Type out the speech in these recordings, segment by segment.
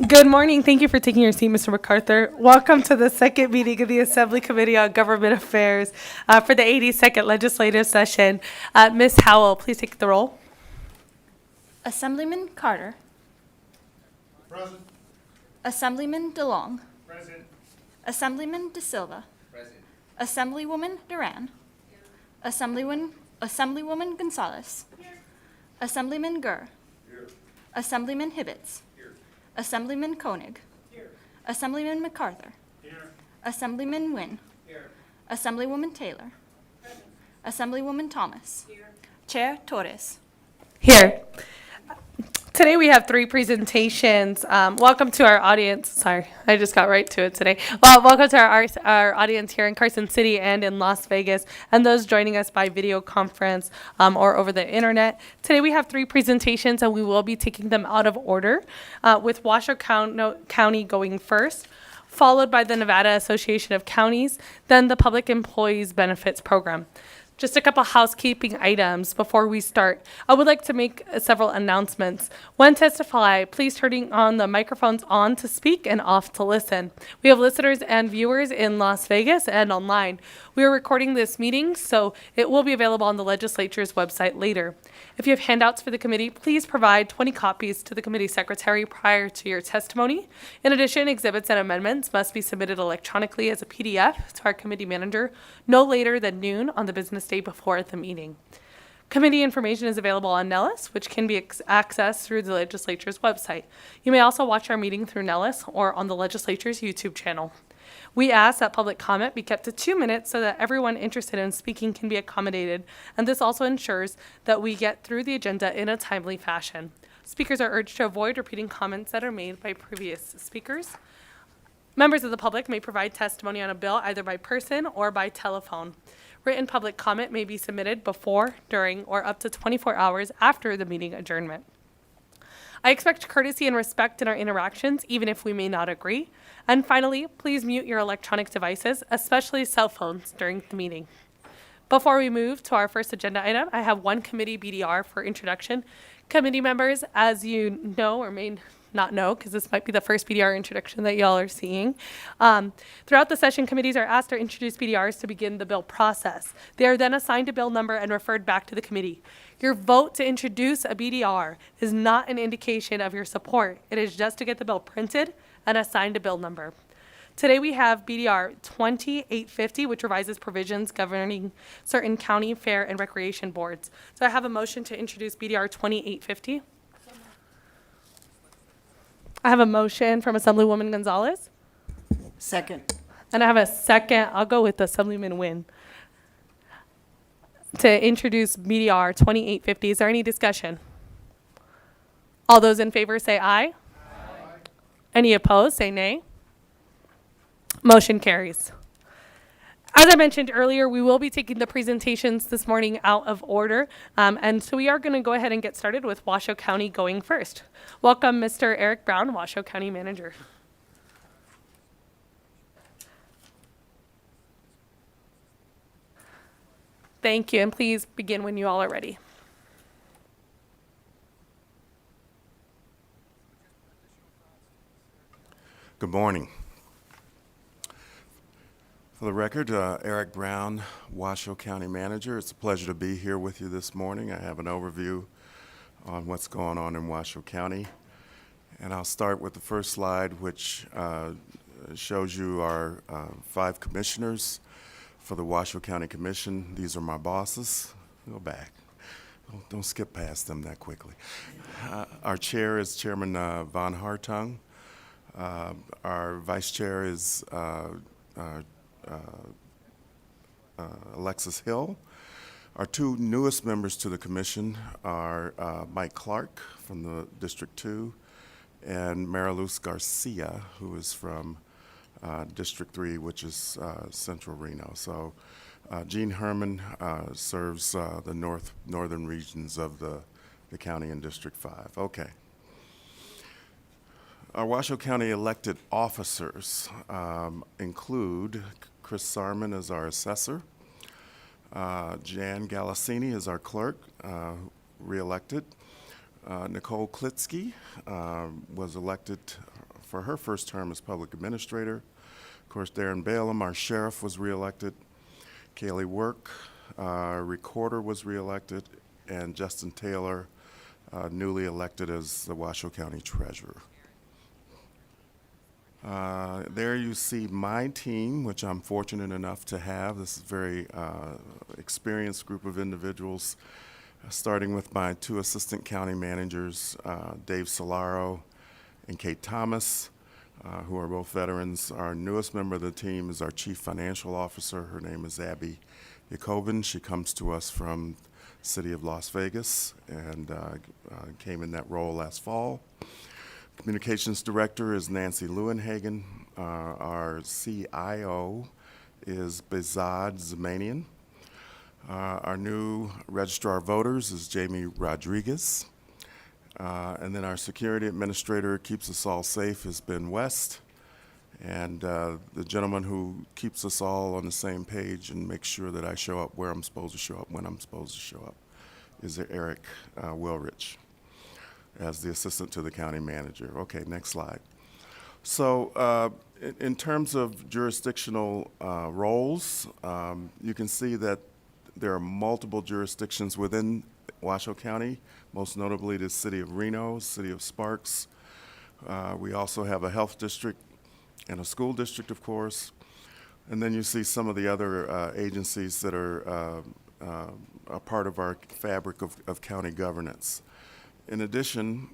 Good morning. Thank you for taking your seat, Mr. MacArthur. Welcome to the second meeting of the Assembly Committee on Government Affairs for the 82nd legislative session. Ms. Howell, please take the roll. Assemblyman Carter. Present. Assemblyman DeLong. Present. Assemblyman De Silva. Present. Assemblywoman Duran. Assemblywoman Gonzalez. Assemblyman Gurr. Here. Assemblyman Hibbets. Here. Assemblyman Koenig. Here. Assemblyman MacArthur. Here. Assemblyman Nguyen. Here. Assemblywoman Taylor. Assemblywoman Thomas. Chair Torres. Here. Today we have three presentations. Welcome to our audience. Sorry, I just got right to it today. Well, welcome to our audience here in Carson City and in Las Vegas, and those joining us by video conference or over the internet. Today we have three presentations, and we will be taking them out of order, with Washoe County going first, followed by the Nevada Association of Counties, then the Public Employees Benefits Program. Just a couple housekeeping items before we start. I would like to make several announcements. When testify, please turning on the microphones on to speak and off to listen. We have listeners and viewers in Las Vegas and online. We are recording this meeting, so it will be available on the legislature's website later. If you have handouts for the committee, please provide 20 copies to the committee secretary prior to your testimony. In addition, exhibits and amendments must be submitted electronically as a PDF to our committee manager no later than noon on the business day before the meeting. Committee information is available on Nellis, which can be accessed through the legislature's website. You may also watch our meeting through Nellis or on the legislature's YouTube channel. We ask that public comment be kept to 2 minutes so that everyone interested in speaking can be accommodated, and this also ensures that we get through the agenda in a timely fashion. Speakers are urged to avoid repeating comments that are made by previous speakers. Members of the public may provide testimony on a bill either by person or by telephone. Written public comment may be submitted before, during, or up to 24 hours after the meeting adjournment. I expect courtesy and respect in our interactions, even if we may not agree. And finally, please mute your electronic devices, especially cell phones, during the meeting. Before we move to our first agenda item, I have one committee BDR for introduction. Committee members, as you know or may not know, because this might be the first BDR introduction that y'all are seeing. Throughout the session, committees are asked to introduce BDRs to begin the bill process. They are then assigned a bill number and referred back to the committee. Your vote to introduce a BDR is not an indication of your support. It is just to get the bill printed and assigned a bill number. Today we have BDR 2850, which revises provisions governing certain county fair and recreation boards. So I have a motion to introduce BDR 2850. I have a motion from Assemblywoman Gonzalez. Second. And I have a second, I'll go with Assemblyman Nguyen, to introduce BDR 2850. Is there any discussion? All those in favor say aye. Aye. Any opposed, say nay. Motion carries. As I mentioned earlier, we will be taking the presentations this morning out of order. And so we are going to go ahead and get started with Washoe County going first. Welcome, Mr. Eric Brown, Washoe County Manager. Thank you, and please begin when you all are ready. Good morning. For the record, Eric Brown, Washoe County Manager. It's a pleasure to be here with you this morning. I have an overview on what's going on in Washoe County. And I'll start with the first slide, which shows you our 5 commissioners for the Washoe County Commission. These are my bosses. Go back. Don't skip past them that quickly. Our chair is Chairman Von Hartung. Our vice chair is Alexis Hill. Our 2 newest members to the commission are Mike Clark from the District 2 and Mariluz Garcia, who is from District 3, which is Central Reno. So Gene Herman serves the northern regions of the county in District 5. Okay. Our Washoe County elected officers include Chris Sarman as our assessor, Jan Galassini is our clerk, re-elected. Nicole Klitsky was elected for her first term as public administrator. Of course, Darren Balaam, our sheriff, was reelected. Kaylee Work, our recorder, was reelected, and Justin Taylor, newly elected as the Washoe County treasurer. There you see my team, which I'm fortunate enough to have. This is a very experienced group of individuals, starting with my two assistant county managers, Dave Solaro and Kate Thomas, who are both veterans. Our newest member of the team is our chief financial officer. Her name is Abby Jacobin. She comes to us from the city of Las Vegas and came in that role last fall. Communications director is Nancy Lewinhagen. Our CIO is Bezad Zamanian. Our new registrar of voters is Jamie Rodriguez. And then our security administrator keeps us all safe is Ben West. And the gentleman who keeps us all on the same page and makes sure that I show up where I'm supposed to show up, when I'm supposed to show up, is Eric Wilrich as the assistant to the county manager. Okay, next slide. So in terms of jurisdictional roles, you can see that there are multiple jurisdictions within Washoe County, most notably the city of Reno, city of Sparks. We also have a health district and a school district, of course. And then you see some of the other agencies that are a part of our fabric of county governance. In addition,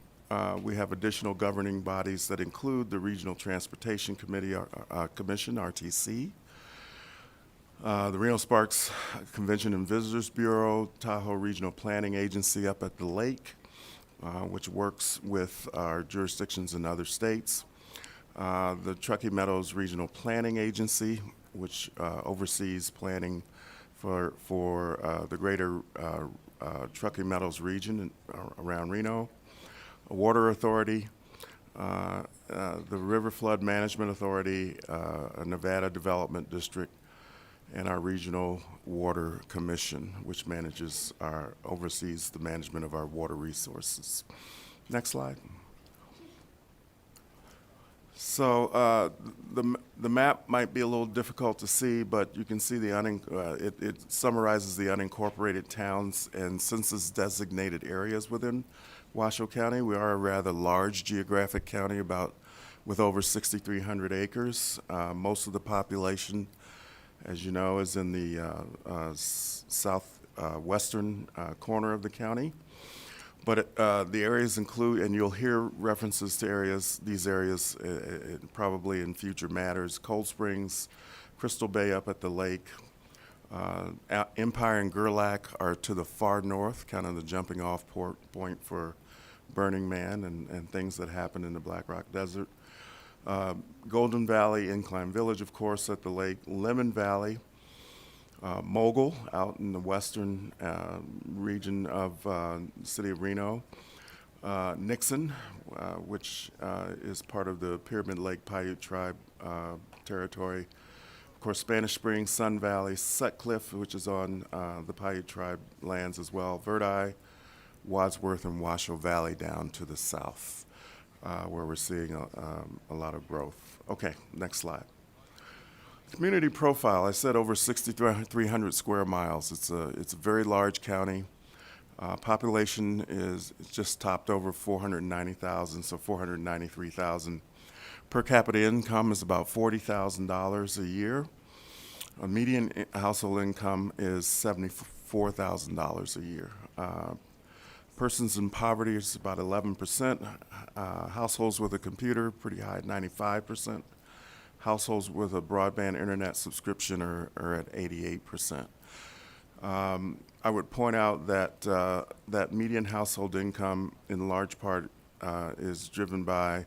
we have additional governing bodies that include the Regional Transportation Committee, Commission, RTC, the Reno Sparks Convention and Visitors Bureau, Tahoe Regional Planning Agency up at the lake, which works with our jurisdictions in other states, the Truckee Meadows Regional Planning Agency, which oversees planning for the greater Truckee Meadows region around Reno, a water authority, the River Flood Management Authority, a Nevada Development District, and our Regional Water Commission, which oversees the management of our water resources. Next slide. So the map might be a little difficult to see, but you can see it summarizes the unincorporated towns and census-designated areas within Washoe County. We are a rather large geographic county, with over 6,300 acres. Most of the population, as you know, is in the southwestern corner of the county. But the areas include, and you'll hear references to these areas probably in future matters, Cold Springs, Crystal Bay up at the lake, Empire and Gerlach are to the far north, kind of the jumping off point for Burning Man and things that happen in the Black Rock Desert. Golden Valley, Incline Village, of course, at the lake, Lemon Valley, Mogul out in the western region of the city of Reno, Nixon, which is part of the Pyramid Lake Paiute Tribe territory. Of course, Spanish Springs, Sun Valley, Sutcliffe, which is on the Paiute Tribe lands as well, Verdi, Wadsworth, and Washoe Valley down to the south, where we're seeing a lot of growth. Okay, next slide. Community profile, I said over 6,300 square miles. It's a very large county. Population is just topped over 490,000, so 493,000. Per capita income is about $40,000 a year. A median household income is $74,000 a year. Persons in poverty is about 11%. Households with a computer, pretty high at 95%. Households with a broadband internet subscription are at 88%. I would point out that median household income in large part is driven by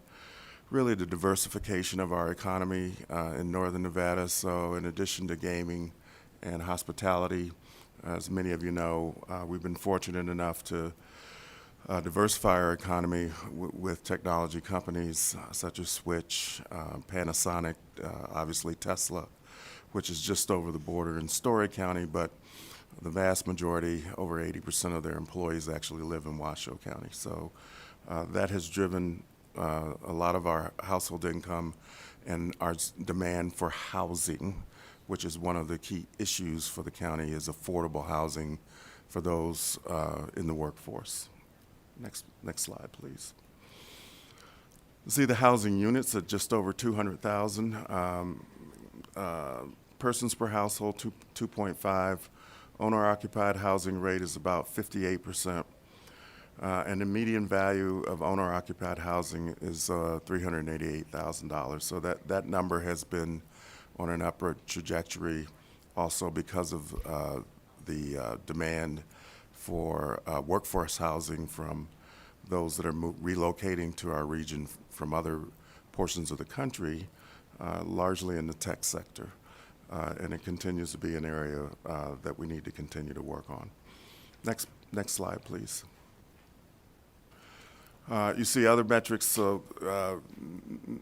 really the diversification of our economy in northern Nevada. So in addition to gaming and hospitality, as many of you know, we've been fortunate enough to diversify our economy with technology companies such as Switch, Panasonic, obviously Tesla, which is just over the border in Story County, but the vast majority, over 80% of their employees actually live in Washoe County. So that has driven a lot of our household income and our demand for housing, which is one of the key issues for the county, is affordable housing for those in the workforce. Next slide, please. See the housing units at just over 200,000. Persons per household, 2.5. Owner-occupied housing rate is about 58%. And the median value of owner-occupied housing is $388,000. So that number has been on an upward trajectory also because of the demand for workforce housing from those that are relocating to our region from other portions of the country, largely in the tech sector. And it continues to be an area that we need to continue to work on. Next slide, please. You see other metrics, so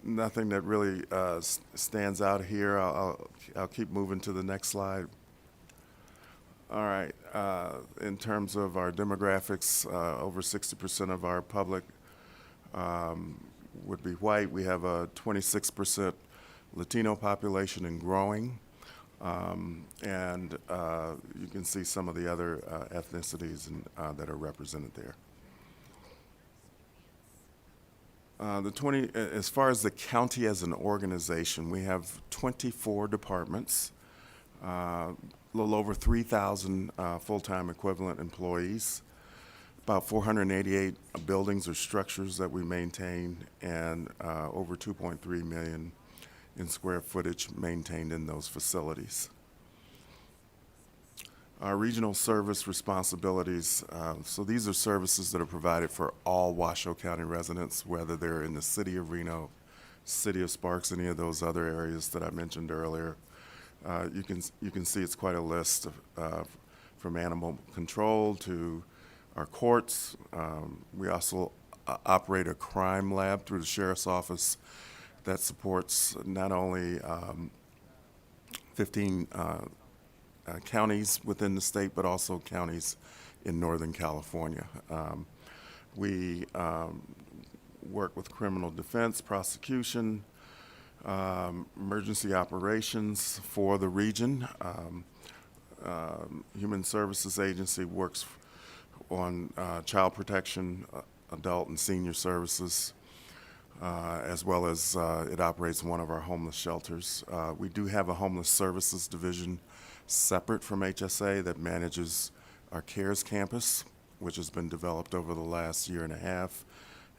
nothing that really stands out here. I'll keep moving to the next slide. All right, in terms of our demographics, over 60% of our public would be white. We have a 26% Latino population and growing. And you can see some of the other ethnicities that are represented there. As far as the county as an organization, we have 24 departments, a little over 3,000 full-time equivalent employees, about 488 buildings or structures that we maintain, and over 2.3 million in square footage maintained in those facilities. Our regional service responsibilities, so these are services that are provided for all Washoe County residents, whether they're in the city of Reno, city of Sparks, any of those other areas that I mentioned earlier. You can see it's quite a list of, from animal control to our courts. We also operate a crime lab through the sheriff's office that supports not only 15 counties within the state, but also counties in Northern California. We work with criminal defense, prosecution, emergency operations for the region. Human Services Agency works on child protection, adult and senior services, as well as it operates one of our homeless shelters. We do have a homeless services division separate from HSA that manages our CARES campus, which has been developed over the last year and a half.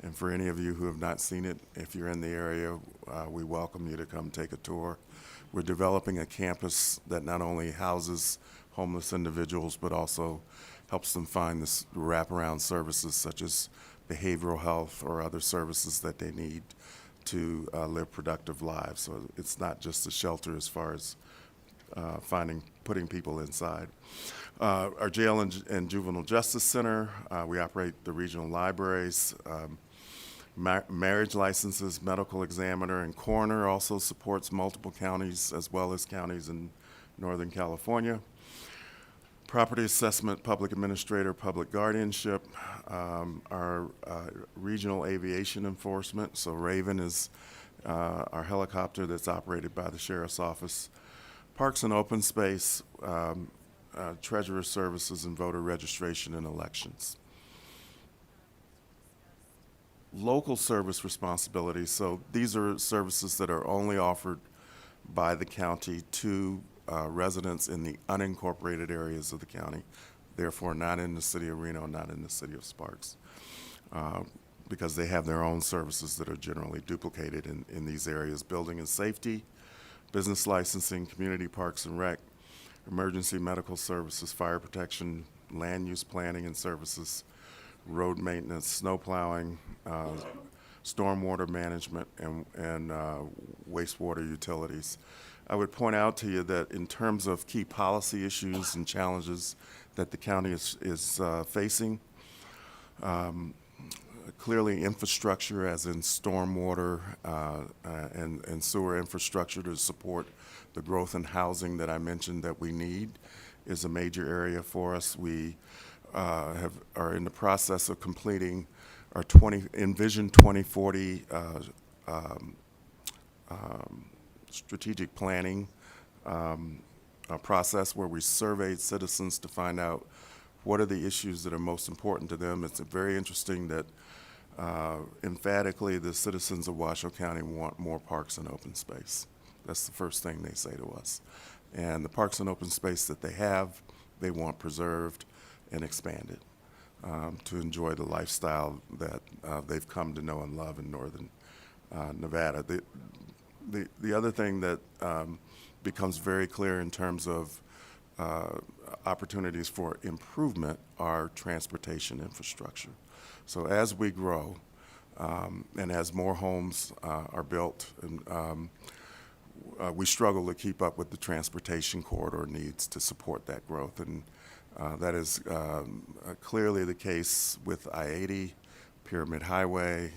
And for any of you who have not seen it, if you're in the area, we welcome you to come take a tour. We're developing a campus that not only houses homeless individuals, but also helps them find this wraparound services such as behavioral health or other services that they need to live productive lives. So it's not just a shelter as far as putting people inside. Our jail and juvenile justice center, we operate the regional libraries, marriage licenses, medical examiner, and coroner also supports multiple counties as well as counties in Northern California. Property assessment, public administrator, public guardianship, our regional aviation enforcement. So Raven is our helicopter that's operated by the sheriff's office. Parks and open space, treasurer services, and voter registration and elections. Local service responsibilities, so these are services that are only offered by the county to residents in the unincorporated areas of the county, therefore not in the city of Reno, not in the city of Sparks, because they have their own services that are generally duplicated in these areas. Building and safety, business licensing, community parks and rec, emergency medical services, fire protection, land use planning and services, road maintenance, snow plowing, stormwater management, and wastewater utilities. I would point out to you that in terms of key policy issues and challenges that the county is facing, clearly infrastructure as in stormwater and sewer infrastructure to support the growth in housing that I mentioned that we need is a major area for us. We are in the process of completing Envision 2040 strategic planning process where we surveyed citizens to find out what are the issues that are most important to them. It's very interesting that emphatically the citizens of Washoe County want more parks and open space. That's the first thing they say to us. And the parks and open space that they have, they want preserved and expanded to enjoy the lifestyle that they've come to know and love in northern Nevada. The other thing that becomes very clear in terms of opportunities for improvement are transportation infrastructure. So as we grow and as more homes are built, and we struggle to keep up with the transportation corridor needs to support that growth. And that is clearly the case with I-80, Pyramid Highway,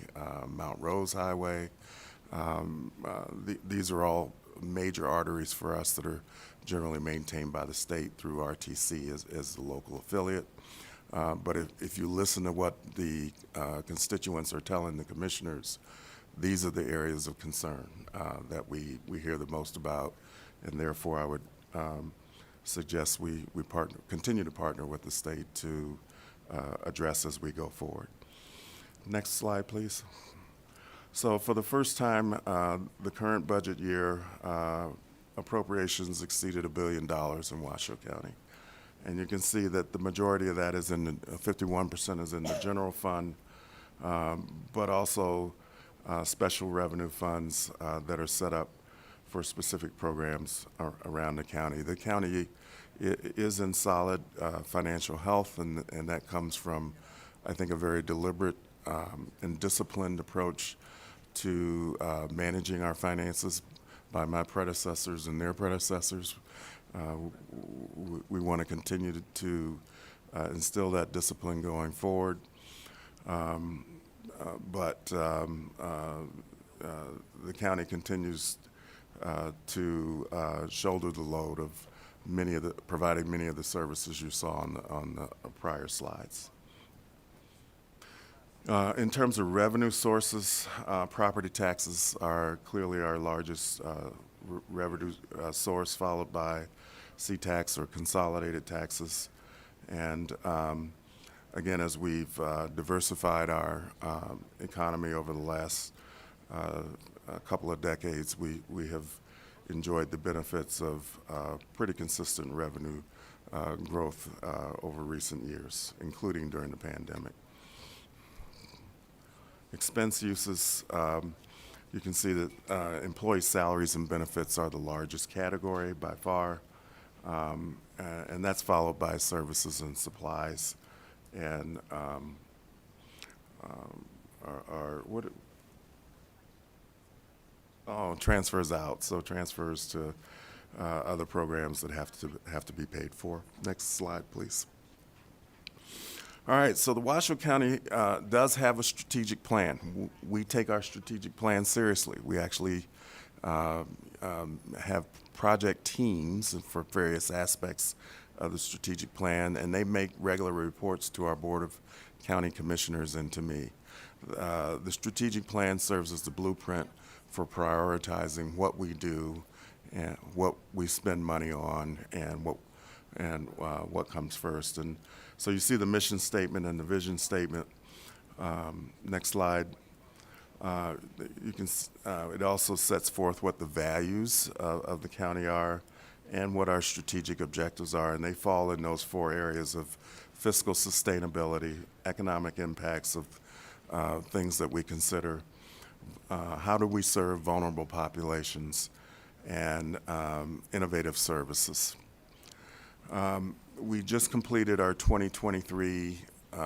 Mount Rose Highway. These are all major arteries for us that are generally maintained by the state through RTC as the local affiliate. But if you listen to what the constituents are telling the commissioners, these are the areas of concern that we hear the most about, and therefore I would suggest we continue to partner with the state to address as we go forward. Next slide, please. So for the first time, the current budget year, appropriations exceeded $1 billion in Washoe County. And you can see that the majority of that is 51% is in the general fund, but also special revenue funds that are set up for specific programs around the county. The county is in solid financial health, and that comes from, I think, a very deliberate and disciplined approach to managing our finances by my predecessors and their predecessors. We want to continue to instill that discipline going forward. But the county continues to shoulder the load of providing many of the services you saw on the prior slides. In terms of revenue sources, property taxes are clearly our largest revenue source, followed by C-tax or consolidated taxes. And again, as we've diversified our economy over the last couple of decades, we have enjoyed the benefits of pretty consistent revenue growth over recent years, including during the pandemic. Expense uses, you can see that employee salaries and benefits are the largest category by far, and that's followed by services and supplies, and transfers out, so transfers to other programs that have to be paid for. Next slide, please. All right, so the Washoe County does have a strategic plan. We take our strategic plan seriously. We actually have project teams for various aspects of the strategic plan, and they make regular reports to our Board of County Commissioners and to me. The strategic plan serves as the blueprint for prioritizing what we do and what we spend money on and what comes first. And so you see the mission statement and the vision statement. Next slide. It also sets forth what the values of the county are and what our strategic objectives are, and they fall in those four areas of fiscal sustainability, economic impacts of things that we consider, how do we serve vulnerable populations, and innovative services. We just completed our 2023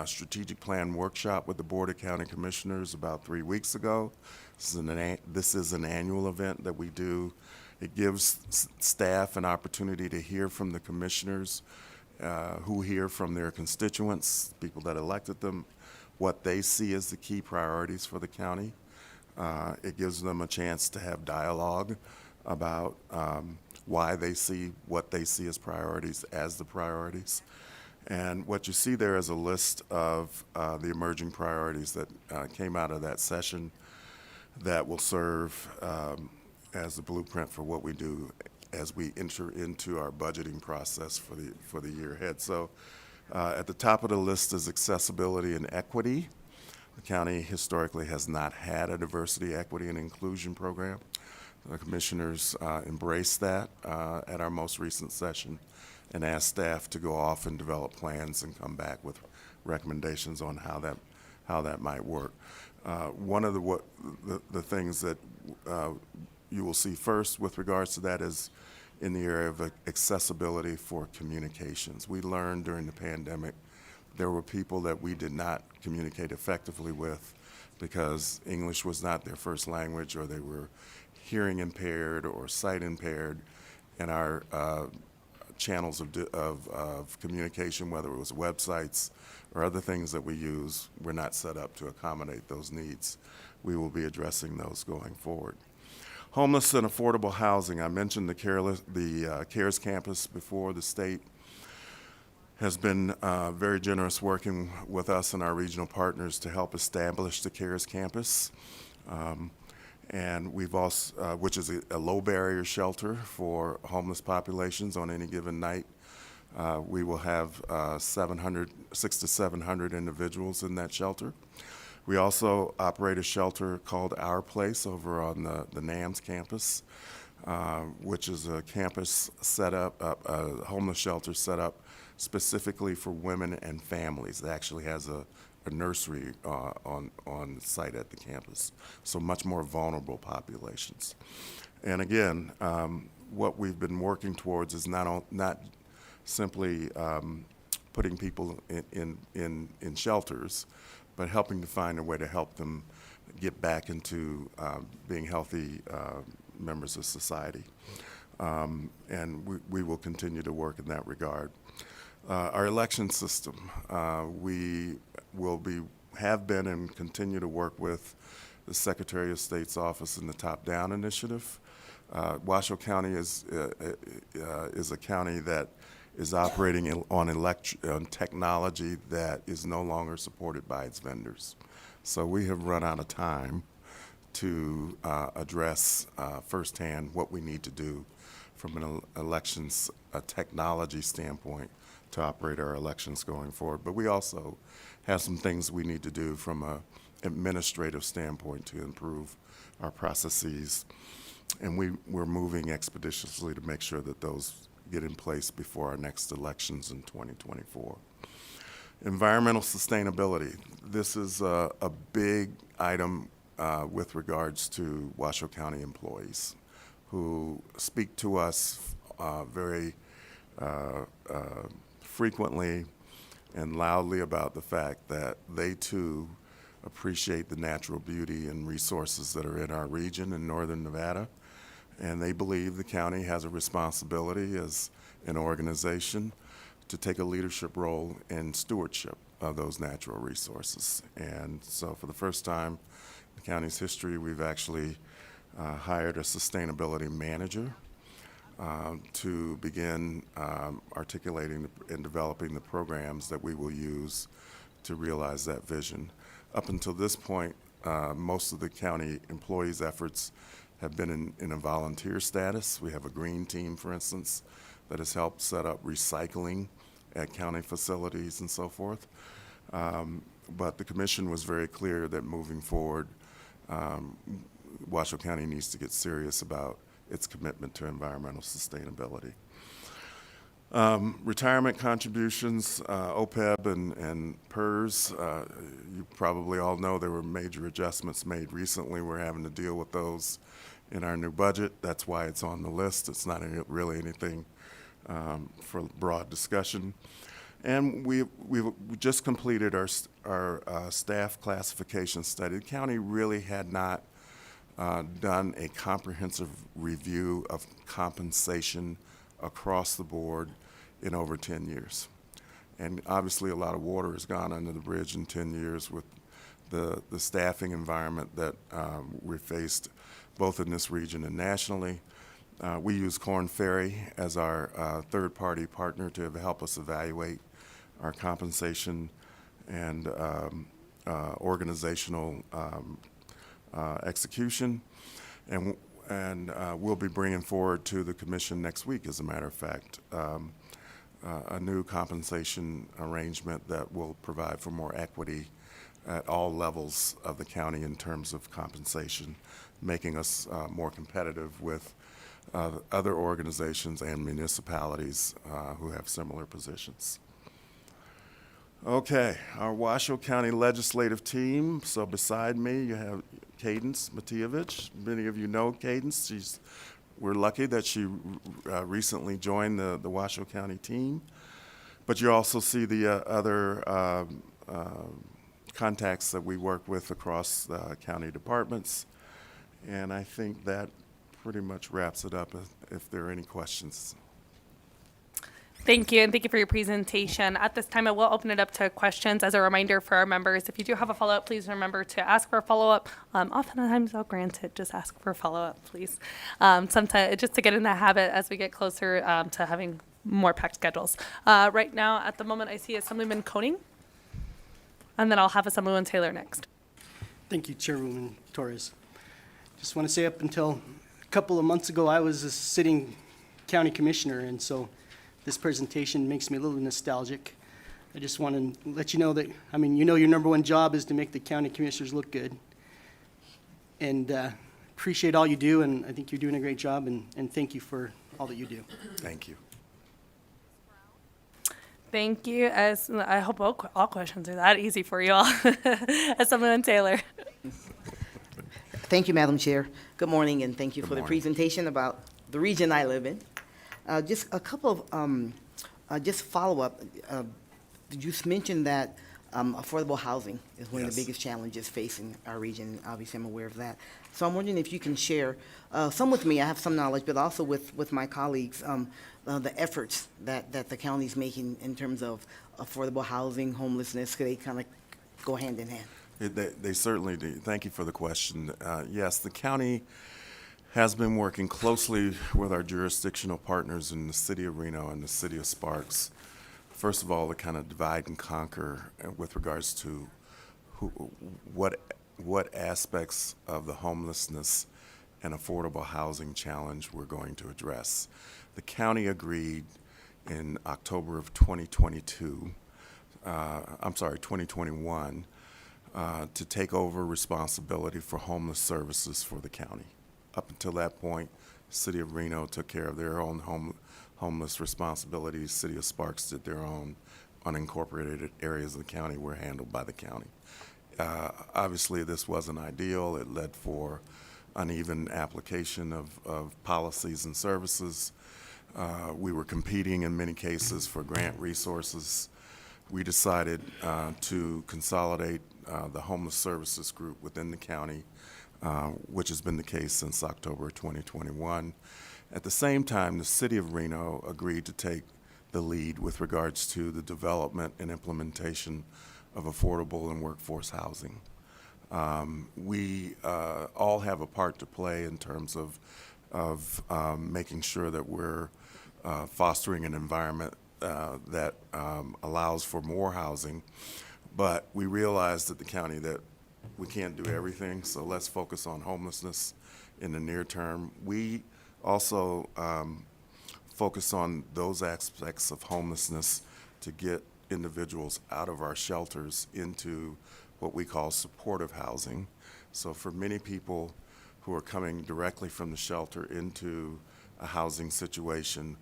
strategic plan workshop with the Board of County Commissioners about 3 weeks ago. This is an annual event that we do. It gives staff an opportunity to hear from the commissioners who hear from their constituents, people that elected them, what they see as the key priorities for the county. It gives them a chance to have dialogue about why they see what they see as priorities as the priorities. And what you see there is a list of the emerging priorities that came out of that session that will serve as the blueprint for what we do as we enter into our budgeting process for the year ahead. So at the top of the list is accessibility and equity. The county historically has not had a diversity, equity, and inclusion program. The commissioners embraced that at our most recent session and asked staff to go off and develop plans and come back with recommendations on how that might work. One of the things that you will see first with regards to that is in the area of accessibility for communications. We learned during the pandemic there were people that we did not communicate effectively with because English was not their first language, or they were hearing impaired or sight impaired, and our channels of communication, whether it was websites or other things that we use, were not set up to accommodate those needs. We will be addressing those going forward. Homeless and affordable housing. I mentioned the CARES campus before. The state has been very generous working with us and our regional partners to help establish the CARES campus. And we've also, which is a low barrier shelter for homeless populations on any given night. We will have 600 to 700 individuals in that shelter. We also operate a shelter called Our Place over on the NAMS campus, which is a campus set up, a homeless shelter set up specifically for women and families. It actually has a nursery on site at the campus, so much more vulnerable populations. And again, what we've been working towards is not simply putting people in shelters, but helping to find a way to help them get back into being healthy members of society. And we will continue to work in that regard. Our election system, we have been and continue to work with the Secretary of State's office in the Top Down initiative. Washoe County is a county that is operating on technology that is no longer supported by its vendors. So we have run out of time to address firsthand what we need to do from an elections technology standpoint to operate our elections going forward. But we also have some things we need to do from an administrative standpoint to improve our processes. And we're moving expeditiously to make sure that those get in place before our next elections in 2024. Environmental sustainability. This is a big item with regards to Washoe County employees who speak to us very frequently and loudly about the fact that they too appreciate the natural beauty and resources that are in our region in northern Nevada. And they believe the county has a responsibility as an organization to take a leadership role in stewardship of those natural resources. And so for the first time in the county's history, we've actually hired a sustainability manager to begin articulating and developing the programs that we will use to realize that vision. Up until this point, most of the county employees' efforts have been in a volunteer status. We have a green team, for instance, that has helped set up recycling at county facilities and so forth. But the commission was very clear that moving forward, Washoe County needs to get serious about its commitment to environmental sustainability. Retirement contributions, OPEB and PERS, you probably all know there were major adjustments made recently. We're having to deal with those in our new budget. That's why it's on the list. It's not really anything for broad discussion. And we've just completed our staff classification study. The county really had not done a comprehensive review of compensation across the board in over 10 years. And obviously a lot of water has gone under the bridge in 10 years with the staffing environment that we faced both in this region and nationally. We use Korn Ferry as our third-party partner to help us evaluate our compensation and organizational execution. And we'll be bringing forward to the commission next week, as a matter of fact, a new compensation arrangement that will provide for more equity at all levels of the county in terms of compensation, making us more competitive with other organizations and municipalities who have similar positions. Okay, our Washoe County Legislative team. So beside me, you have Cadence Matievich. Many of you know Cadence. We're lucky that she recently joined the Washoe County team. But you also see the other contacts that we work with across county departments. And I think that pretty much wraps it up if there are any questions. Thank you, and thank you for your presentation. At this time, I will open it up to questions. As a reminder for our members, if you do have a follow-up, please remember to ask for a follow-up. Oftentimes, I'll grant it. Just ask for a follow-up, please. Sometimes, just to get in the habit as we get closer to having more packed schedules. Right now, at the moment, I see Assemblyman Koenig, and then I'll have Assemblyman Taylor next. Thank you, Chairwoman Torres. Just want to say up until a couple of months ago, I was a sitting county commissioner, and so this presentation makes me a little nostalgic. I just want to let you know that, I mean, you know your number one job is to make the county commissioners look good. And appreciate all you do, and I think you're doing a great job, and thank you for all that you do. Thank you. Thank you. As I hope all questions are that easy for you all. Assemblyman Taylor. Thank you, Madam Chair. Good morning, and thank you Good for the morning. presentation about the region I live in. Just a couple of, just follow-up. Did you mention that affordable housing is one of Yes. the biggest challenges facing our region? Obviously, I'm aware of that. So I'm wondering if you can share some with me. I have some knowledge, but also with my colleagues, the efforts that the county's making in terms of affordable housing, homelessness. Could they kind of go hand in hand? They certainly do. Thank you for the question. Yes, the county has been working closely with our jurisdictional partners in the city of Reno and the city of Sparks. First of all, to kind of divide and conquer with regards to what aspects of the homelessness and affordable housing challenge we're going to address. The county agreed in October of 2021, to take over responsibility for homeless services for the county. Up until that point, the city of Reno took care of their own homeless responsibilities. City of Sparks did their own. Unincorporated areas of the county were handled by the county. Obviously, this wasn't ideal. It led for uneven application of policies and services. We were competing in many cases for grant resources. We decided to consolidate the homeless services group within the county, which has been the case since October 2021. At the same time, the city of Reno agreed to take the lead with regards to the development and implementation of affordable and workforce housing. We all have a part to play in terms of making sure that we're fostering an environment that allows for more housing. But we realized at the county that we can't do everything, so let's focus on homelessness in the near term. We also focus on those aspects of homelessness to get individuals out of our shelters into what we call supportive housing. So for many people who are coming directly from the shelter into a housing situation,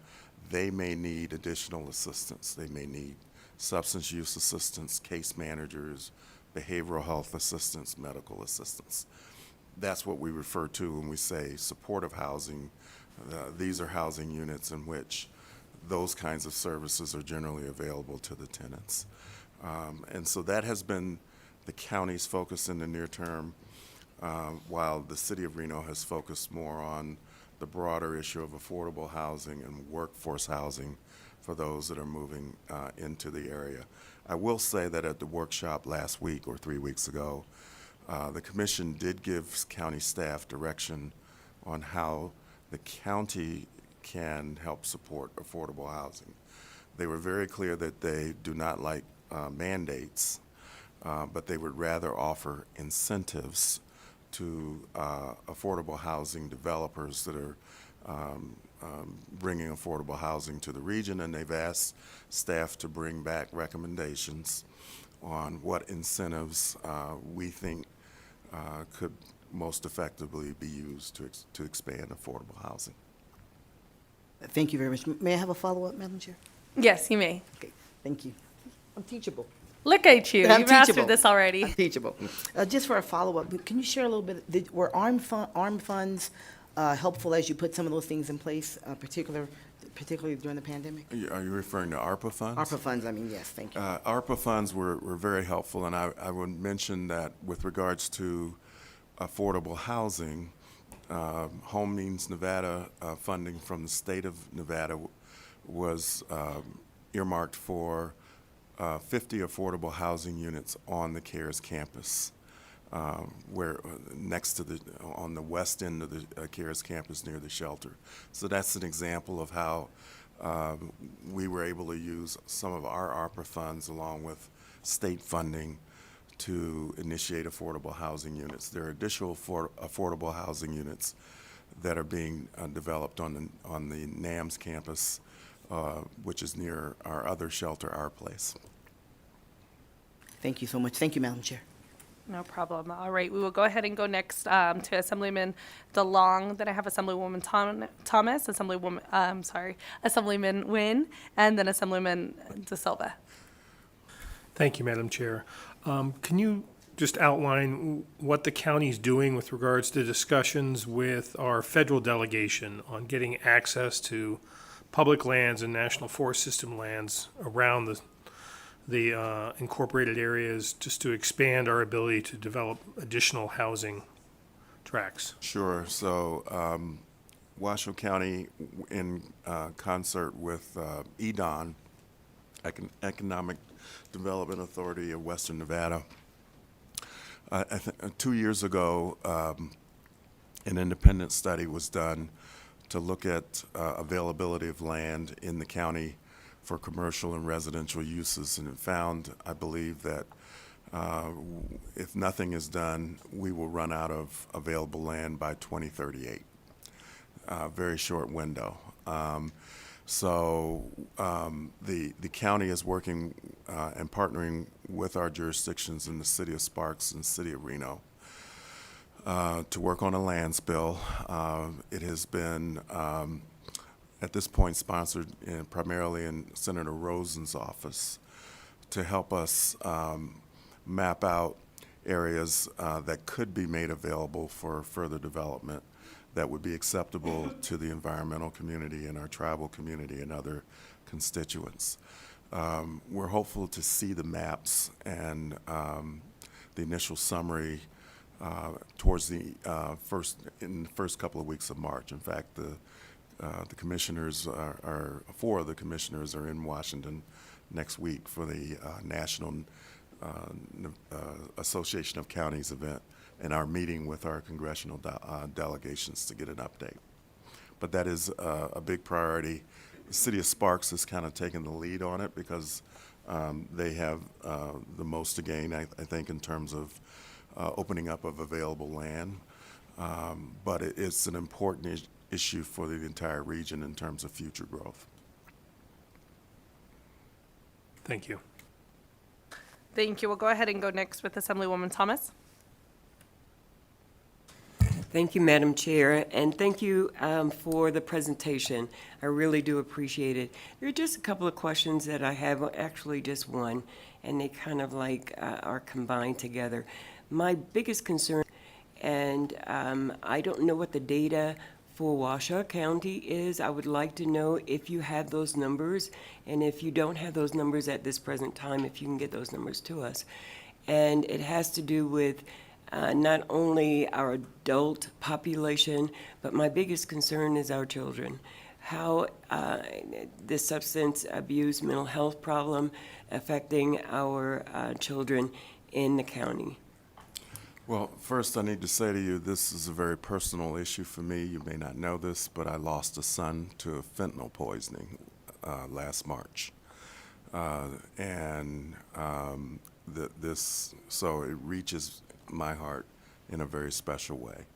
they may need additional assistance. They may need substance use assistance, case managers, behavioral health assistance, medical assistance. That's what we refer to when we say supportive housing. These are housing units in which those kinds of services are generally available to the tenants. And so that has been the county's focus in the near term, while the city of Reno has focused more on the broader issue of affordable housing and workforce housing for those that are moving into the area. I will say that at the workshop last week or 3 weeks ago, the commission did give county staff direction on how the county can help support affordable housing. They were very clear that they do not like mandates, but they would rather offer incentives to affordable housing developers that are bringing affordable housing to the region, and they've asked staff to bring back recommendations on what incentives we think could most effectively be used to expand affordable housing. Thank you very much. May I have a follow-up, Madam Chair? Yes, you may. Okay, thank you. I'm teachable. Look at you. I'm You've mastered teachable. this already. I'm teachable. Just for a follow-up, can you share a little bit, were ARM funds helpful as you put some of those things in place, particularly during the pandemic? Are you referring to ARPA funds? ARPA funds, I mean, yes, thank you. ARPA funds were very helpful, and I would mention that with regards to affordable housing, Home Means Nevada funding from the state of Nevada was earmarked for 50 affordable housing units on the CARES campus, where next to on the west end of the CARES campus near the shelter. So that's an example of how we were able to use some of our ARPA funds along with state funding to initiate affordable housing units. There are additional affordable housing units that are being developed on the NAMS campus, which is near our other shelter, Our Place. Thank you so much. Thank you, Madam Chair. No problem. All right, we will go ahead and go next to Assemblyman DeLong. Then I have Assemblywoman Thomas, Assemblyman Nguyen, and then Assemblyman De Silva. Thank you, Madam Chair. Can you just outline what the county is doing with regards to discussions with our federal delegation on getting access to public lands and National Forest System lands around the incorporated areas, just to expand our ability to develop additional housing tracts? Sure. So Washoe County, in concert with EDON, Economic Development Authority of Western Nevada, 2 years ago, an independent study was done to look at availability of land in the county for commercial and residential uses, and it found, I believe, that if nothing is done, we will run out of available land by 2038. Very short window. So the county is working and partnering with our jurisdictions in the city of Sparks and city of Reno to work on a lands bill. It has been, at this point, sponsored primarily in Senator Rosen's office to help us map out areas that could be made available for further development that would be acceptable to the environmental community and our tribal community and other constituents. We're hopeful to see the maps and the initial summary towards the first couple of weeks of March. In fact, the commissioners four of the commissioners are in Washington next week for the National Association of Counties event, and are meeting with our congressional delegations to get an update. But that is a big priority. The city of Sparks has kind of taken the lead on it because they have the most to gain, I think, in terms of opening up of available land. But it's an important issue for the entire region in terms of future growth. Thank you. Thank you. We'll go ahead and go next with Assemblywoman Thomas. Thank you, Madam Chair, and thank you for the presentation. I really do appreciate it. There are just a couple of questions that I have, actually just one, and they kind of like are combined together. My biggest concern, and I don't know what the data for Washoe County is. I would like to know if you have those numbers, and if you don't have those numbers at this present time, if you can get those numbers to us. And it has to do with not only our adult population, but my biggest concern is our children. How the substance abuse, mental health problem affecting our children in the county. Well, first I need to say to you, this is a very personal issue for me. You may not know this, but I lost a son to fentanyl poisoning last March. And so it reaches my heart in a very special way.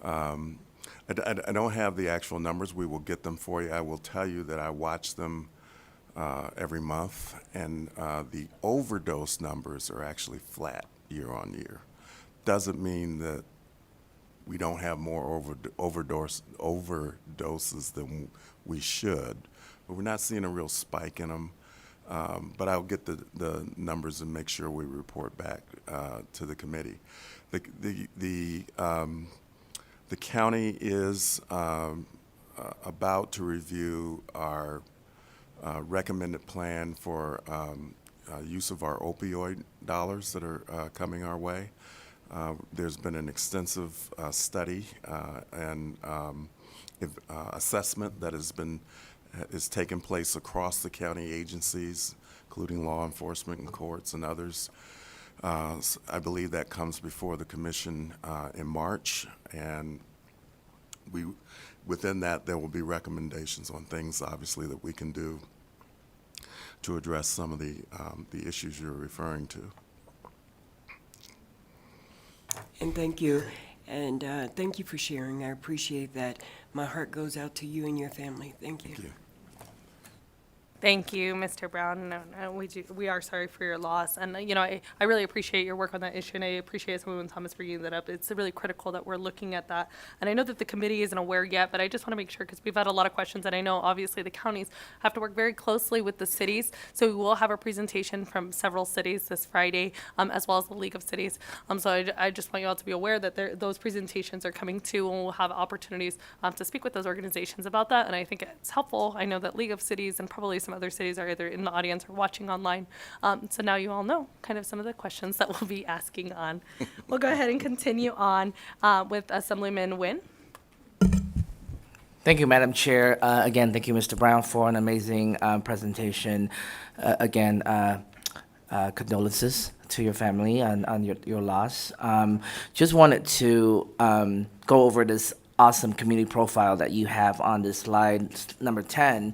I don't have the actual numbers. We will get them for you. I will tell you that I watch them every month, and the overdose numbers are actually flat year on year. Doesn't mean that we don't have more overdoses than we should, but we're not seeing a real spike in them. But I'll get the numbers and make sure we report back to the committee. The county is about to review our recommended plan for use of our opioid dollars that are coming our way. There's been an extensive study and assessment that is taking place across the county agencies, including law enforcement and courts and others. I believe that comes before the commission in March, and within that there will be recommendations on things, obviously, that we can do to address some of the issues you're referring to. And thank you. And thank you for sharing. I appreciate that. My heart goes out to you and your family. Thank you. Thank you. Thank you, Mr. Brown. No, we are sorry for your loss. And, I really appreciate your work on that issue, and I appreciate Assemblywoman Thomas bringing that up. It's really critical that we're looking at that. And I know that the committee isn't aware yet, but I just want to make sure, because we've had a lot of questions, and I know obviously the counties have to work very closely with the cities. So we will have a presentation from several cities this Friday, as well as the League of Cities. So I just want you all to be aware that those presentations are coming too, and we'll have opportunities to speak with those organizations about that. And I think it's helpful. I know that League of Cities and probably some other cities are either in the audience or watching online. So now you all know kind of some of the questions that we'll be asking on. We'll go ahead and continue on with Assemblyman Nguyen. Thank you, Madam Chair. Again, thank you, Mr. Brown, for an amazing presentation. Again, condolences to your family on your loss. Just wanted to go over this awesome community profile that you have on this slide, number 10.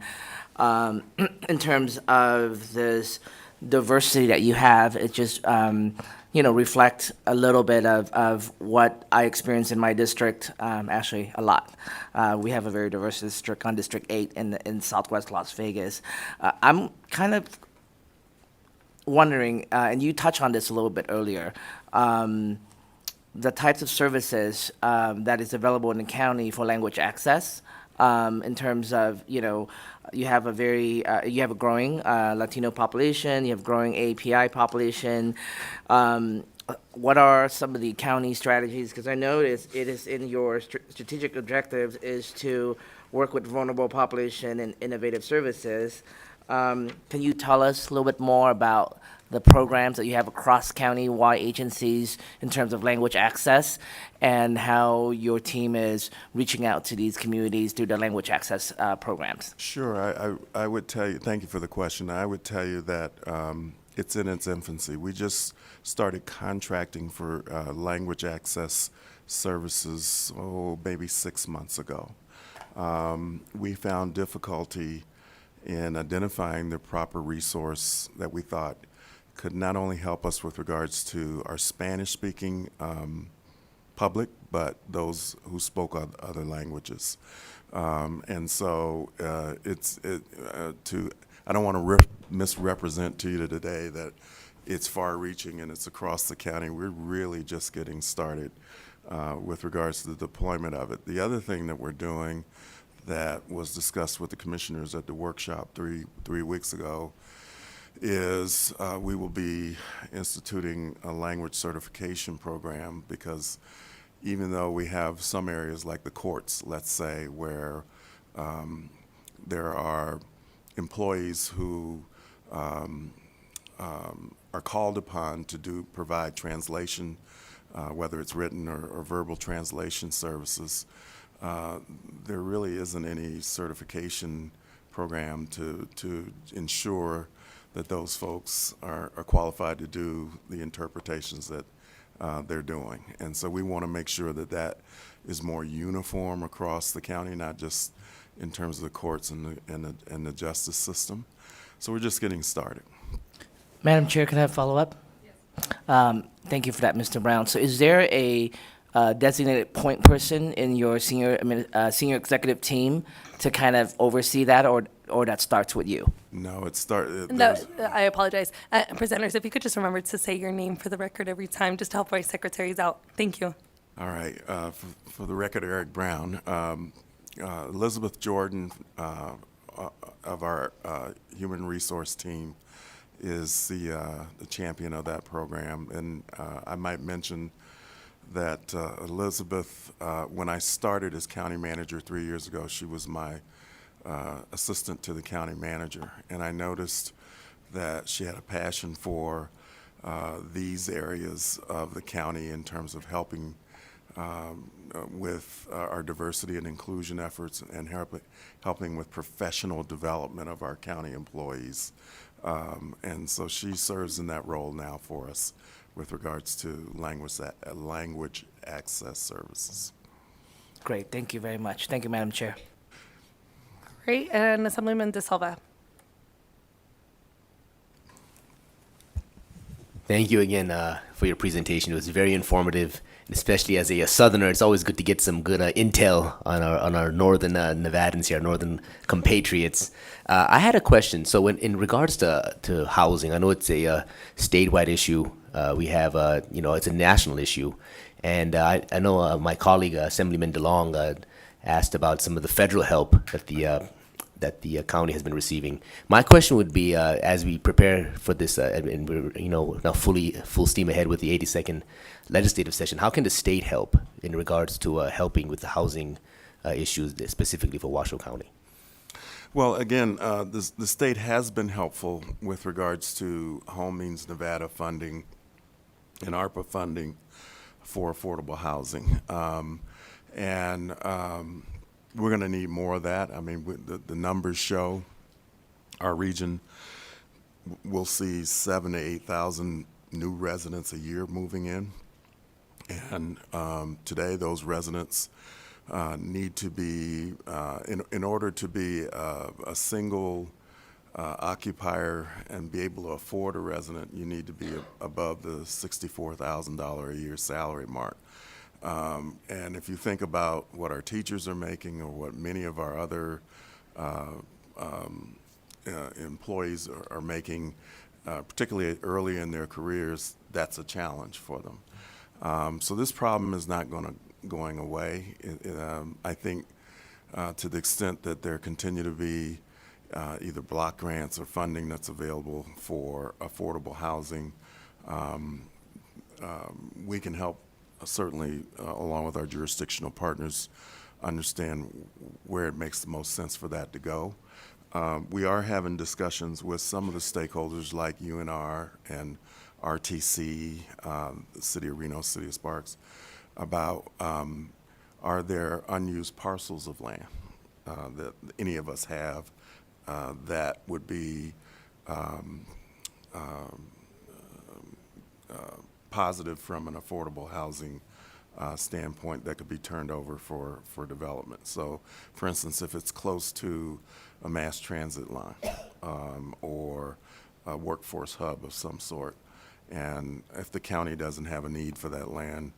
In terms of this diversity that you have, it just, reflects a little bit of what I experience in my district, actually a lot. We have a very diverse district on District 8 in Southwest Las Vegas. I'm kind of wondering, and you touched on this a little bit earlier, the types of services that is available in the county for language access, in terms of, you have a growing Latino population, you have growing API population. What are some of the county strategies? Because I know it is in your strategic objectives is to work with vulnerable population and innovative services. Can you tell us a little bit more about the programs that you have across county-wide agencies in terms of language access and how your team is reaching out to these communities through the language access programs? Sure. I would tell you, thank you for the question. I would tell you that it's in its infancy. We just started contracting for language access services, maybe 6 months ago. We found difficulty in identifying the proper resource that we thought could not only help us with regards to our Spanish-speaking public, but those who spoke other languages. And so I don't want to misrepresent to you today that it's far-reaching and it's across the county. We're really just getting started with regards to the deployment of it. The other thing that we're doing that was discussed with the commissioners at the workshop three weeks ago is we will be instituting a language certification program, because even though we have some areas like the courts, let's say, where there are employees who are called upon to provide translation, whether it's written or verbal translation services, there really isn't any certification program to ensure that those folks are qualified to do the interpretations that they're doing. And so we want to make sure that that is more uniform across the county, not just in terms of the courts and the justice system. So we're just getting started. Madam Chair, can I follow up? Thank you for that, Mr. Brown. So is there a designated point person in your senior executive team to kind of oversee that, or that starts with you? No, No, I apologize. Presenters, if you could just remember to say your name for the record every time, just to help our secretaries out. Thank you. All right. For the record, Eric Brown. Elizabeth Jordan of our human resource team is the champion of that program. And I might mention that Elizabeth, when I started as county manager 3 years ago, she was my assistant to the county manager. And I noticed that she had a passion for these areas of the county in terms of helping with our diversity and inclusion efforts and helping with professional development of our county employees. And so she serves in that role now for us with regards to language access services. Great, thank you very much. Thank you, Madam Chair. Great, and Assemblyman De Silva. Thank you again for your presentation. It was very informative, especially as a Southerner. It's always good to get some good intel on our northern Nevadans here, our northern compatriots. I had a question. So in regards to housing, I know it's a statewide issue. We have it's a national issue, and I know my colleague Assemblyman DeLong asked about some of the federal help that the county has been receiving. My question would be, as we prepare for this, and we're now full steam ahead with the 82nd legislative session, how can the state help in regards to helping with the housing issues specifically for Washoe County? Well, again, the state has been helpful with regards to Home Means Nevada funding and ARPA funding for affordable housing. We're going to need more of that. I mean, the numbers show our region will see 7,000 to 8,000 new residents a year moving in. And today, those residents need to be, in order to be a single occupier and be able to afford a resident, you need to be above the $64,000 a year salary mark. And if you think about what our teachers are making or what many of our other employees are making, particularly early in their careers, that's a challenge for them. So this problem is not going away. I think to the extent that there continue to be either block grants or funding that's available for affordable housing, we can help certainly, along with our jurisdictional partners, understand where it makes the most sense for that to go. We are having discussions with some of the stakeholders like UNR and RTC, the City of Reno, City of Sparks, about are there unused parcels of land that any of us have that would be positive from an affordable housing standpoint that could be turned over for development. So, for instance, if it's close to a mass transit line or a workforce hub of some sort, and if the county doesn't have a need for that land,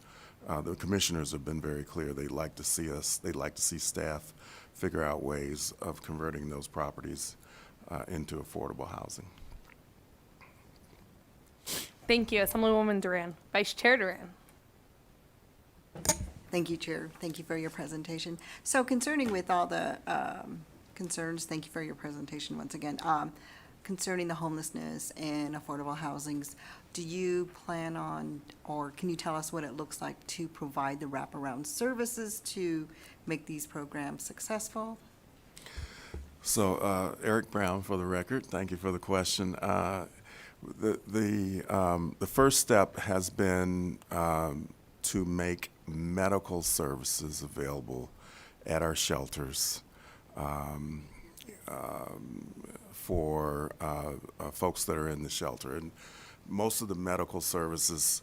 the commissioners have been very clear. They'd like to see staff figure out ways of converting those properties into affordable housing. Thank you, Assemblywoman Duran. Vice Chair Duran. Thank you, Chair. Thank you for your presentation. So concerning with all the concerns, thank you for your presentation once again. Concerning the homelessness and affordable housings, do you plan on, or can you tell us what it looks like to provide the wraparound services to make these programs successful? So, Eric Brown, for the record, thank you for the question. The first step has been to make medical services available at our shelters for folks that are in the shelter. And most of the medical services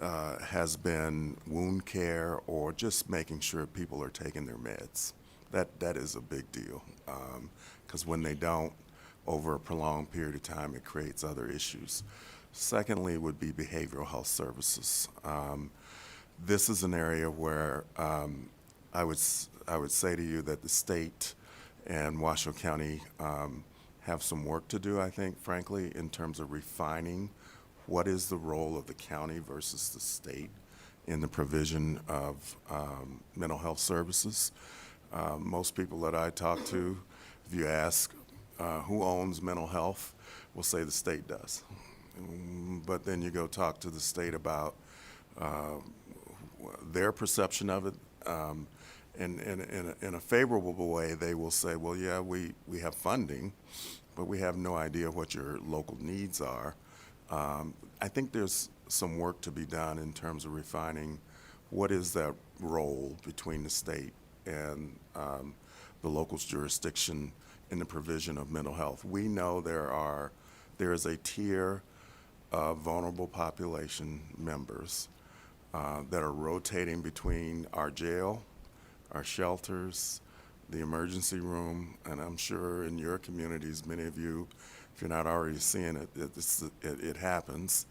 has been wound care or just making sure people are taking their meds. That is a big deal, because when they don't, over a prolonged period of time, it creates other issues. Secondly would be behavioral health services. This is an area where I would say to you that the state and Washoe County have some work to do, I think, frankly, in terms of refining what is the role of the county versus the state in the provision of mental health services. Most people that I talk to, if you ask who owns mental health, will say the state does. But then you go talk to the state about their perception of it, and in a favorable way, they will say, well, yeah, we have funding, but we have no idea what your local needs are. I think there's some work to be done in terms of refining what is that role between the state and the local's jurisdiction in the provision of mental health. We know there is a tier of vulnerable population members that are rotating between our jail, our shelters, the emergency room, and I'm sure in your communities, many of you, if you're not already seeing it, it happens.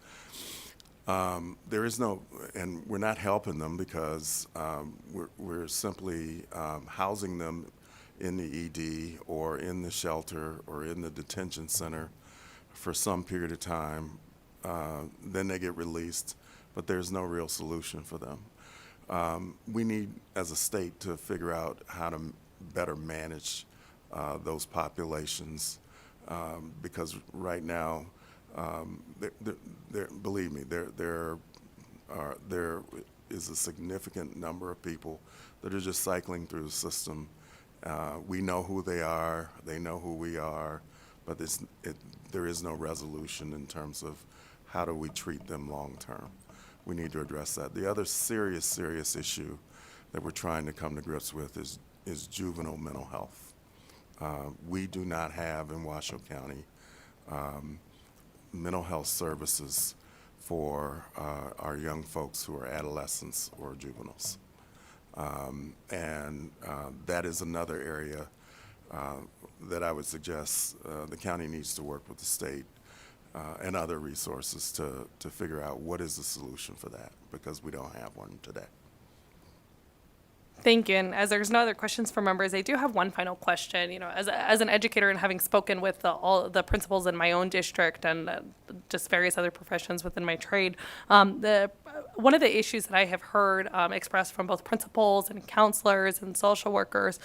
There is no, and we're not helping them because we're simply housing them in the ED or in the shelter or in the detention center for some period of time. Then they get released, but there's no real solution for them. We need, as a state, to figure out how to better manage those populations because right now, believe me, there is a significant number of people that are just cycling through the system. We know who they are, they know who we are, but there is no resolution in terms of how do we treat them long term. We need to address that. The other serious issue that we're trying to come to grips with is juvenile mental health. We do not have in Washoe County mental health services for our young folks who are adolescents or juveniles. And that is another area that I would suggest the county needs to work with the state and other resources to figure out what is the solution for that, because we don't have one today. Thank you. And as there's no other questions from members, I do have one final question. You know, as an educator and having spoken with all the principals in my own district and just various other professions within my trade, one of the issues that I have heard expressed from both principals and counselors and social workers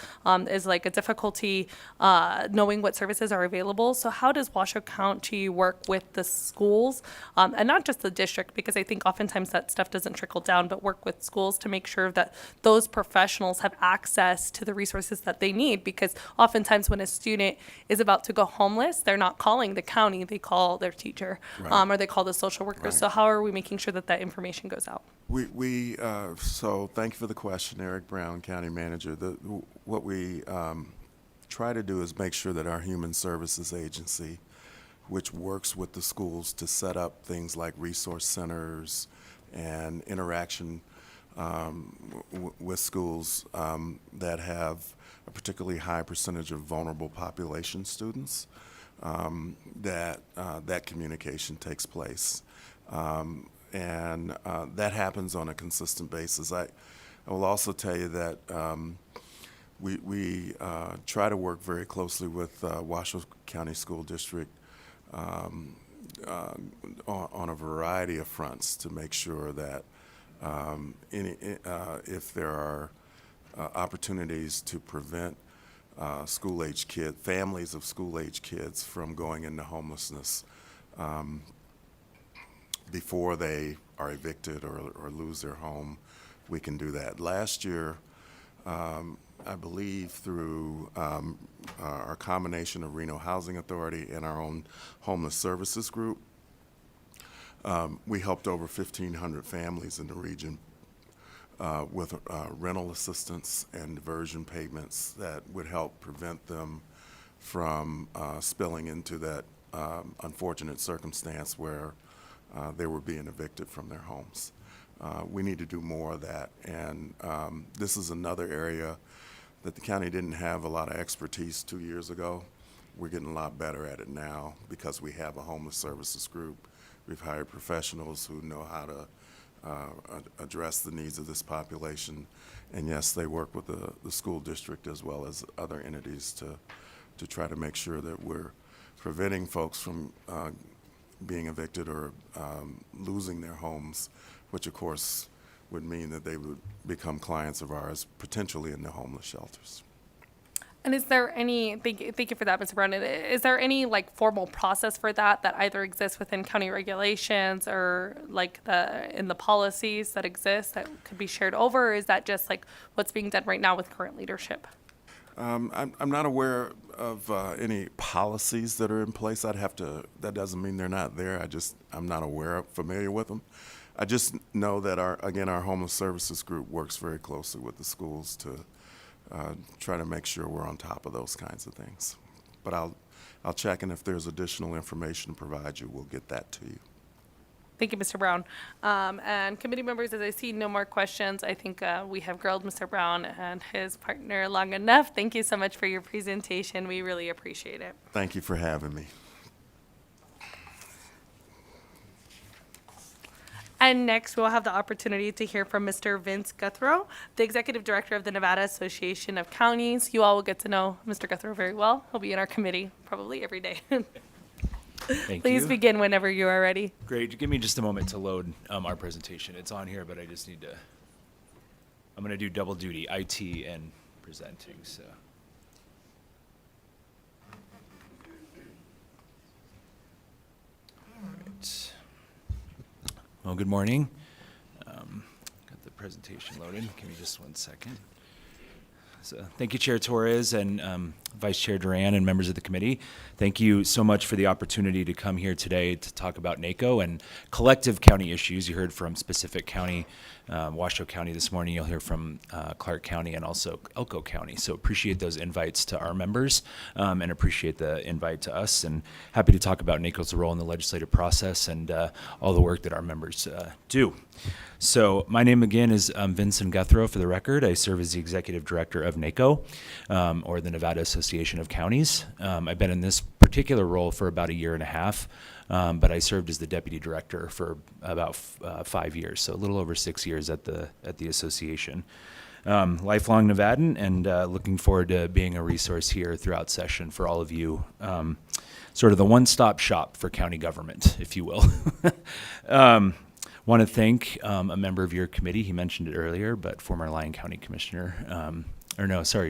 is like a difficulty knowing what services are available. So how does Washoe County work with the schools and not just the district, because I think oftentimes that stuff doesn't trickle down, but work with schools to make sure that those professionals have access to the resources that they need? Because oftentimes when a student is about to go homeless, they're not calling the county, they call their teacher, Right. Or they call the social workers. Right. So how are we making sure that that information goes out? So thank you for the question, Eric Brown, County Manager. What we try to do is make sure that our Human Services Agency, which works with the schools to set up things like resource centers and interaction with schools that have a particularly high percentage of vulnerable population students, that communication takes place. And that happens on a consistent basis. I will also tell you that we try to work very closely with Washoe County School District on a variety of fronts to make sure that if there are opportunities to prevent school-age kids, families of school-age kids from going into homelessness before they are evicted or lose their home, we can do that. Last year, I believe through our combination of Reno Housing Authority and our own homeless services group, we helped over 1,500 families in the region with rental assistance and diversion payments that would help prevent them from spilling into that unfortunate circumstance where they were being evicted from their homes. We need to do more of that, and this is another area that the county didn't have a lot of expertise 2 years ago, we're getting a lot better at it now because we have a homeless services group. We've hired professionals who know how to address the needs of this population. And yes, they work with the school district as well as other entities to try to make sure that we're preventing folks from being evicted or losing their homes, which of course would mean that they would become clients of ours, potentially in the homeless shelters. And is there any, thank you for that, Mr. Brown. Is there any like formal process for that either exists within county regulations or like in the policies that exist that could be shared over? Or is that just like what's being done right now with current leadership? I'm not aware of any policies that are in place. That doesn't mean they're not there. I'm not familiar with them. I just know that our homeless services group works very closely with the schools to try to make sure we're on top of those kinds of things. But I'll check, and if there's additional information to provide you, we'll get that to you. Thank you, Mr. Brown. And committee members, as I see no more questions, I think we have grilled Mr. Brown and his partner long enough. Thank you so much for your presentation. We really appreciate it. Thank you for having me. And next, we'll have the opportunity to hear from Mr. Vince Guthrow, the Executive Director of the Nevada Association of Counties. You all will get to know Mr. Guthrow very well. He'll be in our committee probably every day. Please begin whenever you are ready. Great. Give me just a moment to load our presentation. It's on here, but I just need to, I'm going to do double duty, IT and presenting, so. All right. Well, good morning. Got the presentation loaded. Give me just 1 second. So thank you, Chair Torres and Vice Chair Duran and members of the committee. Thank you so much for the opportunity to come here today to talk about NACO and collective county issues. You heard from specific county, Washoe County this morning. You'll hear from Clark County and also Elko County. So appreciate those invites to our members and appreciate the invite to us. And happy to talk about NACO's role in the legislative process and all the work that our members do. So my name again is Vincent Guthrow, for the record. I serve as the Executive Director of NACO, or the Nevada Association of Counties. I've been in this particular role for about 1.5 years, but I served as the Deputy Director for about 5 years, so a little over 6 years at the association. Lifelong Nevadan, and looking forward to being a resource here throughout session for all of you. Sort of the one-stop shop for county government, if you will. Want to thank a member of your committee, he mentioned it earlier, but former Lyon County Commissioner,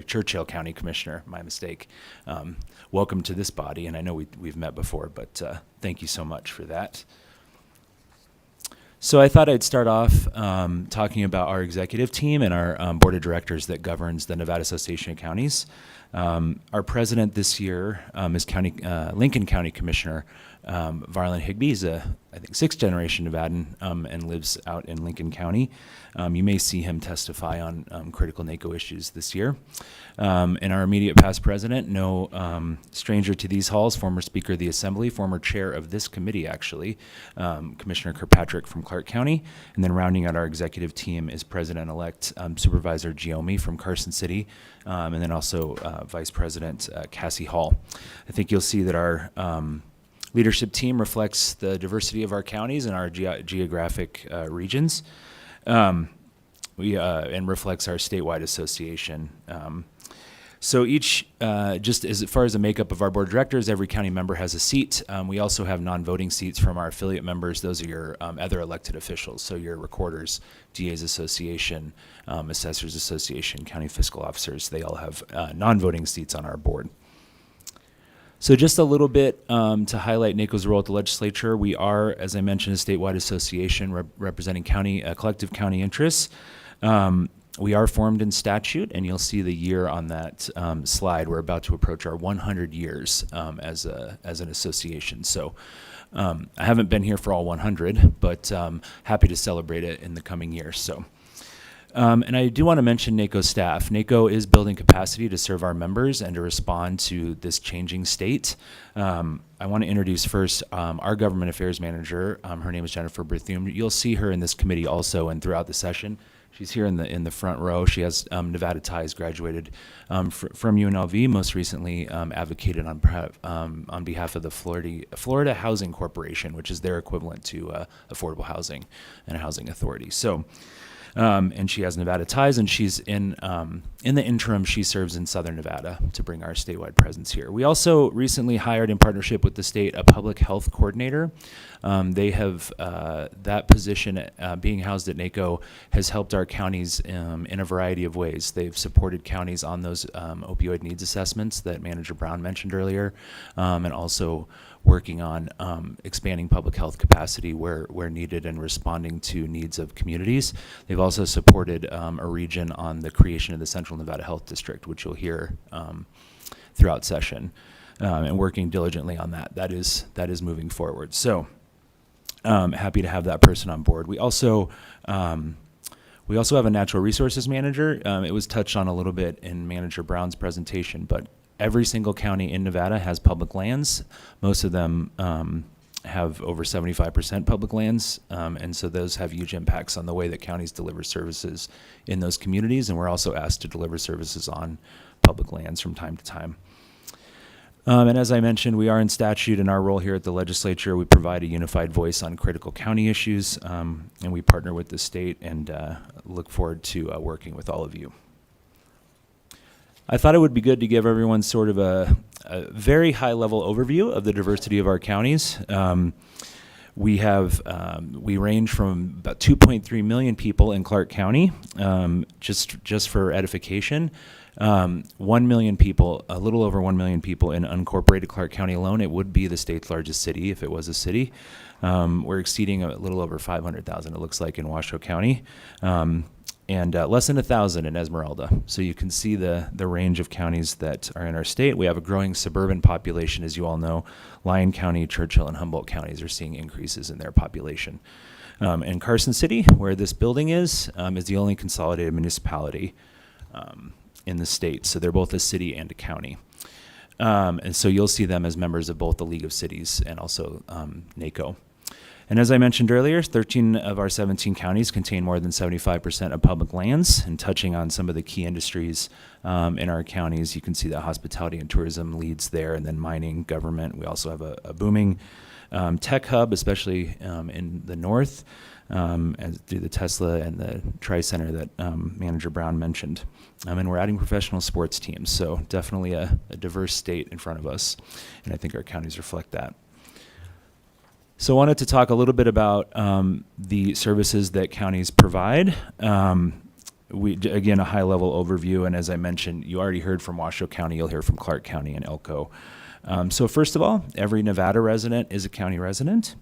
Churchill County Commissioner, my mistake. Welcome to this body, and I know we've met before, but thank you so much for that. So I thought I'd start off talking about our executive team and our board of directors that governs the Nevada Association of Counties. Our president this year is Lincoln County Commissioner Varlin Higbee. He's I think, 6th-generation Nevadan and lives out in Lincoln County. You may see him testify on critical NACO issues this year. And our immediate past president, no stranger to these halls, former Speaker of the Assembly, former chair of this committee, actually, Commissioner Kirkpatrick from Clark County. And then rounding out our executive team is President-elect Supervisor Giomi from Carson City, and then also Vice President Cassie Hall. I think you'll see that our leadership team reflects the diversity of our counties and our geographic regions, and reflects our statewide association. So each, just as far as the makeup of our board of directors, every county member has a seat. We also have non-voting seats from our affiliate members. Those are your other elected officials, so your recorders, DA's Association, Assessors Association, county fiscal officers. They all have non-voting seats on our board. So just a little bit to highlight NACO's role at the legislature. We are, as I mentioned, a statewide association representing collective county interests. We are formed in statute, and you'll see the year on that slide. We're about to approach our 100 years as an association. So I haven't been here for all 100, but happy to celebrate it in the coming years. So. And I do want to mention NACO staff. NACO is building capacity to serve our members and to respond to this changing state. I want to introduce first our government affairs manager. Her name is Jennifer Berthum. You'll see her in this committee also and throughout the session. She's here in the front row. She has Nevada ties, graduated from UNLV, most recently advocated on behalf of the Florida Housing Corporation, which is their equivalent to affordable housing and a housing authority. So, and she has Nevada ties, and she's in the interim, she serves in Southern Nevada to bring our statewide presence here. We also recently hired, in partnership with the state, a public health coordinator. They have that position being housed at NACO has helped our counties in a variety of ways. They've supported counties on those opioid needs assessments that Manager Brown mentioned earlier, and also working on expanding public health capacity where needed and responding to needs of communities. They've also supported a region on the creation of the Central Nevada Health District, which you'll hear throughout session, and working diligently on that. That is moving forward. So happy to have that person on board. We also have a natural resources manager. It was touched on a little bit in Manager Brown's presentation, but every single county in Nevada has public lands. Most of them have over 75% public lands, and so those have huge impacts on the way that counties deliver services in those communities, and we're also asked to deliver services on public lands from time to time. And as I mentioned, we are in statute. In our role here at the legislature, we provide a unified voice on critical county issues, and we partner with the state and look forward to working with all of you. I thought it would be good to give everyone sort of a very high-level overview of the diversity of our counties. We range from about 2.3 million people in Clark County, just for edification. 1 million people, a little over 1 million people in unincorporated Clark County alone. It would be the state's largest city if it was a city. We're exceeding a little over 500,000, it looks like, in Washoe County. And less than 1,000 in Esmeralda. So you can see the range of counties that are in our state. We have a growing suburban population, as you all know. Lyon County, Churchill, and Humboldt counties are seeing increases in their population. And Carson City, where this building is the only consolidated municipality in the state. So they're both a city and a county. And so you'll see them as members of both the League of Cities and also NACO. And as I mentioned earlier, 13 of our 17 counties contain more than 75% of public lands. And touching on some of the key industries in our counties, you can see that hospitality and tourism leads there, and then mining, government. We also have a booming tech hub, especially in the north, through the Tesla and the Tri-Center that Manager Brown mentioned. And we're adding professional sports teams, so definitely a diverse state in front of us, and I think our counties reflect that. So I wanted to talk a little bit about the services that counties provide. Again, a high-level overview, and as I mentioned, you already heard from Washoe County, you'll hear from Clark County and Elko. So first of all, every Nevada resident is a county resident.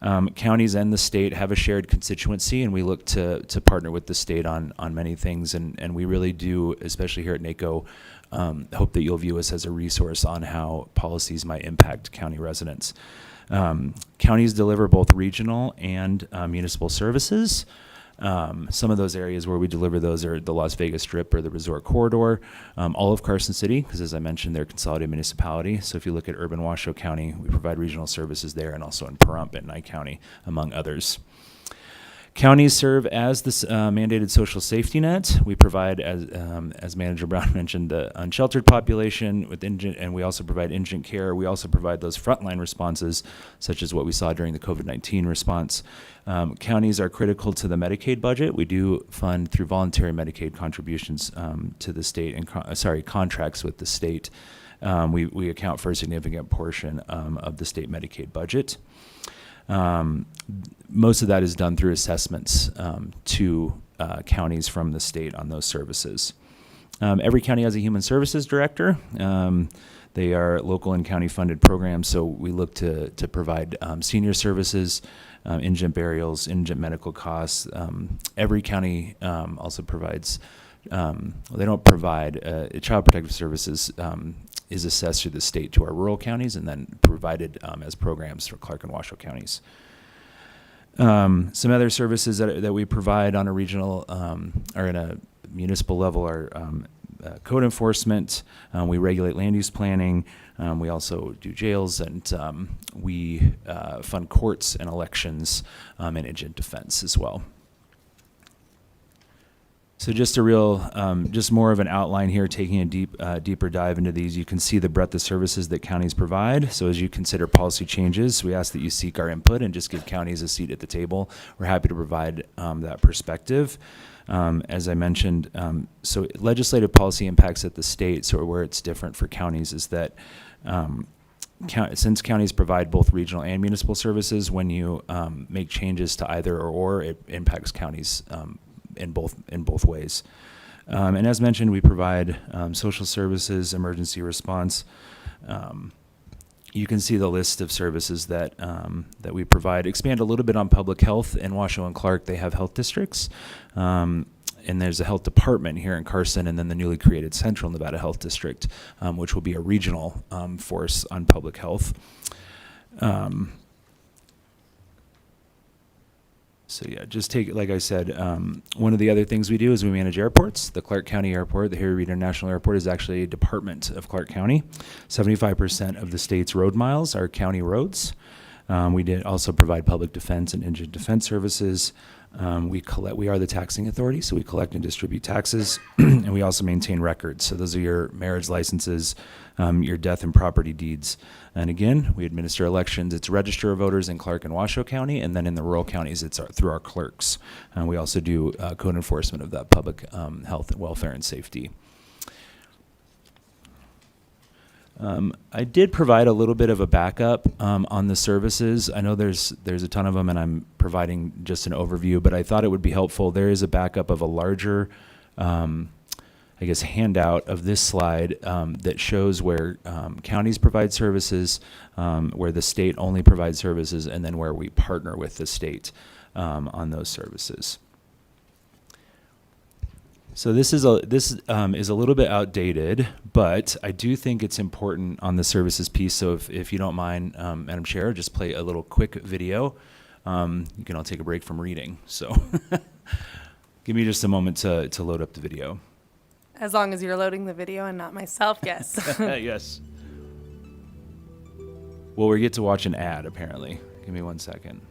Counties and the state have a shared constituency, and we look to partner with the state on many things, and we really do, especially here at NACO, hope that you'll view us as a resource on how policies might impact county residents. Counties deliver both regional and municipal services. Some of those areas where we deliver those are the Las Vegas Strip or the Resort Corridor, all of Carson City, because as I mentioned, they're a consolidated municipality. So if you look at urban Washoe County, we provide regional services there, and also in Pahrump and Nye County, among others. Counties serve as the mandated social safety net. We provide, as Manager Brown mentioned, the unsheltered population with and we also provide indigent care. We also provide those frontline responses, such as what we saw during the COVID-19 response. Counties are critical to the Medicaid budget. We do fund through voluntary Medicaid contributions to the state and contracts with the state. We account for a significant portion of the state Medicaid budget. Most of that is done through assessments to counties from the state on those services. Every county has a human services director. They are local and county funded programs, so we look to provide senior services, indigent burials, indigent medical costs. Every county also provides, they don't provide, child protective services is assessed through the state to our rural counties and then provided as programs for Clark and Washoe counties. Some other services that we provide on a regional or in a municipal level are code enforcement. We regulate land use planning. We also do jails, and we fund courts and elections and indigent defense as well. So just a real, just more of an outline here, taking a deeper dive into these. You can see the breadth of services that counties provide. So as you consider policy changes, we ask that you seek our input and just give counties a seat at the table. We're happy to provide that perspective. As I mentioned, so legislative policy impacts at the state, so where it's different for counties is that since counties provide both regional and municipal services, when you make changes to either or, it impacts counties in both ways. And as mentioned, we provide social services, emergency response. You can see the list of services that we provide. Expand a little bit on public health. In Washoe and Clark, they have health districts. And there's a health department here in Carson, and then the newly created Central Nevada Health District, which will be a regional force on public health. So yeah, just take, like I said, one of the other things we do is we manage airports. The Clark County Airport, the Harry Reid International Airport, is actually a department of Clark County. 75% of the state's road miles are county roads. We did also provide public defense and indigent defense services. We are the taxing authority, so we collect and distribute taxes, and we also maintain records. So those are your marriage licenses, your death and property deeds. And again, we administer elections. It's register of voters in Clark and Washoe County, and then in the rural counties, it's through our clerks. We also do code enforcement of that public health and welfare and safety. I did provide a little bit of a backup on the services. I know there's a ton of them, and I'm providing just an overview, but I thought it would be helpful. There is a backup of a larger, handout of this slide that shows where counties provide services, where the state only provides services, and then where we partner with the state on those services. So this is a little bit outdated, but I do think it's important on the services piece. So if you don't mind, Madam Chair, just play a little quick video. You can all take a break from reading. So give me just a moment to load up the video. As long as you're loading the video and not myself, yes. Yes. Well, we get to watch an ad, apparently. Give me 1 second.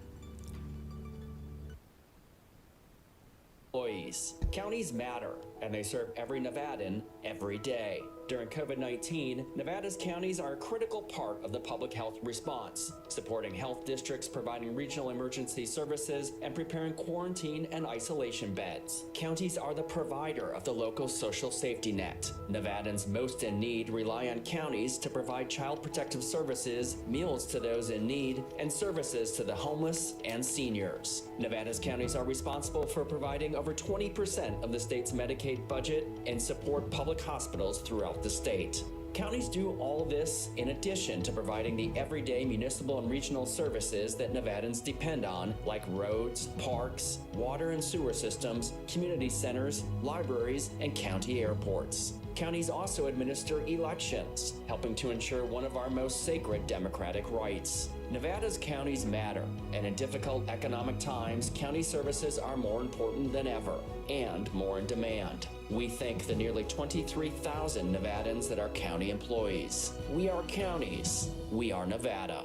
Employees. Counties matter, and they serve every Nevadan every day. During COVID-19, Nevada's counties are a critical part of the public health response, supporting health districts, providing regional emergency services, and preparing quarantine and isolation beds. Counties are the provider of the local social safety net. Nevadans most in need rely on counties to provide child protective services, meals to those in need, and services to the homeless and seniors. Nevada's counties are responsible for providing over 20% of the state's Medicaid budget and support public hospitals throughout the state. Counties do all this in addition to providing the everyday municipal and regional services that Nevadans depend on, like roads, parks, water and sewer systems, community centers, libraries, and county airports. Counties also administer elections, helping to ensure one of our most sacred democratic rights. Nevada's counties matter, and in difficult economic times, county services are more important than ever and more in demand. We thank the nearly 23,000 Nevadans that are county employees. We are counties. We are Nevada.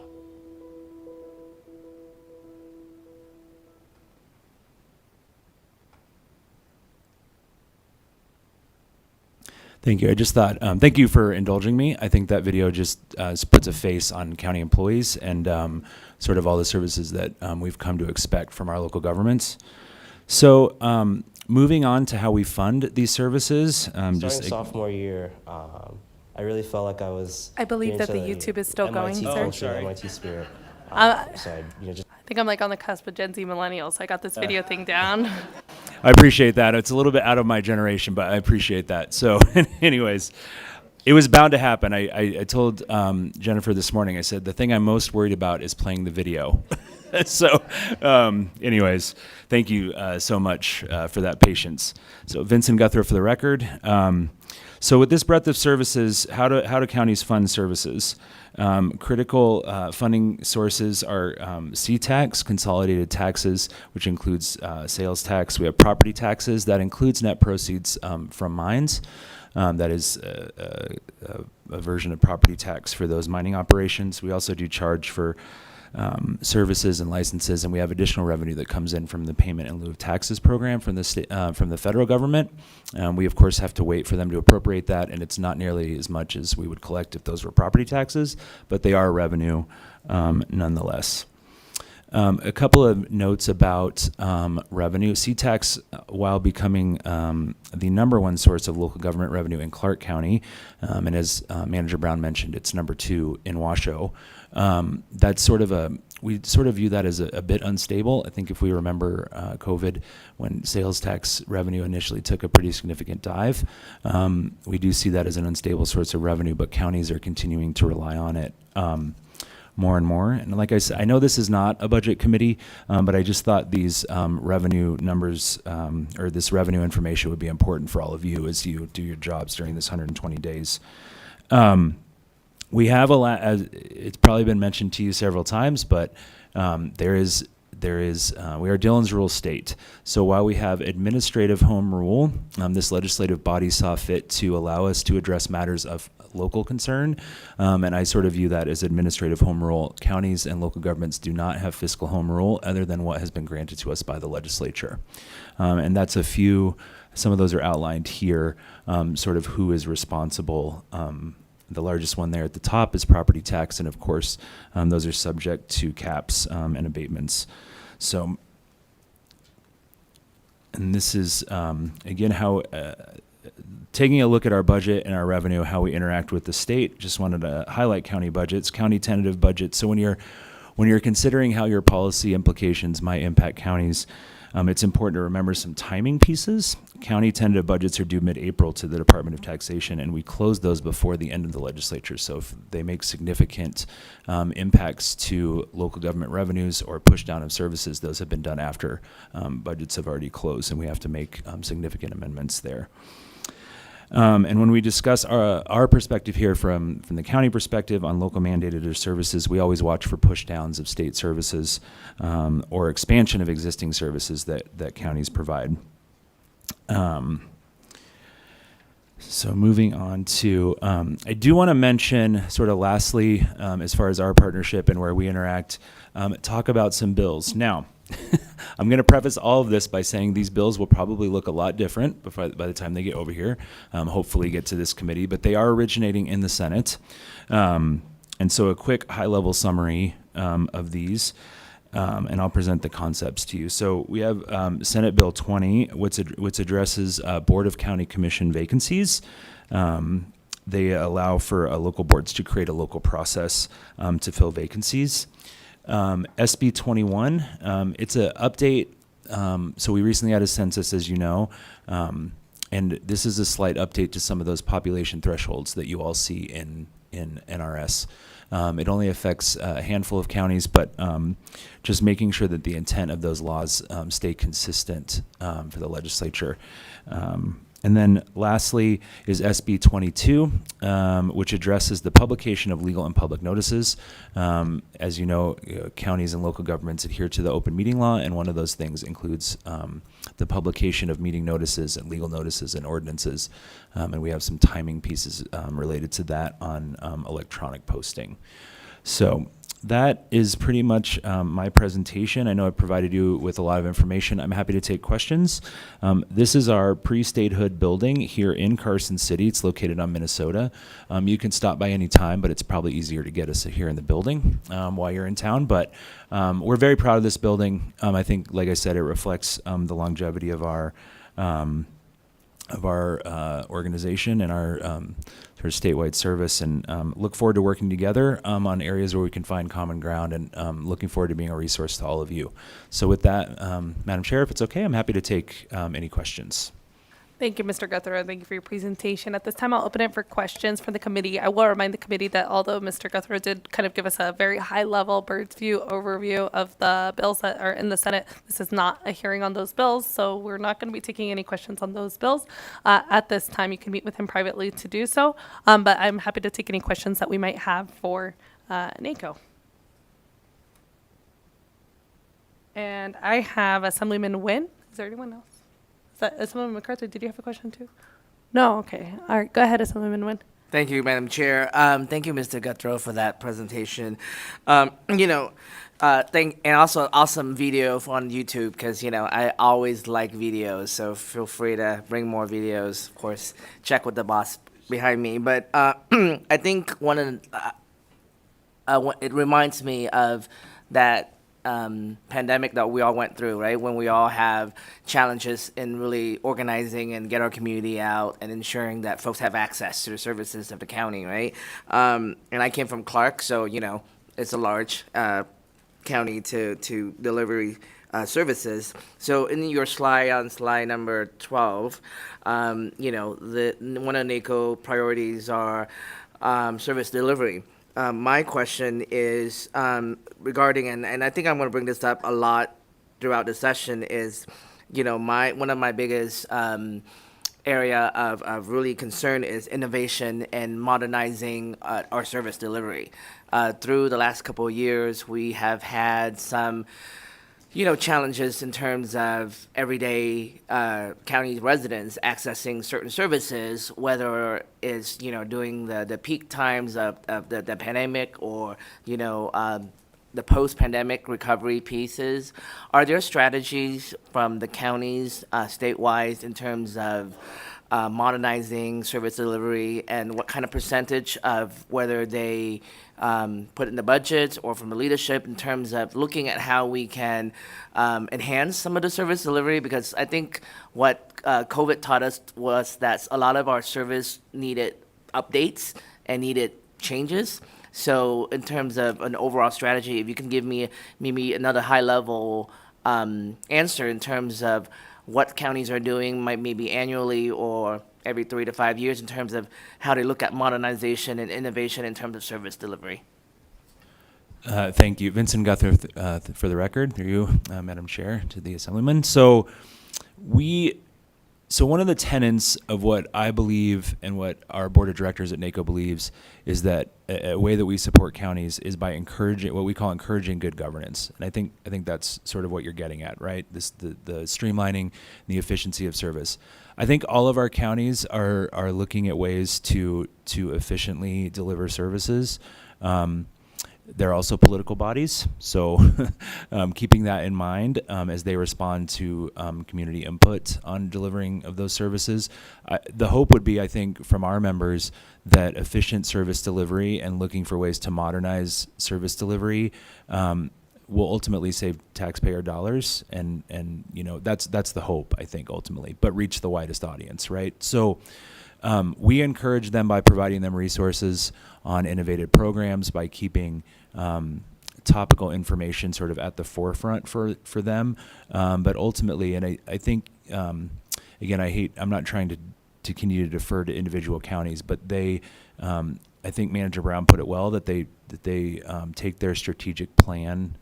Thank you. I just thought, thank you for indulging me. I think that video just puts a face on county employees and sort of all the services that we've come to expect from our local governments. So moving on to how we fund these services. Starting sophomore year, I really felt like I was. I believe that the YouTube is still going, MIT sir. culture, MIT spirit. So just. I think I'm like on the cusp of Gen Z millennials. I got this video thing down. I appreciate that. It's a little bit out of my generation, but I appreciate that. So anyways, it was bound to happen. I told Jennifer this morning, I said, the thing I'm most worried about is playing the video. So anyways, thank you so much for that patience. So Vincent Guthrie for the record. So with this breadth of services, how do counties fund services? Critical funding sources are C-tax, consolidated taxes, which includes sales tax. We have property taxes. That includes net proceeds from mines. That is a version of property tax for those mining operations. We also do charge for services and licenses, and we have additional revenue that comes in from the payment in lieu of taxes program from the federal government. We of course have to wait for them to appropriate that, and it's not nearly as much as we would collect if those were property taxes, but they are revenue nonetheless. A couple of notes about revenue. CTAX, while becoming the number one source of local government revenue in Clark County, and as Manager Brown mentioned, it's number 2 in Washoe. That's we sort of view that as a bit unstable. I think if we remember COVID, when sales tax revenue initially took a pretty significant dive, we do see that as an unstable source of revenue, but counties are continuing to rely on it more and more. And like I said, I know this is not a budget committee, but I just thought these revenue numbers or this revenue information would be important for all of you as you do your jobs during this 120 days. We have it's probably been mentioned to you several times, but we are Dillon's Rule state. So while we have administrative home rule, this legislative body saw fit to allow us to address matters of local concern, and I sort of view that as administrative home rule. Counties and local governments do not have fiscal home rule other than what has been granted to us by the legislature. And that's some of those are outlined here, sort of who is responsible. The largest one there at the top is property tax, and of course, those are subject to caps and abatements. So, and this is, again, how, taking a look at our budget and our revenue, how we interact with the state. Just wanted to highlight county budgets, county tentative budgets. So when you're considering how your policy implications might impact counties, it's important to remember some timing pieces. County tentative budgets are due mid-April to the Department of Taxation, and we close those before the end of the legislature. So if they make significant impacts to local government revenues or push down of services, those have been done after budgets have already closed, and we have to make significant amendments there. And when we discuss our perspective here from the county perspective on local mandated services, we always watch for push downs of state services or expansion of existing services that counties provide. So moving on to, I do want to mention sort of lastly, as far as our partnership and where we interact, talk about some bills. Now, I'm going to preface all of this by saying these bills will probably look a lot different by the time they get over here, hopefully get to this committee, but they are originating in the Senate. And so a quick high-level summary of these, and I'll present the concepts to you. So we have Senate Bill 20, which addresses Board of County Commission vacancies. They allow for local boards to create a local process to fill vacancies. SB 21, it's an update. So we recently had a census, as you know, and this is a slight update to some of those population thresholds that you all see in NRS. It only affects a handful of counties, but just making sure that the intent of those laws stay consistent for the legislature. And then lastly is SB 22, which addresses the publication of legal and public notices. As you know, counties and local governments adhere to the open meeting law, and one of those things includes the publication of meeting notices and legal notices and ordinances. And we have some timing pieces related to that on electronic posting. So that is pretty much my presentation. I know I provided you with a lot of information. I'm happy to take questions. This is our pre-statehood building here in Carson City. It's located on Minnesota. You can stop by any time, but it's probably easier to get us here in the building while you're in town. But we're very proud of this building. I think, like I said, it reflects the longevity of our organization and our sort of statewide service, and look forward to working together on areas where we can find common ground, and looking forward to being a resource to all of you. So with that, Madam Chair, if it's okay, I'm happy to take any questions. Thank you, Mr. Guthrie. Thank you for your presentation. At this time, I'll open it for questions from the committee. I will remind the committee that although Mr. Guthrie did kind of give us a very high-level bird's view overview of the bills that are in the Senate, this is not a hearing on those bills, so we're not going to be taking any questions on those bills. At this time, you can meet with him privately to do so, but I'm happy to take any questions that we might have for NACO. And I have Assemblyman Nguyen. Is there anyone else? Assemblyman MacArthur, did you have a question too? No, okay. All right, go ahead, Assemblyman Nguyen. Thank you, Madam Chair. Thank you, Mr. Guthrow, for that presentation. And also awesome video on YouTube because, I always like videos, so feel free to bring more videos. Of course, check with the boss behind me. But I think it reminds me of that pandemic that we all went through, right? When we all have challenges in really organizing and get our community out and ensuring that folks have access to the services of the county, right? And I came from Clark, so, it's a large county to delivery services. So in your slide, on slide number 12, one of NACO priorities are service delivery. My question is regarding, and I think I'm going to bring this up a lot throughout the session, is, one of my biggest area of really concern is innovation and modernizing our service delivery. Through the last couple of years, we have had some challenges in terms of everyday county residents accessing certain services, whether it's, during the peak times of the pandemic or, the post-pandemic recovery pieces. Are there strategies from the counties statewide in terms of modernizing service delivery, and what kind of percentage of whether they put in the budget or from the leadership in terms of looking at how we can enhance some of the service delivery? Because I think what COVID taught us was that a lot of our service needed updates and needed changes. So in terms of an overall strategy, if you can give me maybe another high-level answer in terms of what counties are doing, maybe annually or every 3 to 5 years, in terms of how they look at modernization and innovation in terms of service delivery. Thank you. Vincent Guthrie, for the record, through you, Madam Chair, to the Assemblyman. So one of the tenets of what I believe and what our board of directors at NACO believes is that a way that we support counties is by encouraging what we call encouraging good governance. And I think that's sort of what you're getting at, right? The streamlining and the efficiency of service. I think all of our counties are looking at ways to efficiently deliver services. They're also political bodies, so keeping that in mind as they respond to community input on delivering of those services. The hope would be, I think, from our members that efficient service delivery and looking for ways to modernize service delivery will ultimately save taxpayer dollars, and that's the hope, I think, ultimately, but reach the widest audience, right? So we encourage them by providing them resources on innovative programs, by keeping topical information sort of at the forefront for them. But ultimately, and I think, again, I'm not trying to continue to defer to individual counties, but I think Manager Brown put it well, that they take their strategic plan.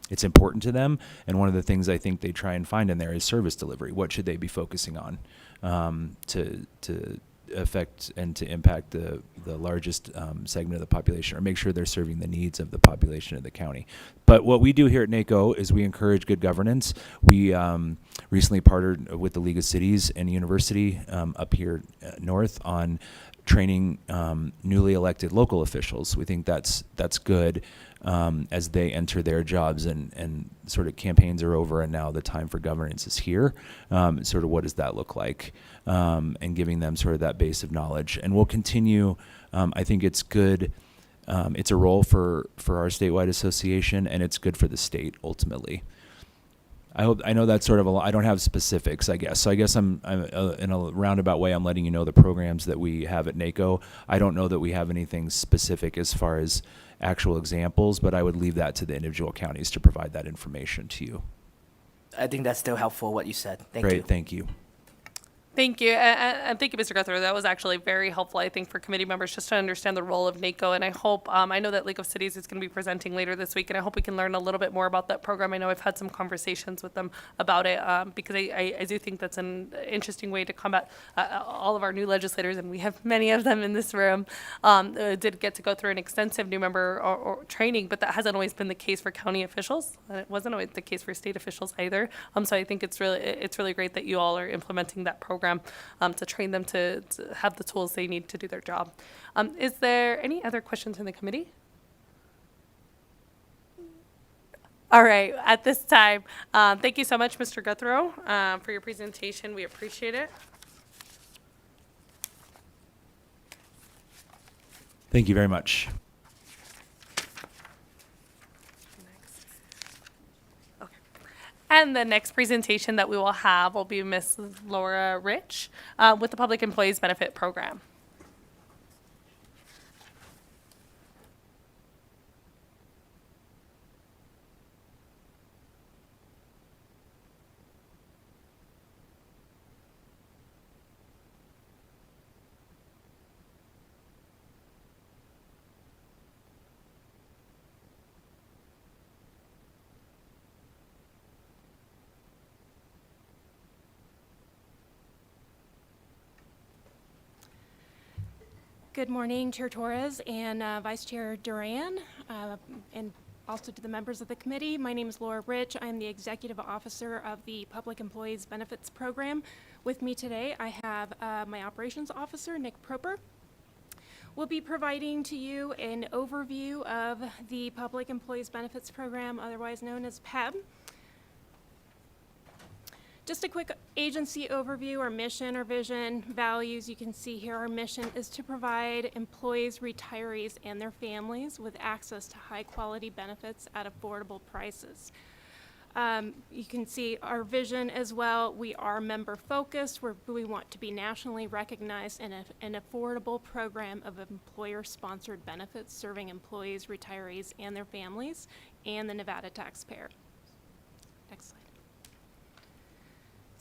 It's important to them, and one of the things I think they try and find in there is service delivery. What should they be focusing on to affect and to impact the largest segment of the population, or make sure they're serving the needs of the population of the county. But what we do here at NACO is we encourage good governance. We recently partnered with the League of Cities and University up here north on training newly elected local officials. We think that's good as they enter their jobs, and sort of campaigns are over and now the time for governance is here. Sort of what does that look like, and giving them sort of that base of knowledge. And we'll continue. I think it's good. It's a role for our statewide association, and it's good for the state ultimately. I know that's sort of I don't have specifics, I guess. So I guess I'm in a roundabout way, I'm letting you know the programs that we have at NACO. I don't know that we have anything specific as far as actual examples, but I would leave that to the individual counties to provide that information to you. I think that's still helpful, what you said. Thank you. Great, thank you. Thank you, and thank you, Mr. Guthrie. That was actually very helpful, I think, for committee members just to understand the role of NACO. And I hope, I know that League of Cities is going to be presenting later this week, and I hope we can learn a little bit more about that program. I know I've had some conversations with them about it, because I do think that's an interesting way to combat all of our new legislators, and we have many of them in this room, did get to go through an extensive new member or training, but that hasn't always been the case for county officials. It wasn't always the case for state officials either. So I think it's really great that you all are implementing that program program to train them to have the tools they need to do their job. Is there any other questions in the committee? All right, at this time, thank you so much, Mr. Guthrow, for your presentation. We appreciate it. Thank you very much. Okay. And the next presentation that we will have will be Ms. Laura Rich with the Public Employees Benefit Program. Good morning, Chair Torres and Vice Chair Duran, and also to the members of the committee. My name is Laura Rich. I'm the Executive Officer of the Public Employees Benefits Program. With me today, I have my Operations Officer, Nick Proper. We'll be providing to you an overview of the Public Employees Benefits Program, otherwise known as PEB. Just a quick agency overview, our mission, our vision, values. You can see here our mission is to provide employees, retirees, and their families with access to high quality benefits at affordable prices. You can see our vision as well. We are member focused. We want to be nationally recognized in an affordable program of employer sponsored benefits serving employees, retirees, and their families, and the Nevada taxpayer. Next slide.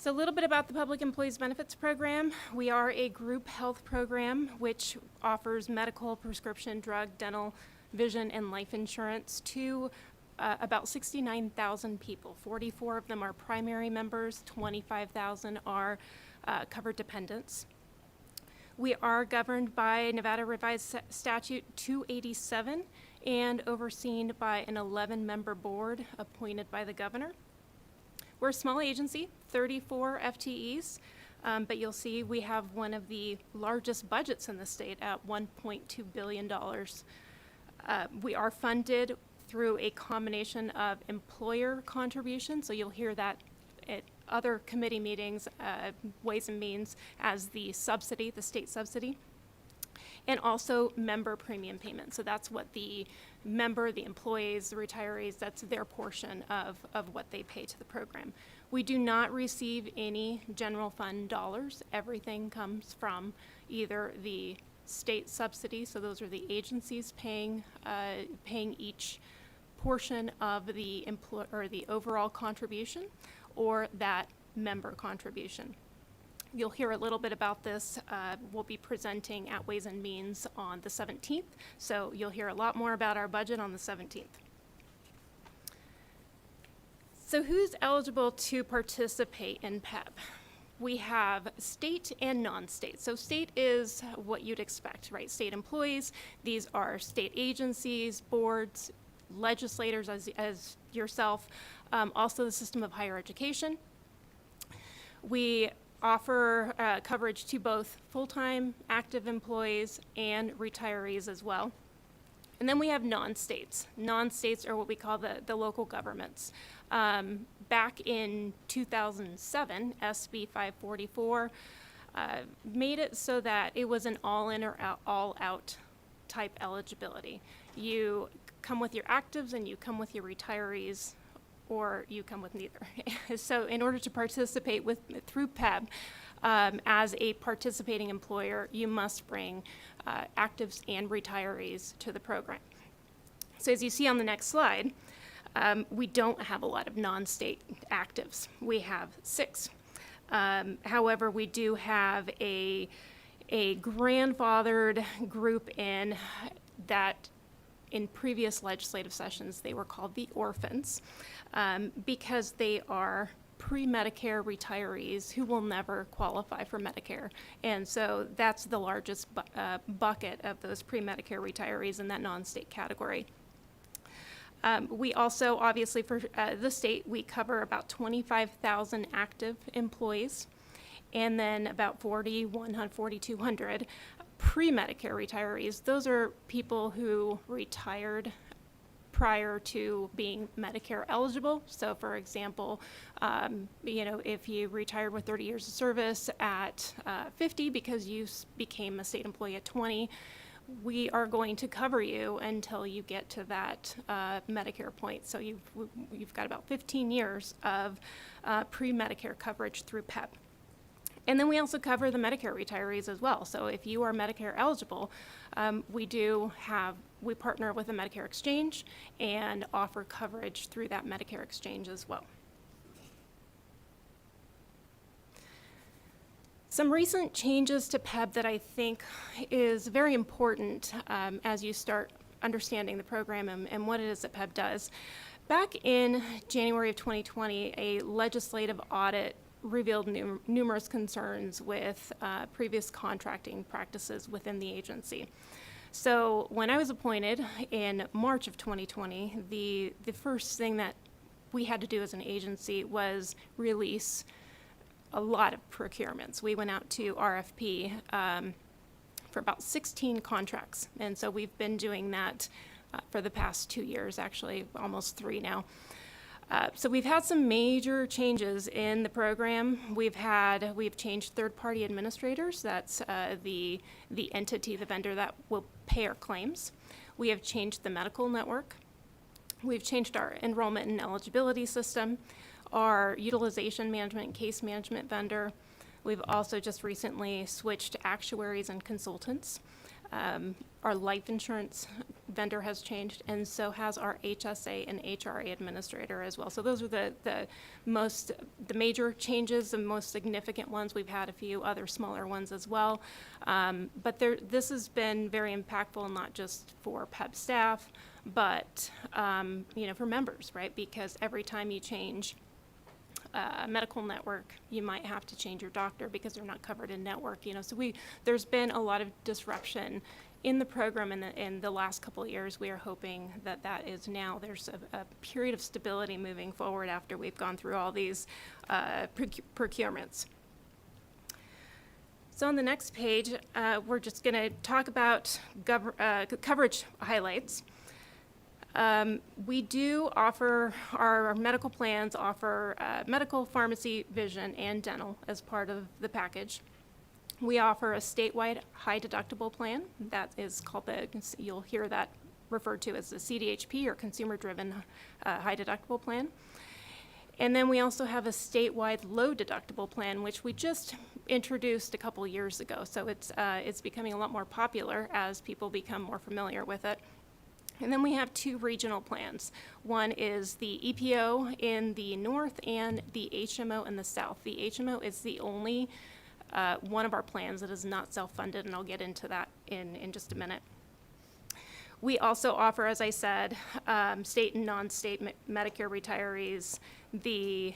So a little bit about the Public Employees Benefits Program. We are a group health program which offers medical, prescription, drug, dental, vision, and life insurance to about 69,000 people. 44 of them are primary members, 25,000 are covered dependents. We are governed by Nevada Revised Statute 287 and overseen by an 11-member board appointed by the governor. We're a small agency, 34 FTEs, but you'll see we have one of the largest budgets in the state at $1.2 billion. We are funded through a combination of employer contributions, so you'll hear that at other committee meetings, Ways and Means, as the subsidy, the state subsidy, and also member premium payment. So that's what the member, the employees, the retirees, that's their portion of what they pay to the program. We do not receive any general fund dollars. Everything comes from either the state subsidy, so those are the agencies paying each portion of the overall contribution, or that member contribution. You'll hear a little bit about this. We'll be presenting at Ways and Means on the 17th, so you'll hear a lot more about our budget on the 17th. So who's eligible to participate in PEB? We have state and non-state. So state is what you'd expect, right? State employees. These are state agencies, boards, legislators as yourself, also the system of higher education. We offer coverage to both full-time active employees and retirees as well. And then we have non-states. Non-states are what we call the local governments. Back in 2007, SB 544 made it so that it was an all-in or all-out type eligibility. You come with your actives and you come with your retirees, or you come with neither. So in order to participate through PEB, as a participating employer, you must bring actives and retirees to the program. So as you see on the next slide, we don't have a lot of non-state actives. We have 6. However, we do have a grandfathered group in that in previous legislative sessions, they were called the orphans, because they are pre-Medicare retirees who will never qualify for Medicare. And so that's the largest bucket of those pre-Medicare retirees in that non-state category. We also, obviously, for the state, we cover about 25,000 active employees. and then about 4,200 pre-Medicare retirees. Those are people who retired prior to being Medicare eligible. So for example, if you retired with 30 years of service at 50 because you became a state employee at 20, we are going to cover you until you get to that Medicare point. So you've got about 15 years of pre-Medicare coverage through PEP. And then we also cover the Medicare retirees as well. So if you are Medicare eligible, we partner with a Medicare exchange and offer coverage through that Medicare exchange as well. Some recent changes to PEP that I think is very important as you start understanding the program and what it is that PEP does. Back in January of 2020, a legislative audit revealed numerous concerns with previous contracting practices within the agency. So when I was appointed in March of 2020, the first thing that we had to do as an agency was release a lot of procurements. We went out to RFP for about 16 contracts, and so we've been doing that for the past 2 years, actually almost 3 now. So we've had some major changes in the program. We've changed third-party administrators. That's the entity, the vendor that will pay our claims. We have changed the medical network. We've changed our enrollment and eligibility system, our utilization management and case management vendor. We've also just recently switched to actuaries and consultants. Our life insurance vendor has changed, and so has our HSA and HRA administrator as well. So those are the major changes, the most significant ones. We've had a few other smaller ones as well, but this has been very impactful, not just for PEP staff, but for members, right? Because every time you change medical network, you might have to change your doctor because they're not covered in network. So there's been a lot of disruption in the program in the last couple of years. We are hoping that is now there's a period of stability moving forward after we've gone through all these procurements. So on the next page, we're just going to talk about coverage highlights. We do offer, our medical plans offer medical, pharmacy, vision, and dental as part of the package. We offer a statewide high deductible plan that is called you'll hear that referred to as the CDHP, or Consumer Driven High Deductible Plan. And then we also have a statewide low deductible plan, which we just introduced a couple years ago. So it's becoming a lot more popular as people become more familiar with it. And then we have 2 regional plans. One is the EPO in the north and the HMO in the south. The HMO is the only one of our plans that is not self-funded, and I'll get into that in just a minute. We also offer, as I said, state and non-state Medicare retirees the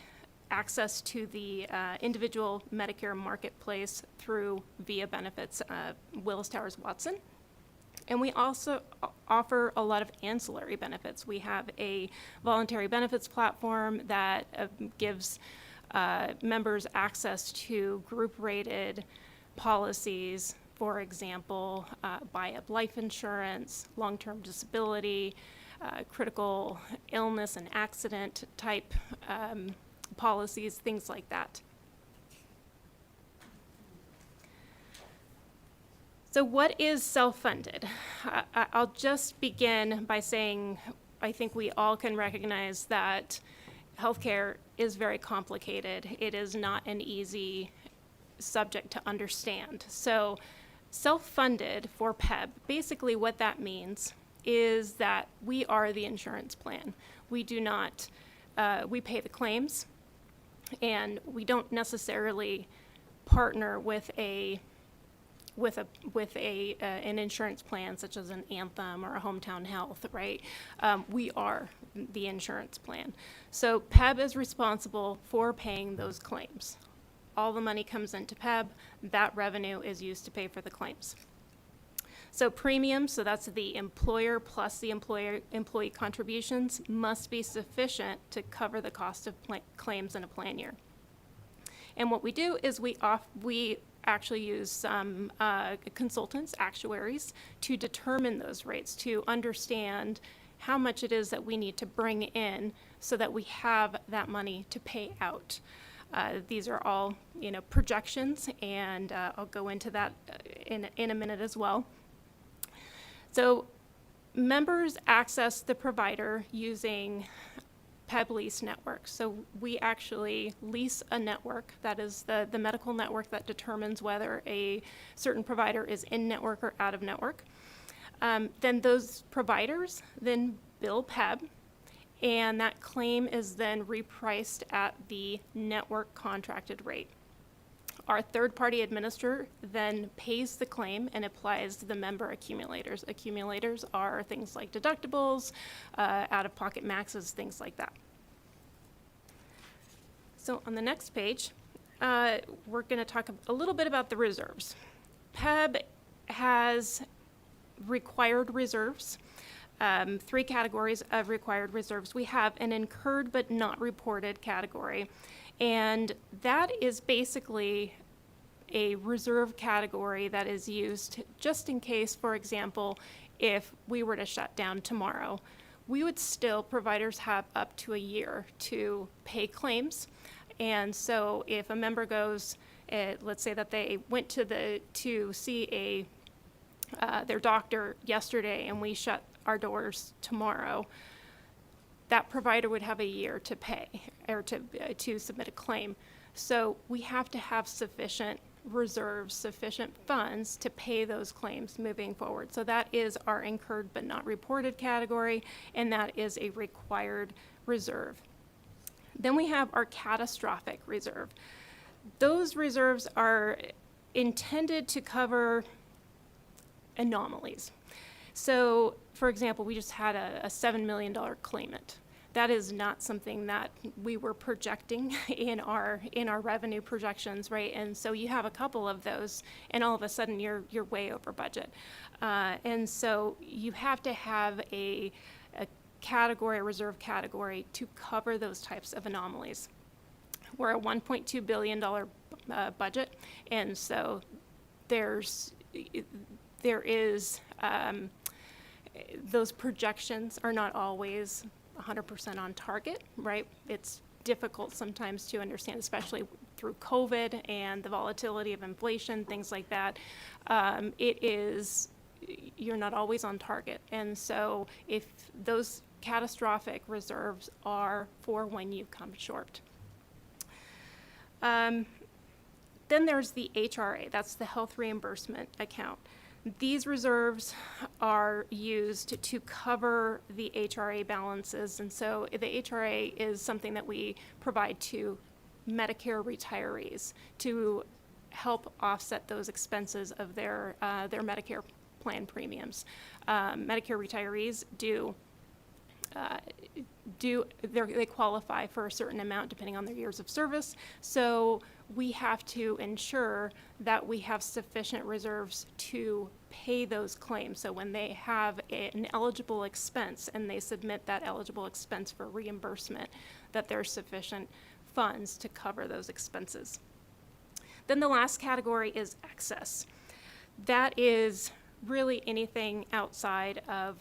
access to the individual Medicare marketplace through VIA Benefits, Willis Towers Watson. And we also offer a lot of ancillary benefits. We have a voluntary benefits platform that gives members access to group-rated policies, for example, buy-up life insurance, long-term disability, critical illness and accident type policies, things like that. So what is self-funded? I'll just begin by saying I think we all can recognize that healthcare is very complicated. It is not an easy subject to understand. So self-funded for PEP, basically what that means is that we are the insurance plan. We do not, we pay the claims, and we don't necessarily partner with an insurance plan such as an Anthem or a Hometown Health, right? We are the insurance plan. So PEB is responsible for paying those claims. All the money comes into PEB. That revenue is used to pay for the claims. So premiums, so that's the employer plus the employee contributions, must be sufficient to cover the cost of claims in a plan year. And what we do is we actually use some consultants, actuaries, to determine those rates, to understand how much it is that we need to bring in so that we have that money to pay out. These are all, projections, and I'll go into that in a minute as well. So members access the provider using PEB lease network. So we actually lease a network, that is the medical network that determines whether a certain provider is in network or out of network. Then those providers then bill PEB, and that claim is then repriced at the network contracted rate. Our third-party administrator then pays the claim and applies the member accumulators. Accumulators are things like deductibles, out-of-pocket maxes, things like that. So on the next page, we're going to talk a little bit about the reserves. PEB has required reserves, 3 categories of required reserves. We have an incurred but not reported category, and that is basically a reserve category that is used just in case, for example, if we were to shut down tomorrow, providers have up to a year to pay claims. And so if a member goes, let's say that they went to see their doctor yesterday and we shut our doors tomorrow, that provider would have a year to pay or to submit a claim. So we have to have sufficient reserves, sufficient funds to pay those claims moving forward. So that is our incurred but not reported category, and that is a required reserve. Then we have our catastrophic reserve. Those reserves are intended to cover anomalies. So, for example, we just had a $7 million claimant. That is not something that we were projecting in our revenue projections, right? And so you have a couple of those, and all of a sudden you're way over budget. And so you have to have a reserve category to cover those types of anomalies. We're a $1.2 billion budget, and so there is those projections are not always 100% on target, right? It's difficult sometimes to understand, especially through COVID and the volatility of inflation, things like that. You're not always on target. And so if those catastrophic reserves are for when you come short. Then there's the HRA, that's the health reimbursement account. These reserves are used to cover the HRA balances, and so the HRA is something that we provide to Medicare retirees to help offset those expenses of their Medicare plan premiums. Medicare retirees they qualify for a certain amount depending on their years of service. So we have to ensure that we have sufficient reserves to pay those claims. So when they have an eligible expense and they submit that eligible expense for reimbursement, that there's sufficient funds to cover those expenses. Then the last category is excess. That is really anything outside of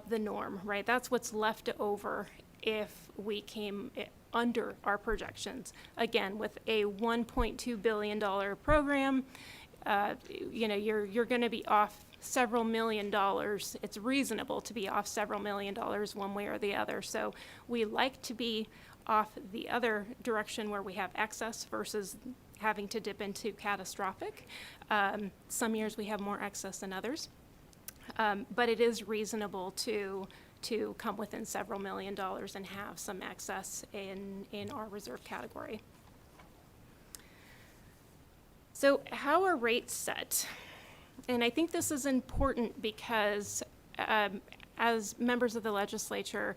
the norm, right? That's what's left over if we came under our projections. Again, with a $1.2 billion program, you're going to be off several $million. It's reasonable to be off several $million one way or the other. So we like to be off the other direction where we have excess versus having to dip into catastrophic. Some years we have more excess than others. But it is reasonable to come within several $1 million and have some excess in our reserve category. So how are rates set? And I think this is important because as members of the legislature,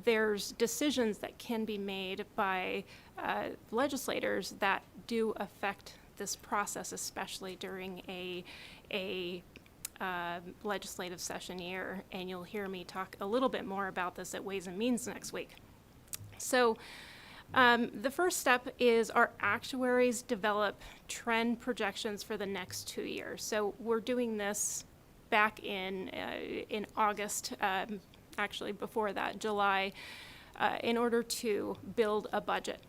there's decisions that can be made by legislators that do affect this process, especially during a legislative session year, and you'll hear me talk a little bit more about this at Ways and Means next week. So The first step is our actuaries develop trend projections for the next 2 years. So we're doing this back in August, actually before that, July, in order to build a budget.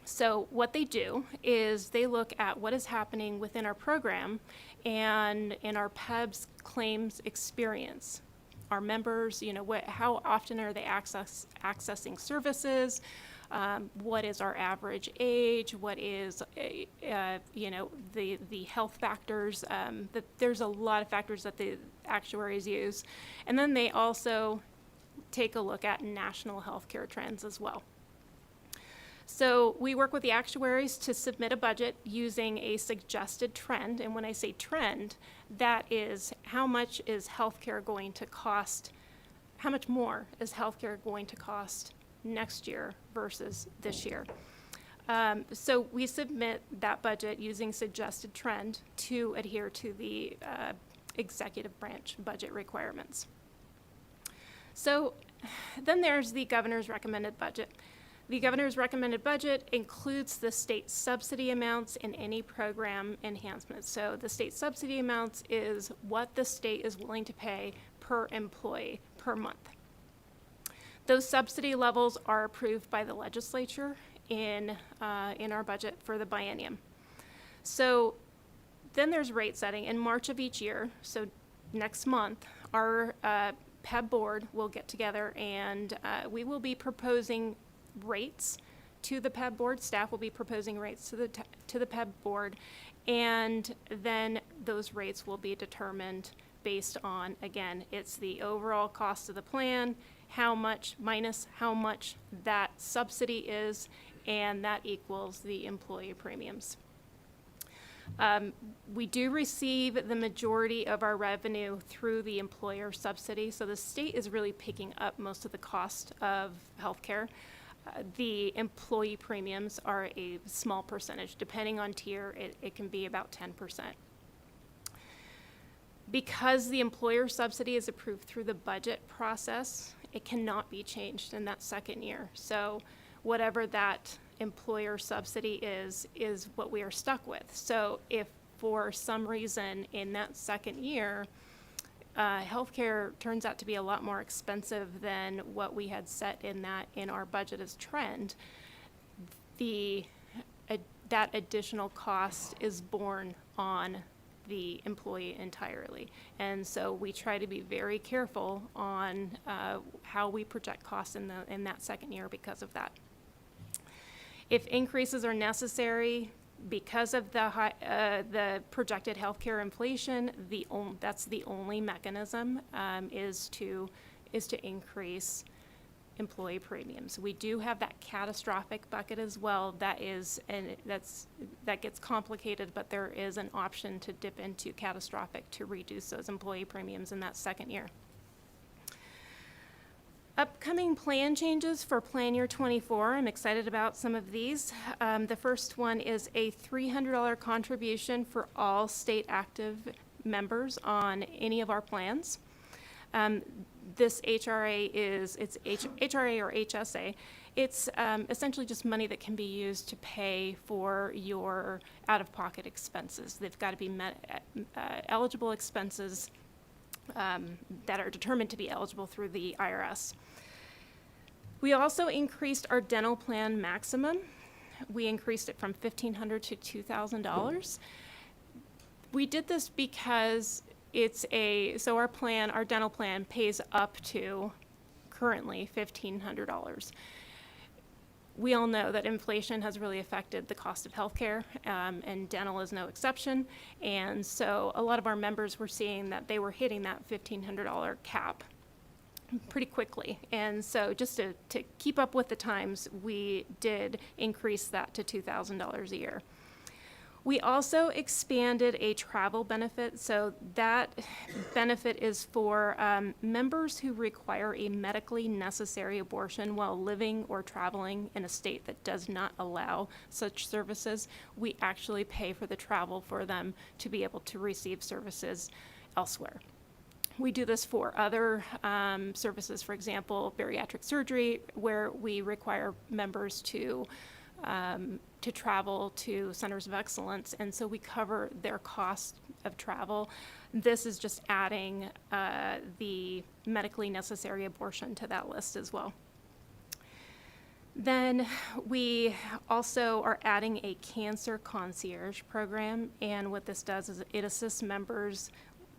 So what they do is they look at what is happening within our program and in our PEBS claims experience. Our members, how often are they accessing services? What is our average age? What is, the health factors? There's a lot of factors that the actuaries use. And then they also take a look at national healthcare trends as well. So we work with the actuaries to submit a budget using a suggested trend. And when I say trend, that is how much is healthcare going to cost, how much more is healthcare going to cost next year versus this year. So we submit that budget using suggested trend to adhere to the executive branch budget requirements. So then there's the governor's recommended budget. The governor's recommended budget includes the state subsidy amounts and any program enhancements. So the state subsidy amounts is what the state is willing to pay per employee per month. Those subsidy levels are approved by the legislature in our budget for the biennium. So then there's rate setting. In March of each year, so next month, our PEB board will get together and we will be proposing rates to the PEB board. Staff will be proposing rates to the PEB board, and then those rates will be determined based on, again, it's the overall cost of the plan, how much minus how much that subsidy is, and that equals the employee premiums. We do receive the majority of our revenue through the employer subsidy, so the state is really picking up most of the cost of healthcare. The employee premiums are a small percentage. Depending on tier, it can be about 10%. Because the employer subsidy is approved through the budget process, it cannot be changed in that second year. So whatever that employer subsidy is what we are stuck with. So if for some reason in that second year, healthcare turns out to be a lot more expensive than what we had set in our budget as trend, that additional cost is borne on the employee entirely. And so we try to be very careful on how we project costs in that second year because of that. If increases are necessary because of the projected healthcare inflation, that's the only mechanism is to increase employee premiums. We do have that catastrophic bucket as well. That gets complicated, but there is an option to dip into catastrophic to reduce those employee premiums in that second year. Upcoming plan changes for plan year 24. I'm excited about some of these. The first one is a $300 contribution for all state active members on any of our plans. This HRA it's HRA or HSA. It's essentially just money that can be used to pay for your out-of-pocket expenses. They've got to be eligible expenses that are determined to be eligible through the IRS. We also increased our dental plan maximum. We increased it from $1,500 to $2,000. We did this because our dental plan pays up to currently $1,500. We all know that inflation has really affected the cost of healthcare, and dental is no exception. And so a lot of our members were seeing that they were hitting that $1,500 cap pretty quickly. And so just to keep up with the times, we did increase that to $2,000 a year. We also expanded a travel benefit. So that benefit is for members who require a medically necessary abortion while living or traveling in a state that does not allow such services. We actually pay for the travel for them to be able to receive services elsewhere. We do this for other services, for example, bariatric surgery, where we require members to travel to centers of excellence, and so we cover their cost of travel. This is just adding the medically necessary abortion to that list as well. Then we also are adding a cancer concierge program, and what this does is it assists members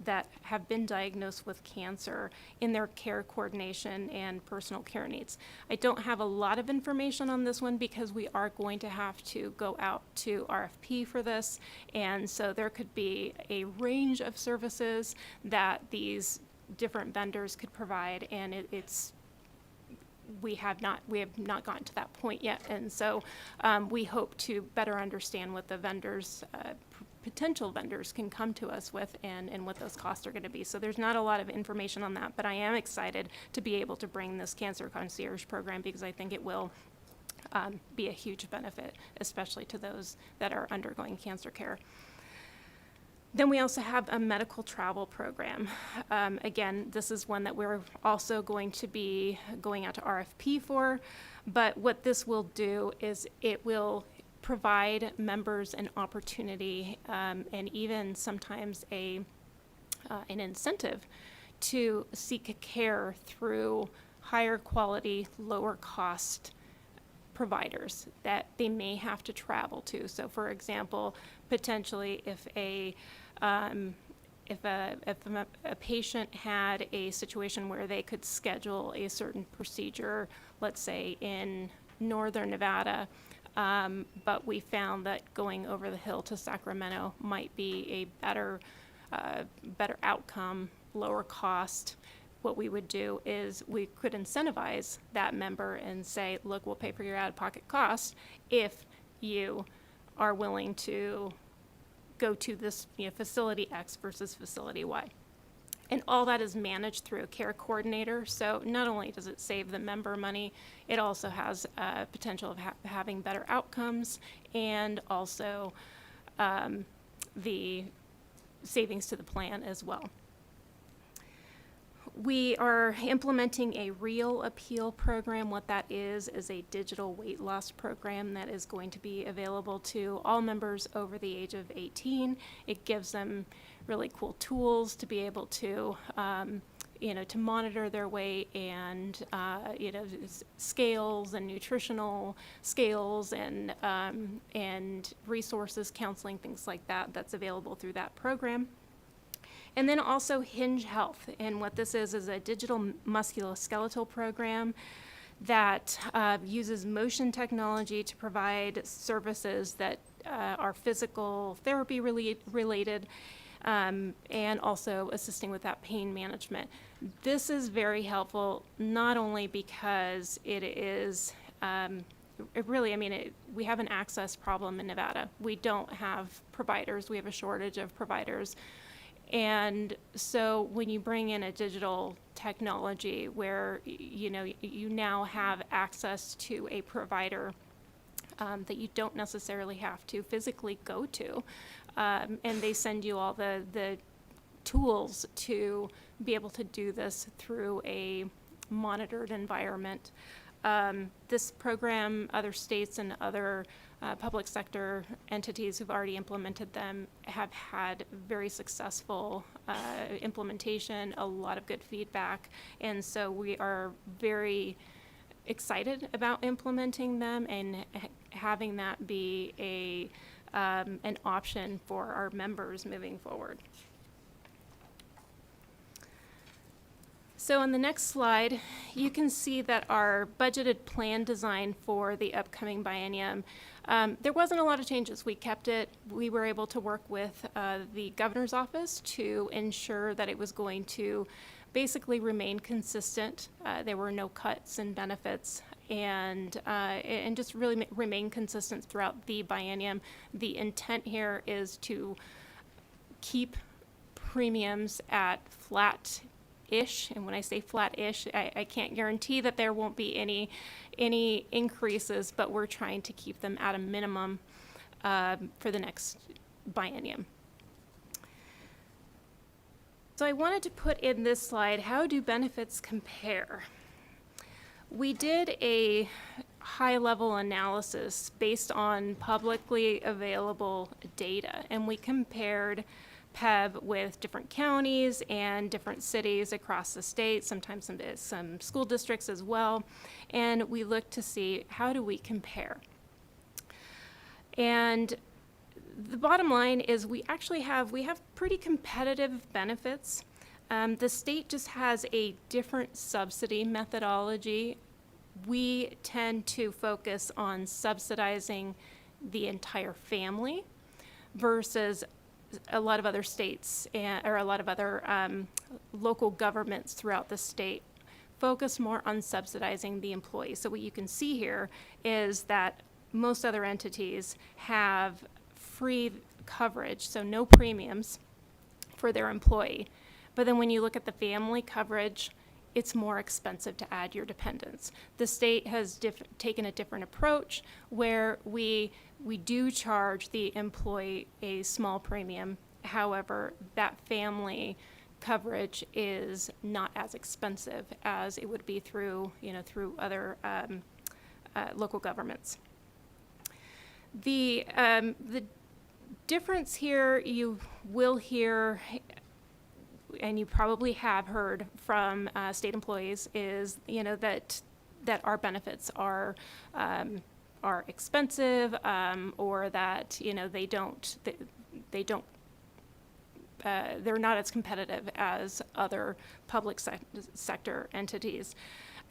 that have been diagnosed with cancer in their care coordination and personal care needs. I don't have a lot of information on this one because we are going to have to go out to RFP for this, and so there could be a range of services that these different vendors could provide, and we have not gotten to that point yet, and so we hope to better understand what the vendors, potential vendors, can come to us with, and what those costs are going to be. So there's not a lot of information on that, but I am excited to be able to bring this cancer concierge program because I think it will be a huge benefit, especially to those that are undergoing cancer care. Then we also have a medical travel program. Again, this is one that we're also going to be going out to RFP for, but what this will do is it will provide members an opportunity and even sometimes an incentive to seek care through higher quality, lower cost providers that they may have to travel to. So for example, potentially if a patient had a situation where they could schedule a certain procedure, let's say in northern Nevada, but we found that going over the hill to Sacramento might be a better outcome, lower cost. What we would do is we could incentivize that member and say, look, we'll pay for your out-of-pocket cost if you are willing to go to this facility X versus facility Y. And all that is managed through a care coordinator. So not only does it save the member money, it also has potential of having better outcomes and also the savings to the plan as well. We are implementing a Real Appeal program. What that is a digital weight loss program that is going to be available to all members over the age of 18. It gives them really cool tools to be able to, to monitor their weight and, scales and nutritional scales and resources, counseling, things like that, that's available through that program. And then also Hinge Health, and what this is a digital musculoskeletal program that uses motion technology to provide services that are physical therapy related, and also assisting with that pain management. This is very helpful, not only because it is, we have an access problem in Nevada. We don't have providers. We have a shortage of providers. And so when you bring in a digital technology where, you now have access to a provider that you don't necessarily have to physically go to, and they send you all the tools to be able to do this through a monitored environment. This program, other states and other public sector entities who've already implemented them have had very successful implementation, a lot of good feedback, and so we are very excited about implementing them and having that be an option for our members moving forward. So on the next slide, you can see that our budgeted plan design for the upcoming biennium, there wasn't a lot of changes. We kept it. We were able to work with the governor's office to ensure that it was going to basically remain consistent. There were no cuts in benefits, and just really remain consistent throughout the biennium. The intent here is to keep premiums at flat-ish, and when I say flat-ish, I can't guarantee that there won't be any increases, but we're trying to keep them at a minimum for the next biennium. So I wanted to put in this slide, how do benefits compare? We did a high-level analysis based on publicly available data, and we compared PEB with different counties and different cities across the state, sometimes some school districts as well, and we looked to see how do we compare. And the bottom line is we have pretty competitive benefits. The state just has a different subsidy methodology. We tend to focus on subsidizing the entire family versus a lot of other states or a lot of other local governments throughout the state focus more on subsidizing the employee. So what you can see here is that most other entities have free coverage, so no premiums for their employee. But then when you look at the family coverage, it's more expensive to add your dependents. The state has taken a different approach where we do charge the employee a small premium. However, that family coverage is not as expensive as it would be through other local governments. The difference here you will hear, and you probably have heard from state employees, is that our benefits are expensive, or that they're not as competitive as other public sector entities.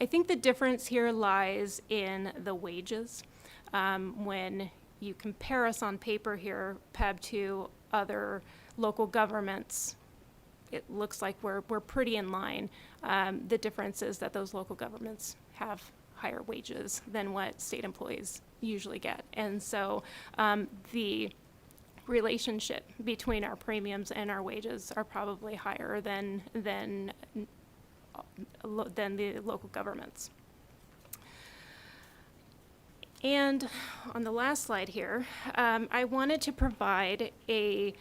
I think the difference here lies in the wages. When you compare us on paper here, PEB, to other local governments, it looks like we're pretty in line. The difference is that those local governments have higher wages than what state employees usually get. And so the relationship between our premiums and our wages are probably higher than the local governments. And on the last slide here, I wanted to provide the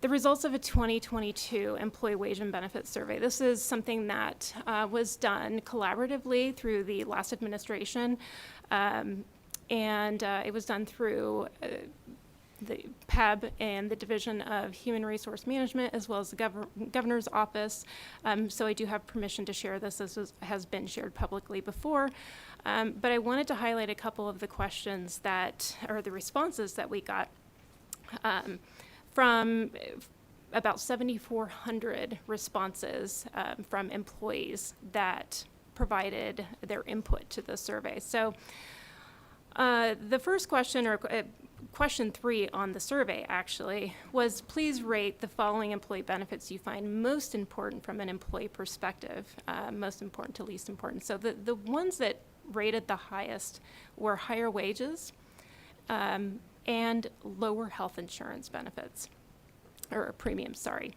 results of a 2022 employee wage and benefits survey. This is something that was done collaboratively through the last administration, and it was done through the PEB and the Division of Human Resource Management, as well as the Governor's Office. So I do have permission to share this. This has been shared publicly before. But I wanted to highlight a couple of the questions or the responses that we got from about 7,400 responses from employees that provided their input to the survey. So the first question, or question 3 on the survey actually, was please rate the following employee benefits you find most important from an employee perspective, most important to least important. So the ones that rated the highest were higher wages and lower health insurance benefits, or premiums, sorry.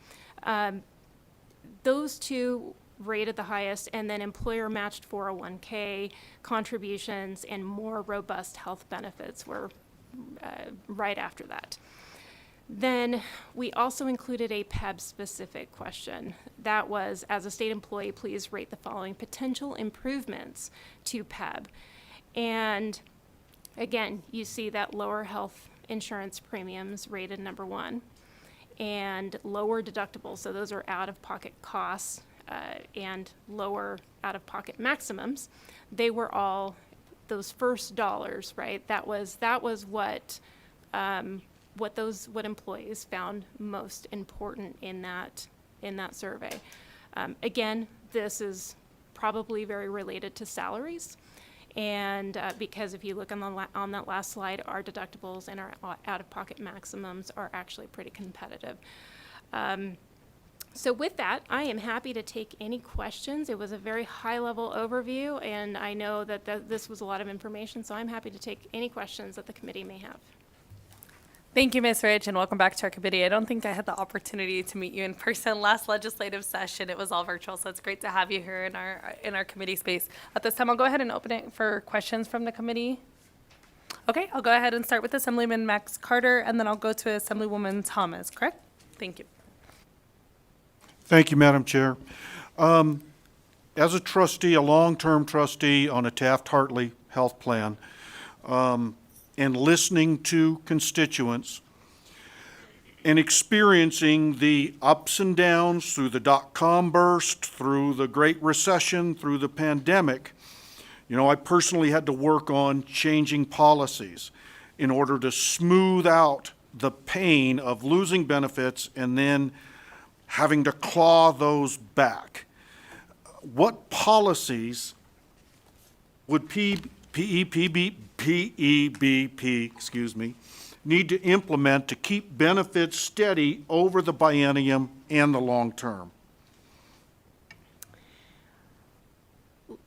Those two rated the highest, and then employer matched 401k contributions and more robust health benefits were right after that. Then we also included a PEB specific question. That was, as a state employee, please rate the following potential improvements to PEB. And again, you see that lower health insurance premiums rated number 1, and lower deductibles, so those are out-of-pocket costs, and lower out-of-pocket maximums. They were all those first dollars, right? That was what employees found most important in that survey. Again, this is probably very related to salaries, and because if you look on that last slide, our deductibles and our out-of-pocket maximums are actually pretty competitive. So with that, I am happy to take any questions. It was a very high-level overview, and I know that this was a lot of information, so I'm happy to take any questions that the committee may have. Thank you, Ms. Rich, and welcome back to our committee. I don't think I had the opportunity to meet you in person last legislative session. It was all virtual, so it's great to have you here in our committee space. At this time, I'll go ahead and open it for questions from the committee. Okay, I'll go ahead and start with Assemblyman Max Carter, and then I'll go to Assemblywoman Thomas, correct? Thank you. Thank you, Madam Chair. As a trustee, a long-term trustee on a Taft-Hartley health plan, and listening to constituents and experiencing the ups and downs through the dot-com burst, through the Great Recession, through the pandemic, I personally had to work on changing policies in order to smooth out the pain of losing benefits and then having to claw those back. What policies would PEBP, need to implement to keep benefits steady over the biennium and the long term?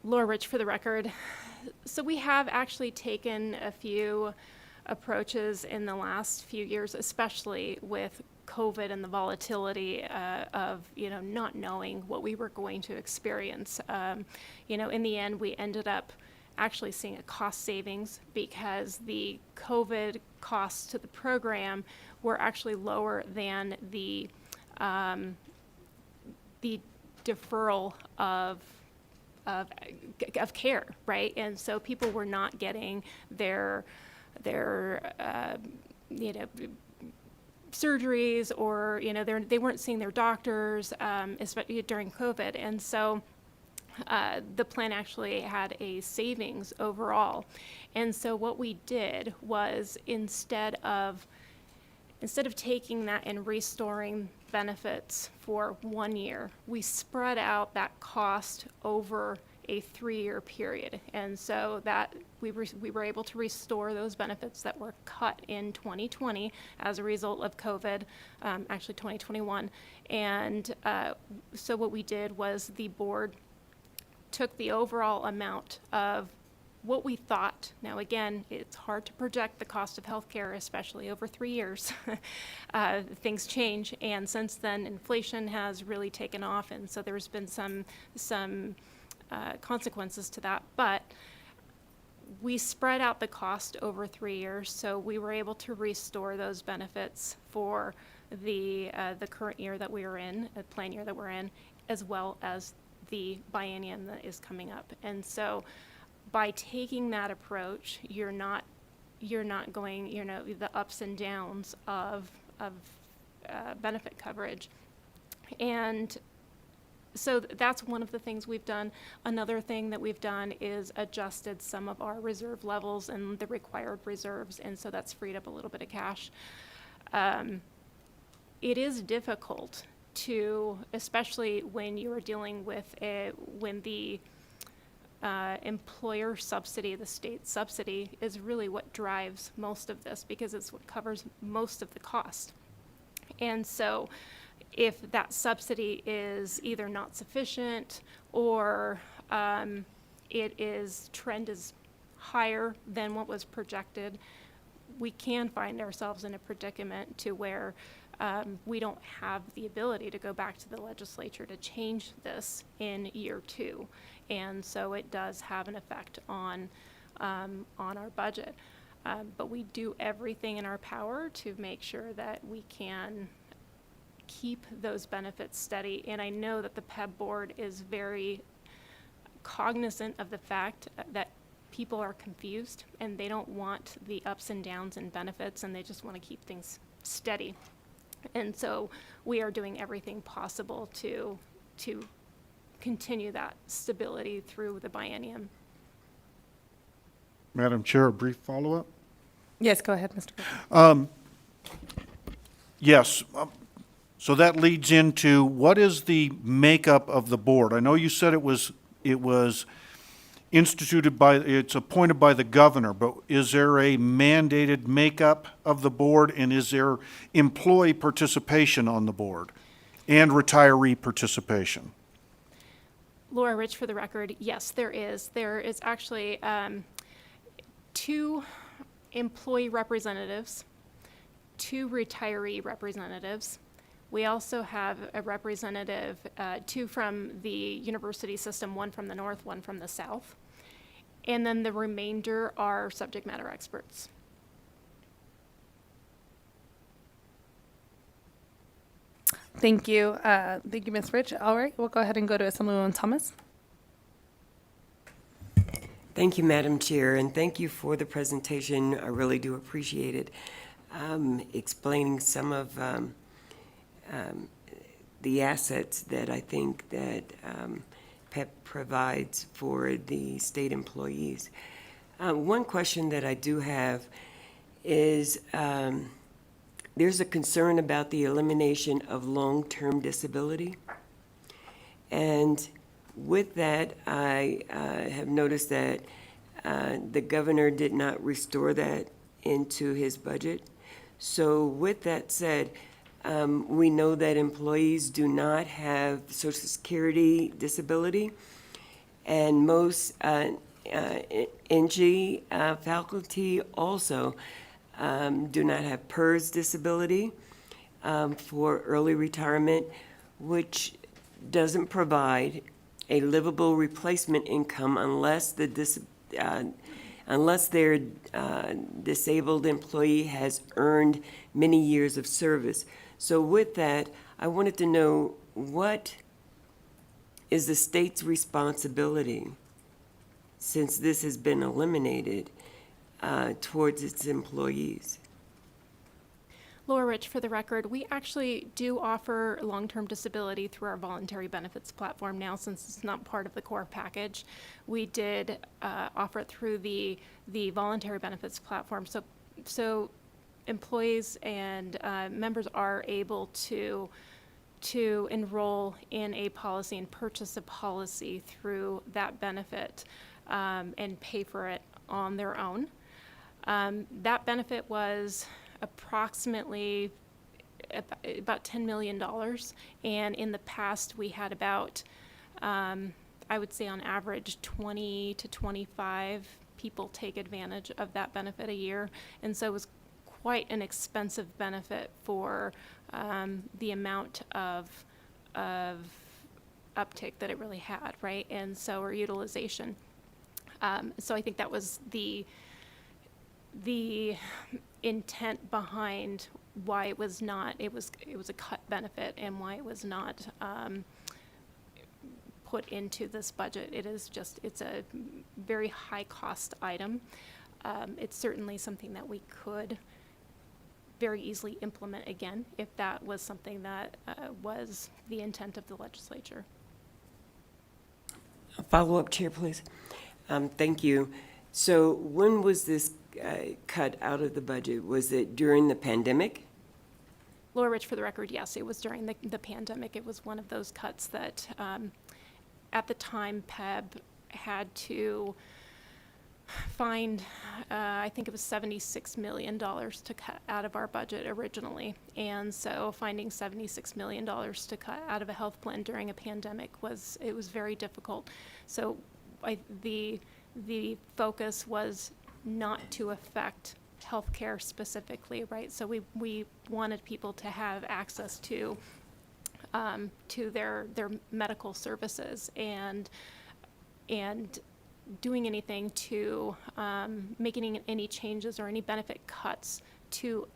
Laura Rich for the record. So we have actually taken a few approaches in the last few years, especially with COVID and the volatility of not knowing what we were going to experience. In the end, we ended up actually seeing a cost savings because the COVID costs to the program were actually lower than the deferral of care, right? And so people were not getting their surgeries, or they weren't seeing their doctors, especially during COVID. And so the plan actually had a savings overall. And so what we did was instead of taking that and restoring benefits for 1 year, we spread out that cost over a 3-year period. And so that we were able to restore those benefits that were cut in 2020 as a result of COVID, actually 2021. And so what we did was the board took the overall amount of what we thought. Now again, it's hard to project the cost of healthcare, especially over 3 years. Things change, and since then inflation has really taken off, and so there's been some consequences to that. But we spread out the cost over 3 years, so we were able to restore those benefits for the current year that we are in, the plan year that we're in, as well as the biennium that is coming up. And so by taking that approach, you're not going, the ups and downs of benefit coverage. And so that's one of the things we've done. Another thing that we've done is adjusted some of our reserve levels and the required reserves, and so that's freed up a little bit of cash. It is difficult to, especially when you are dealing with when the employer subsidy, the state subsidy, is really what drives most of this, because it's what covers most of the cost. And so if that subsidy is either not sufficient, or trend is higher than what was projected, we can find ourselves in a predicament to where we don't have the ability to go back to the legislature to change this in year 2. And so it does have an effect on our budget. But we do everything in our power to make sure that we can keep those benefits steady. And I know that the PEB board is very cognizant of the fact that people are confused and they don't want the ups and downs in benefits, and they just want to keep things steady. And so we are doing everything possible to continue that stability through the biennium. Madam Chair, a brief follow-up? Yes, go ahead, Mr. Yes. So that leads into, what is the makeup of the board? I know you said it was it's appointed by the governor, but is there a mandated makeup of the board, and is there employee participation on the board and retiree participation? Laura Rich for the record, yes, there is. There is actually 2 employee representatives, 2 retiree representatives. We also have a representative, 2 from the university system, 1 from the north, 1 from the south. And then the remainder are subject matter experts. Thank you. Thank you, Ms. Rich. All right, we'll go ahead and go to Assemblywoman Thomas. Thank you, Madam Chair, and thank you for the presentation. I really do appreciate it. Explaining some of the assets that I think that PEP provides for the state employees. One question that I do have is there's a concern about the elimination of long-term disability. And with that, I have noticed that the governor did not restore that into his budget. So with that said, we know that employees do not have Social Security disability, and most NG faculty also do not have PERS disability for early retirement, which doesn't provide a livable replacement income unless their disabled employee has earned many years of service. So with that, I wanted to know, what is the state's responsibility, since this has been eliminated, towards its employees? Laura Rich, for the record, we actually do offer long-term disability through our voluntary benefits platform now, since it's not part of the core package. We did offer it through the voluntary benefits platform. So employees and members are able to enroll in a policy and purchase a policy through that benefit and pay for it on their own. That benefit was approximately about $10 million. And in the past, we had about, I would say on average, 20 to 25 people take advantage of that benefit a year. And so it was quite an expensive benefit for the amount of uptake that it really had, right? And so, or utilization. So I think that was the intent behind why it was not, it was a cut benefit, and why it was not put into this budget. It's a very high cost item. It's certainly something that we could very easily implement again if that was something that was the intent of the legislature. A follow-up, Chair, please. Thank you. So when was this cut out of the budget? Was it during the pandemic? Laura Rich, for the record, yes, it was during the pandemic. It was one of those cuts that at the time PEB had to find, I think it was $76 million to cut out of our budget originally. And so finding $76 million to cut out of a health plan during a pandemic was very difficult. So the focus was not to affect healthcare specifically, right? So we wanted people to have access to their medical services, and doing anything to making any changes or any benefit cuts to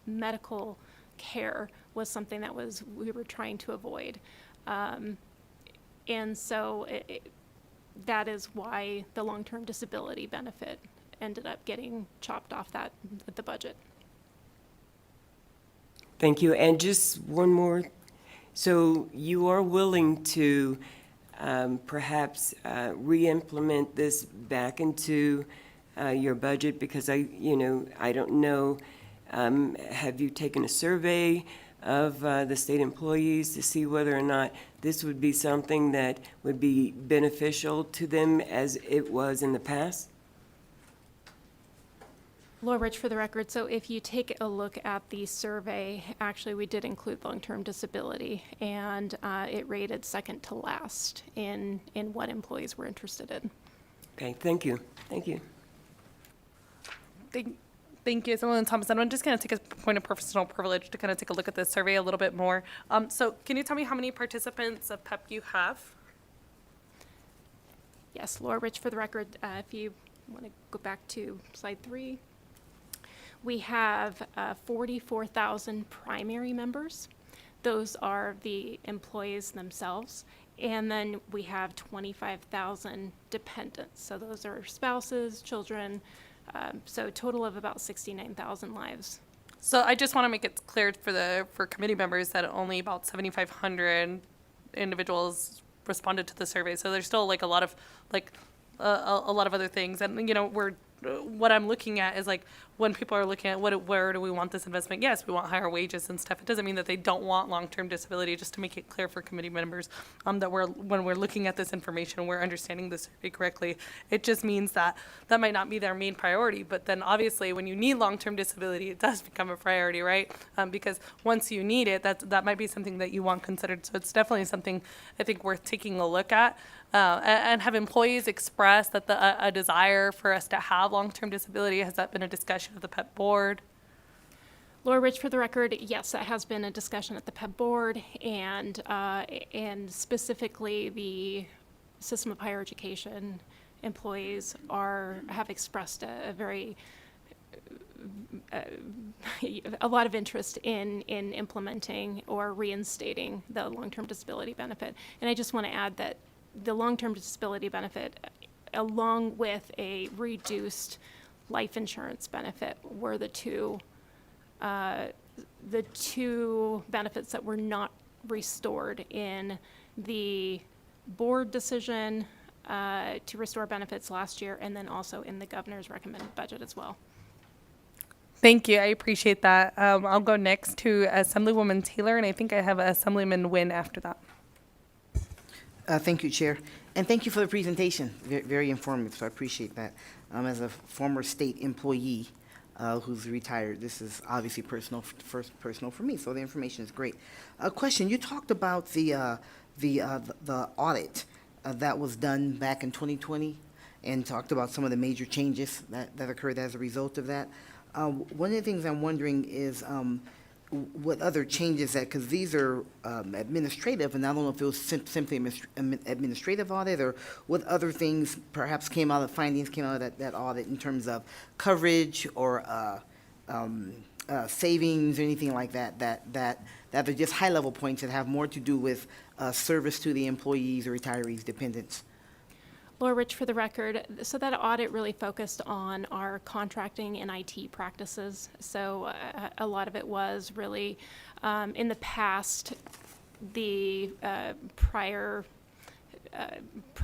medical care was something that we were trying to avoid, and so that is why the long-term disability benefit ended up getting chopped off the budget. Thank you. And just one more. So you are willing to perhaps re-implement this back into your budget? Because I don't know, have you taken a survey of the state employees to see whether or not this would be something that would be beneficial to them as it was in the past? Laura Rich, for the record, so if you take a look at the survey, actually we did include long-term disability, and it rated second to last in what employees were interested in. Okay, thank you. Thank you. Thank you, Assemblywoman Thomas. And I'm just going to take a point of personal privilege to kind of take a look at this survey a little bit more. So can you tell me how many participants of PEP you have? Yes, Laura Rich, for the record, if you want to go back to slide 3. We have 44,000 primary members. those are the employees themselves. And then we have 25,000 dependents. So those are spouses, children, so a total of about 69,000 lives. So I just want to make it clear for committee members that only about 7,500 individuals responded to the survey. So there's still like a lot of a lot of other things. And what I'm looking at is like when people are looking at where do we want this investment? Yes, we want higher wages and stuff. It doesn't mean that they don't want long-term disability. Just to make it clear for committee members that when we're looking at this information, we're understanding the survey correctly. It just means that might not be their main priority. But then obviously when you need long-term disability, it does become a priority, right? Because once you need it, that might be something that you want considered. So it's definitely something I think worth taking a look at. And have employees expressed that a desire for us to have long-term disability? Has that been a discussion of the PEP board? Laura Rich, for the record, yes, that has been a discussion at the PEP board, and specifically the system of higher education employees have expressed a lot of interest in implementing or reinstating the long-term disability benefit. And I just want to add that the long-term disability benefit, along with a reduced life insurance benefit, were the two benefits that were not restored in the board decision to restore benefits last year, and then also in the governor's recommended budget as well. Thank you. I appreciate that. I'll go next to Assemblywoman Taylor, and I think I have Assemblyman Nguyen after that. Thank you, Chair. And thank you for the presentation. Very informative, so I appreciate that. As a former state employee who's retired, this is obviously personal for me, so the information is great. A question, you talked about the audit that was done back in 2020 and talked about some of the major changes that occurred as a result of that. One of the things I'm wondering is what other changes because these are administrative, and I don't know if it was simply administrative audit or what other things perhaps findings came out of that audit in terms of coverage or savings or anything like that are just high-level points that have more to do with service to the employees or retirees, dependents. Laura Rich, for the record, so that audit really focused on our contracting and IT practices. So a lot of it was really, in the past, the prior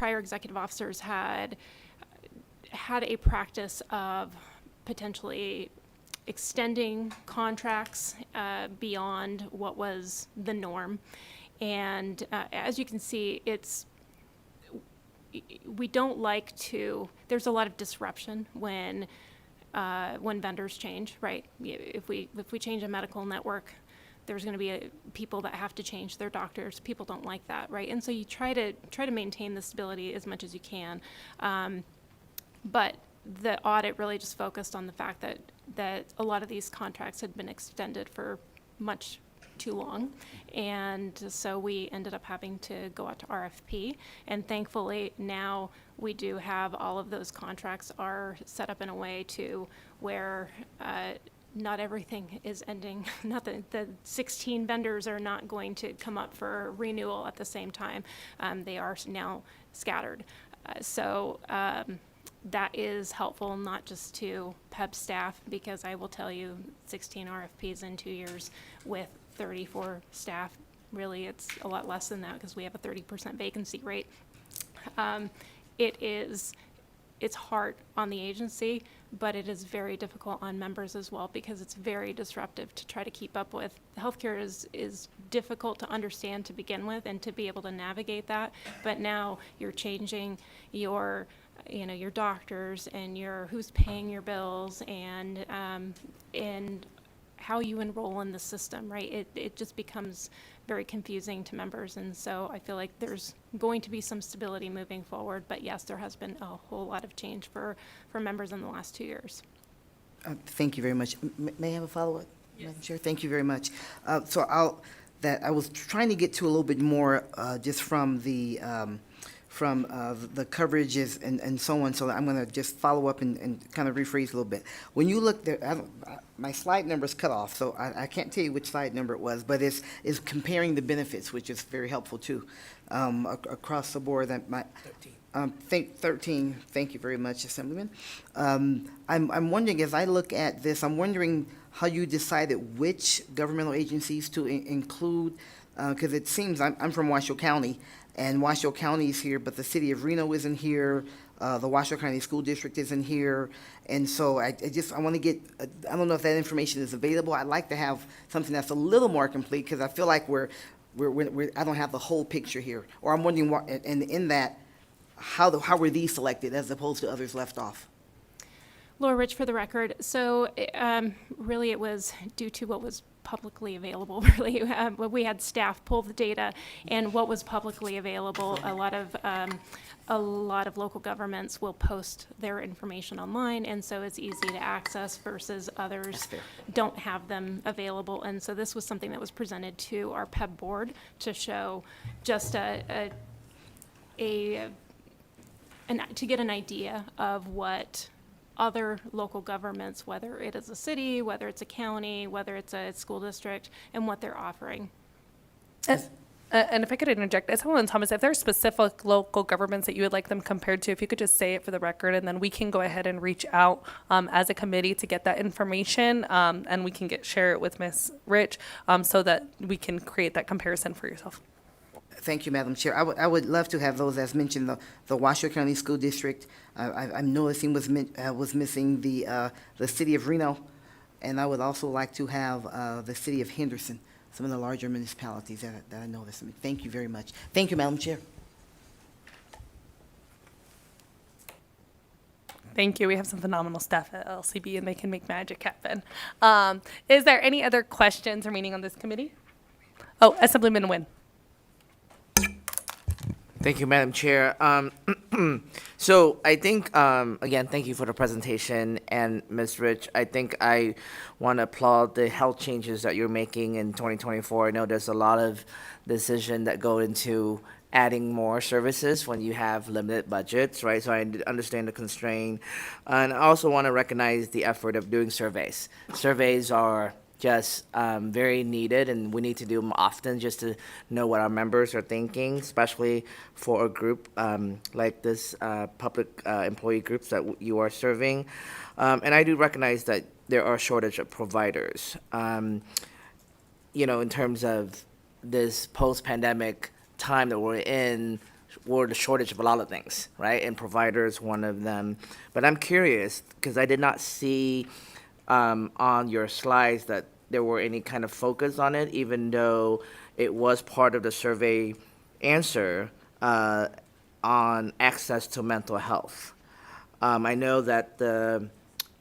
executive officers had a practice of potentially extending contracts beyond what was the norm. And as you can see, we don't like to, there's a lot of disruption when vendors change, right? If we change a medical network, there's going to be people that have to change their doctors. People don't like that, right? And so you try to maintain the stability as much as you can. But the audit really just focused on the fact that a lot of these contracts had been extended for much too long, and so we ended up having to go out to RFP, and thankfully now we do have all of those contracts are set up in a way to where not everything is ending. Not that the 16 vendors are not going to come up for renewal at the same time. They are now scattered. So that is helpful not just to PEB staff, because I will tell you 16 RFPs in 2 years with 34 staff, really it's a lot less than that because we have a 30% vacancy rate. It's hard on the agency, but it is very difficult on members as well because it's very disruptive to try to keep up with. Healthcare is difficult to understand to begin with and to be able to navigate that, but now you're changing your doctors and who's paying your bills and how you enroll in the system, right? It just becomes very confusing to members, and so I feel like there's going to be some stability moving forward, but yes, there has been a whole lot of change for members in the last 2 years. Thank you very much. May I have a follow-up? Yes. Madam Chair, thank you very much. I was trying to get to a little bit more just from the the coverages and so on. So I'm going to just follow up and kind of rephrase a little bit. When you look there, my slide number is cut off, so I can't tell you which slide number it was, but it's comparing the benefits, which is very helpful too, across the board. That my 13. Thank you very much, Assemblyman. I'm wondering, as I look at this, I'm wondering how you decided which governmental agencies to include, because it seems, I'm from Washoe County, and Washoe County is here, but the city of Reno isn't here, the Washoe County School District isn't here, and so I want to get, I don't know if that information is available. I'd like to have something that's a little more complete, because I feel like I don't have the whole picture here, or I'm wondering what, and in that, how were these selected as opposed to others left off? Laura Rich for the record. So really it was due to what was publicly available, really. We had staff pull the data, and what was publicly available, a lot of local governments will post their information online, and so it's easy to access versus others don't have them available. And so this was something that was presented to our PEB board to show just to get an idea of what other local governments, whether it is a city, whether it's a county, whether it's a school district, and what they're offering. And if I could interject, Assemblyman Thomas, if there are specific local governments that you would like them compared to, if you could just say it for the record, and then we can go ahead and reach out as a committee to get that information, and we can share it with Ms. Rich so that we can create that comparison for yourself. Thank you, Madam Chair. I would love to have those, as mentioned, the Washoe County School District. I'm noticing was missing the city of Reno, and I would also like to have the city of Henderson, some of the larger municipalities that I noticed. Thank you very much. Thank you, Madam Chair. Thank you. We have some phenomenal staff at LCB, and they can make magic happen. Is there any other questions remaining on this committee? Oh, Assemblyman Nguyen. Thank you, Madam Chair. So I think, again, thank you for the presentation, and Ms. Rich, I think I want to applaud the health changes that you're making in 2024. I know there's a lot of decision that go into adding more services when you have limited budgets, right? So I understand the constraint. And I also want to recognize the effort of doing surveys. Surveys are just very needed, and we need to do them often just to know what our members are thinking, especially for a group like this public employee groups that you are serving. And I do recognize that there are a shortage of providers. You know, in terms of this post-pandemic time that we're in, we're the shortage of a lot of things, right? And providers, one of them. But I'm curious, because I did not see on your slides that there were any kind of focus on it, even though it was part of the survey answer on access to mental health. I know that the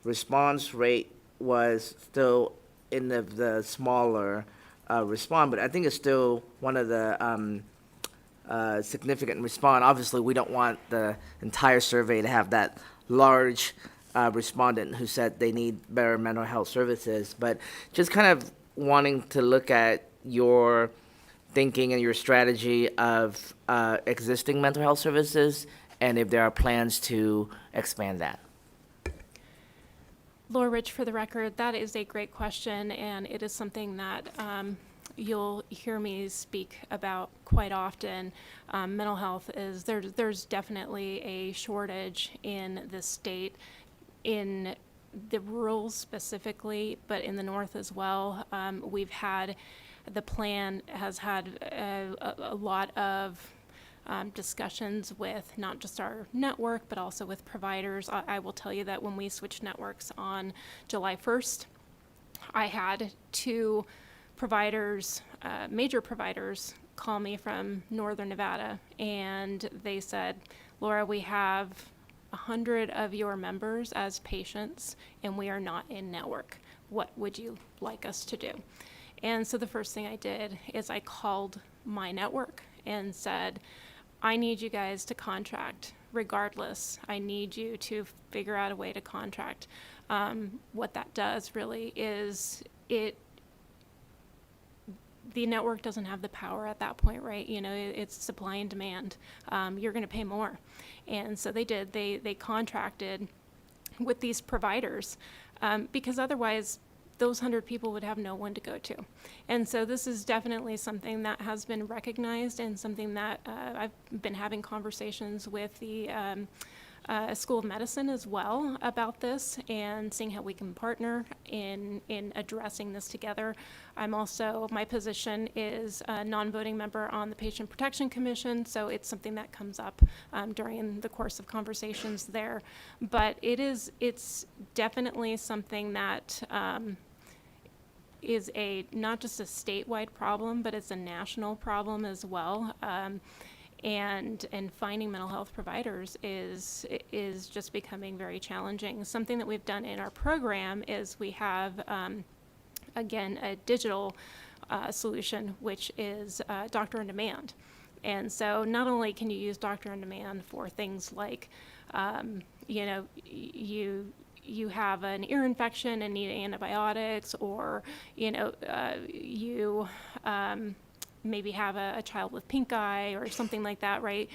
response rate was still in the smaller response, but I think it's still one of the significant response. Obviously, we don't want the entire survey to have that large respondent who said they need better mental health services, but just kind of wanting to look at your thinking and your strategy of existing mental health services, and if there are plans to expand that. Laura Rich, for the record, that is a great question, and it is something that you'll hear me speak about quite often. Mental health is, there's definitely a shortage in the state, in the rural specifically, but in the north as well. The plan has had a lot of discussions with not just our network, but also with providers. I will tell you that when we switched networks on July 1st, I had two providers, major providers, call me from northern Nevada, and they said, Laura, we have 100 of your members as patients, and we are not in network. What would you like us to do? And so the first thing I did is I called my network and said, I need you guys to contract regardless. I need you to figure out a way to contract. What that does really is the network doesn't have the power at that point, right? You know, it's supply and demand. You're going to pay more. And so they did. They contracted with these providers because otherwise those 100 people would have no one to go to. And so this is definitely something that has been recognized and something that I've been having conversations with the School of Medicine as well about this and seeing how we can partner in addressing this together. I'm also, my position is a non-voting member on the Patient Protection Commission, so it's something that comes up during the course of conversations there. But it's definitely something that is not just a statewide problem, but it's a national problem as well. And finding mental health providers is just becoming very challenging. Something that we've done in our program is we have, again, a digital solution, which is Doctor on Demand. And so not only can you use Doctor on Demand for things like, you know, you have an ear infection and need antibiotics, or, you know, you maybe have a child with pink eye or something like that, right?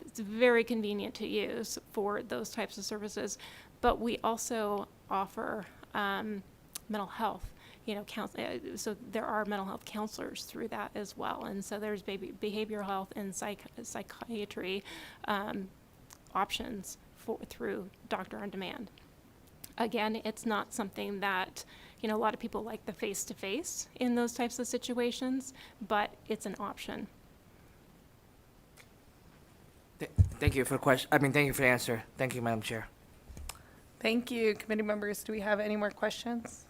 It's very convenient to use for those types of services. But we also offer mental health, you know, so there are mental health counselors through that as well. And so there's behavioral health and psychiatry options through Doctor on Demand. Again, it's not something that, you know, a lot of people like the face-to-face in those types of situations, but it's an option. Thank you for the question. I mean, thank you for the answer. Thank you, Madam Chair. Thank you, committee members. Do we have any more questions?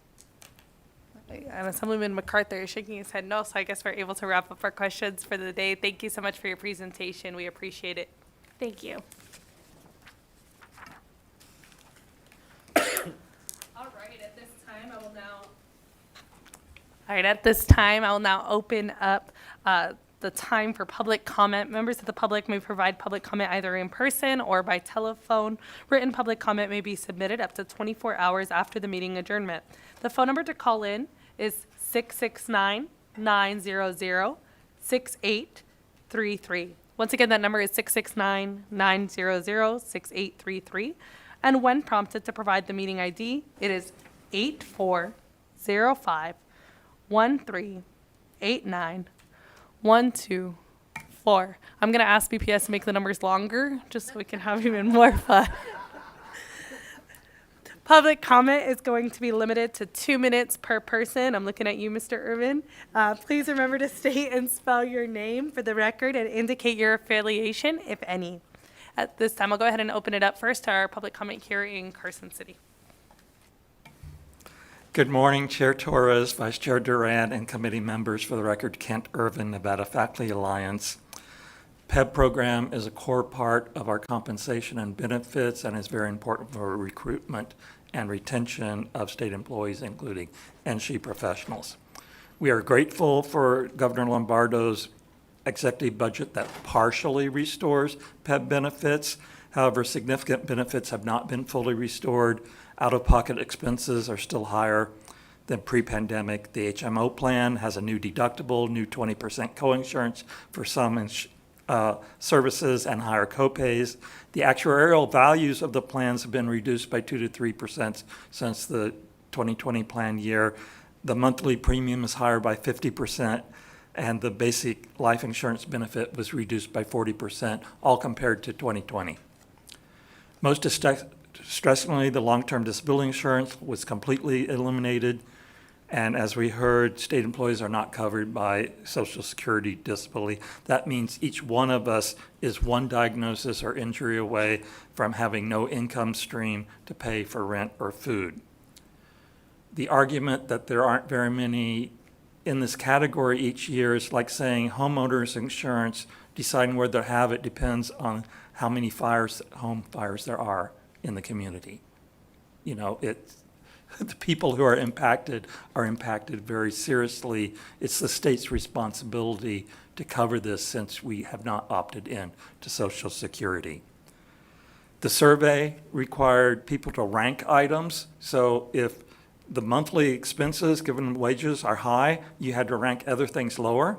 And Assemblyman MacArthur is shaking his head no, so I guess we're able to wrap up our questions for the day. Thank you so much for your presentation. We appreciate it. Thank you. All right, at this time, I will now open up the time for public comment. Members of the public may provide public comment either in person or by telephone. Written public comment may be submitted up to 24 hours after the meeting adjournment. The phone number to call in is 669-900-6833. Once again, that number is 669-900-6833. And when prompted to provide the meeting ID, it is 8405 1389124. I'm going to ask BPS to make the numbers longer just so we can have even more fun. Public comment is going to be limited to 2 minutes per person. I'm looking at you, Mr. Irvin. Please remember to state and spell your name for the record and indicate your affiliation, if any. At this time, I'll go ahead and open it up first to our public comment here in Carson City. Good morning, Chair Torres, Vice Chair Duran, and committee members. For the record, Kent Irvin, Nevada Faculty Alliance. PEB program is a core part of our compensation and benefits and is very important for recruitment and retention of state employees, including NSHE professionals. We are grateful for Governor Lombardo's executive budget that partially restores PEB benefits. However, significant benefits have not been fully restored. Out-of-pocket expenses are still higher than pre-pandemic. The HMO plan has a new deductible, new 20% coinsurance for some services, and higher copays. The actuarial values of the plans have been reduced by 2 to 3% since the 2020 plan year. The monthly premium is higher by 50%, and the basic life insurance benefit was reduced by 40%, all compared to 2020. Most distressingly, the long-term disability insurance was completely eliminated, and as we heard, state employees are not covered by Social Security disability. That means each one of us is one diagnosis or injury away from having no income stream to pay for rent or food. The argument that there aren't very many in this category each year is like saying homeowners insurance, deciding whether to have it depends on how many home fires there are in the community. You know, the people who are impacted very seriously. It's the state's responsibility to cover this since we have not opted in to Social Security. The survey required people to rank items. So if the monthly expenses, given wages, are high. You had to rank other things lower.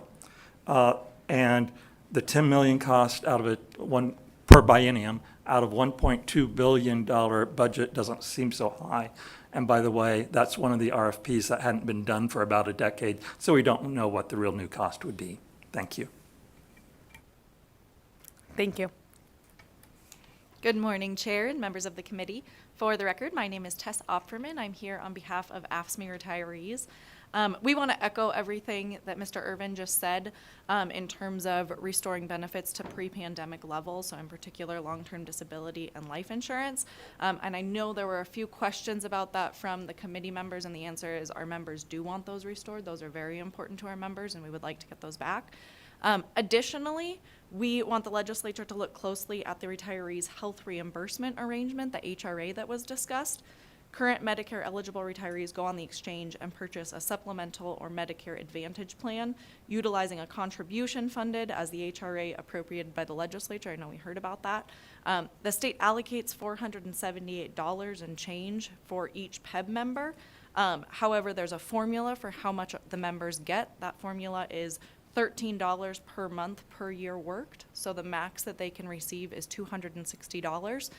And the 10 million cost out of it, one per biennium, out of $1.2 billion budget doesn't seem so high. And by the way, that's one of the RFPs that hadn't been done for about a decade, so we don't know what the real new cost would be. Thank you. Thank you. Good morning, Chair and members of the committee. For the record, my name is Tess Opferman. I'm here on behalf of AFSCME retirees. We want to echo everything that Mr. Irvin just said in terms of restoring benefits to pre-pandemic levels, so in particular long-term disability and life insurance. And I know there were a few questions about that from the committee members, and the answer is our members do want those restored. Those are very important to our members, and we would like to get those back. Additionally, we want the legislature to look closely at the retirees' health reimbursement arrangement, the HRA that was discussed. Current Medicare eligible retirees go on the exchange and purchase a supplemental or Medicare Advantage plan utilizing a contribution funded as the HRA appropriated by the legislature. I know we heard about that. The state allocates $478 and change for each PEB member. However, there's a formula for how much the members get. That formula is $13 per month per year worked. So the max that they can receive is $260.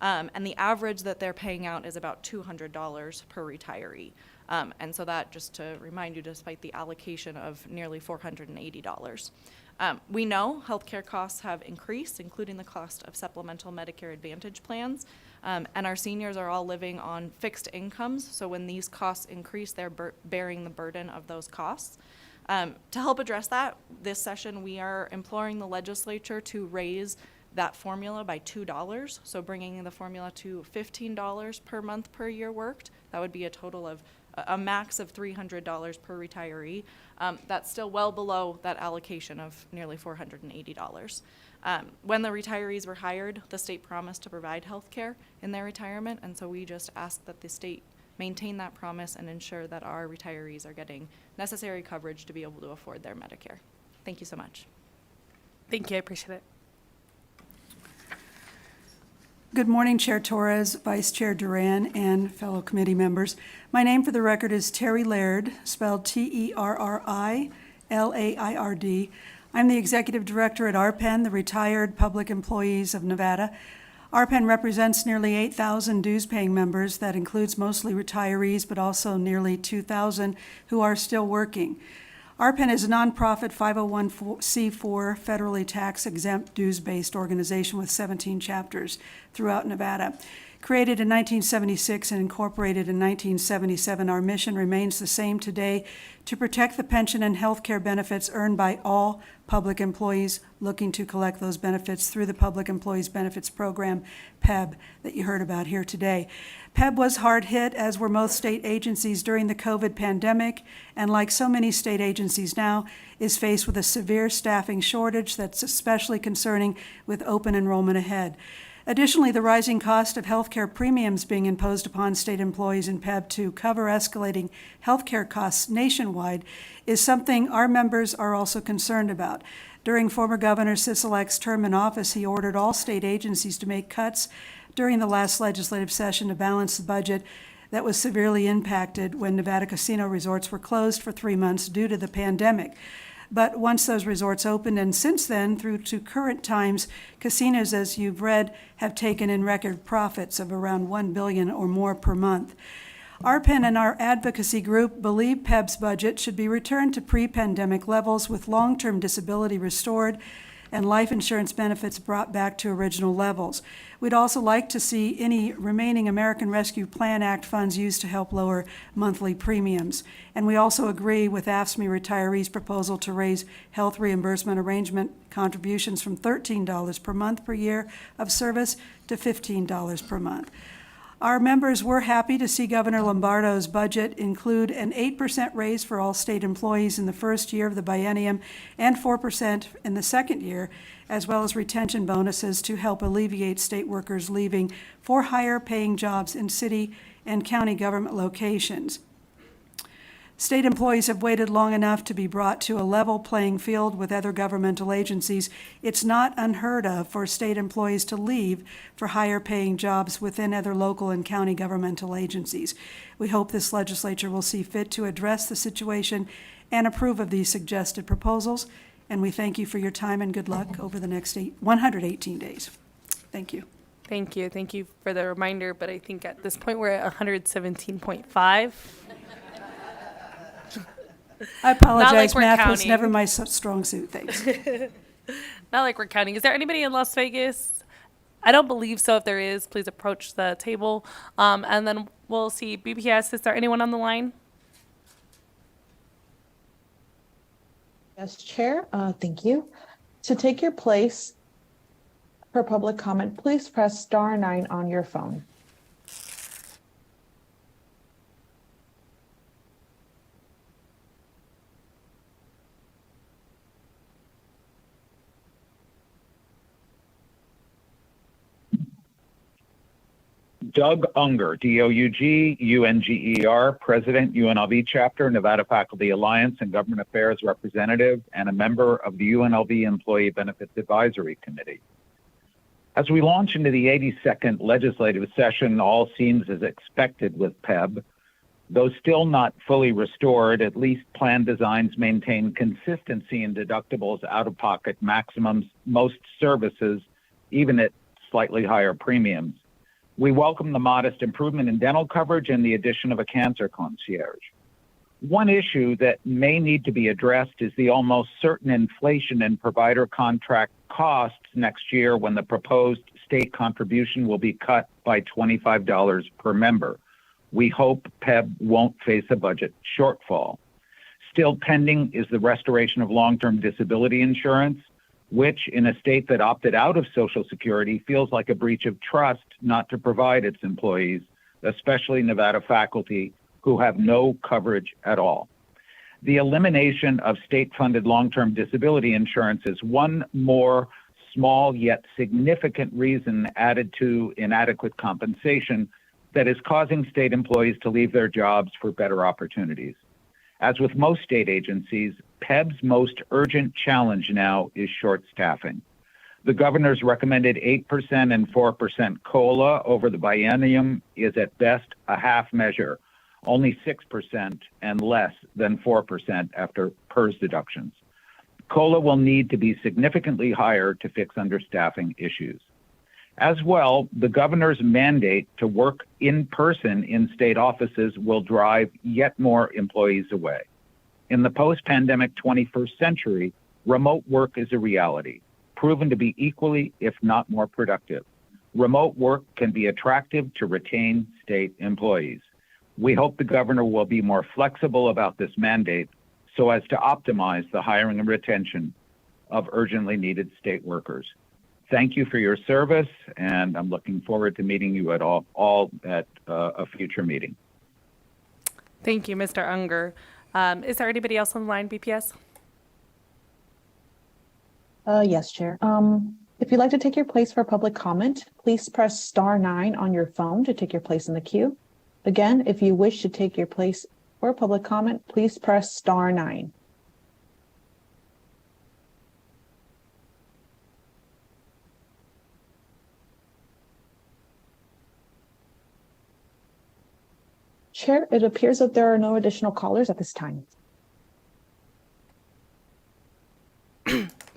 And the average that they're paying out is about $200 per retiree. And so that, just to remind you, despite the allocation of nearly $480. We know healthcare costs have increased, including the cost of supplemental Medicare Advantage plans. And our seniors are all living on fixed incomes. So when these costs increase, they're bearing the burden of those costs. To help address that, this session we are imploring the legislature to raise that formula by $2, so bringing the formula to $15 per month per year worked. That would be a total of a max of $300 per retiree. That's still well below that allocation of nearly $480. When the retirees were hired, the state promised to provide health care in their retirement, and so we just ask that the state maintain that promise and ensure that our retirees are getting necessary coverage to be able to afford their Medicare. Thank you so much. Thank you, I appreciate it. Good morning, Chair Torres, Vice Chair Duran, and fellow committee members. My name for the record is Terry Laird, spelled T-E-R-R-I-L-A-I-R-D. I'm the Executive Director at RPEN, the Retired Public Employees of Nevada. RPEN represents nearly 8,000 dues-paying members. That includes mostly retirees, but also nearly 2,000 who are still working. RPEN is a nonprofit 501c4 federally tax-exempt dues-based organization with 17 chapters throughout Nevada. Created in 1976 and incorporated in 1977, our mission remains the same today: to protect the pension and health care benefits earned by all public employees looking to collect those benefits through the Public Employees Benefits Program, PEB, that you heard about here today. PEB was hard hit, as were most state agencies during the COVID pandemic, and like so many state agencies now, is faced with a severe staffing shortage that's especially concerning with open enrollment ahead. Additionally, the rising cost of healthcare premiums being imposed upon state employees in PEB to cover escalating healthcare costs nationwide is something our members are also concerned about. During former Governor Sisolak's term in office, he ordered all state agencies to make cuts during the last legislative session to balance the budget that was severely impacted when Nevada casino resorts were closed for 3 months due to the pandemic. But once those resorts opened, and since then through to current times, casinos, as you've read, have taken in record profits of around $1 billion or more per month. RPEN and our advocacy group believe PEB's budget should be returned to pre-pandemic levels, with long-term disability restored and life insurance benefits brought back to original levels. We'd also like to see any remaining American Rescue Plan Act funds used to help lower monthly premiums. And we also agree with AFSCME retirees' proposal to raise health reimbursement arrangement contributions from $13 per month per year of service to $15 per month. Our members were happy to see Governor Lombardo's budget include an 8% raise for all state employees in the first year of the biennium and 4% in the second year, as well as retention bonuses to help alleviate state workers leaving for higher paying jobs in city and county government locations. State employees have waited long enough to be brought to a level playing field with other governmental agencies. It's not unheard of for state employees to leave for higher-paying jobs within other local and county governmental agencies. We hope this legislature will see fit to address the situation and approve of these suggested proposals, and we thank you for your time and good luck over the next 118 days. Thank you. Thank you. Thank you for the reminder, but I think at this point we're at 117.5. I apologize, like we're math was counting. never my strong suit, thanks. Not like we're counting. Is there anybody in Las Vegas? I don't believe so. If there is, please approach the table. And then we'll see. BPS, is there anyone on the line? Yes, Chair. Thank you. To take your place for public comment, please press star 9 on your phone. Doug Unger, D-O-U-G-U-N-G-E-R, President, UNLV Chapter, Nevada Faculty Alliance and Government Affairs Representative, and a member of the UNLV Employee Benefits Advisory Committee. As we launch into the 82nd legislative session, all seems as expected with PEB. Though still not fully restored, at least plan designs maintain consistency in deductibles, out-of-pocket maximums, most services, even at slightly higher premiums. We welcome the modest improvement in dental coverage and the addition of a cancer concierge. One issue that may need to be addressed is the almost certain inflation in provider contract costs next year when the proposed state contribution will be cut by $25 per member. We hope PEB won't face a budget shortfall. Still pending is the restoration of long-term disability insurance, which in a state that opted out of Social Security feels like a breach of trust not to provide its employees, especially Nevada faculty who have no coverage at all. The elimination of state-funded long-term disability insurance is one more small yet significant reason added to inadequate compensation that is causing state employees to leave their jobs for better opportunities. As with most state agencies, PEB's most urgent challenge now is short staffing. The governor's recommended 8% and 4% COLA over the biennium is at best a half measure, only 6% and less than 4% after PERS deductions. COLA will need to be significantly higher to fix understaffing issues. As well, the governor's mandate to work in person in state offices will drive yet more employees away. In the post-pandemic 21st century, remote work is a reality, proven to be equally, if not more productive. Remote work can be attractive to retain state employees. We hope the governor will be more flexible about this mandate so as to optimize the hiring and retention of urgently needed state workers. Thank you for your service, and I'm looking forward to meeting you at all at a future meeting. Thank you, Mr. Unger. Is there anybody else on the line, BPS? Yes, Chair. If you'd like to take your place for public comment, please press star 9 on your phone to take your place in the queue. Again, if you wish to take your place for public comment, please press star 9. Chair, it appears that there are no additional callers at this time.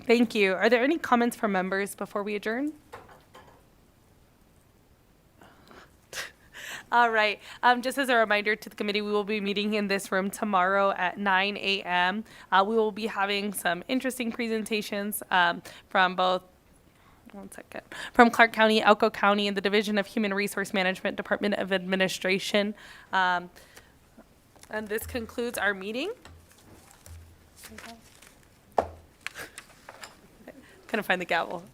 Thank you. Are there any comments from members before we adjourn? All right. Just as a reminder to the committee, we will be meeting in this room tomorrow at 9 a.m. We will be having some interesting presentations from Clark County, Elko County, and the Division of Human Resource Management, Department of Administration. And this concludes our meeting. Couldn't find the gavel.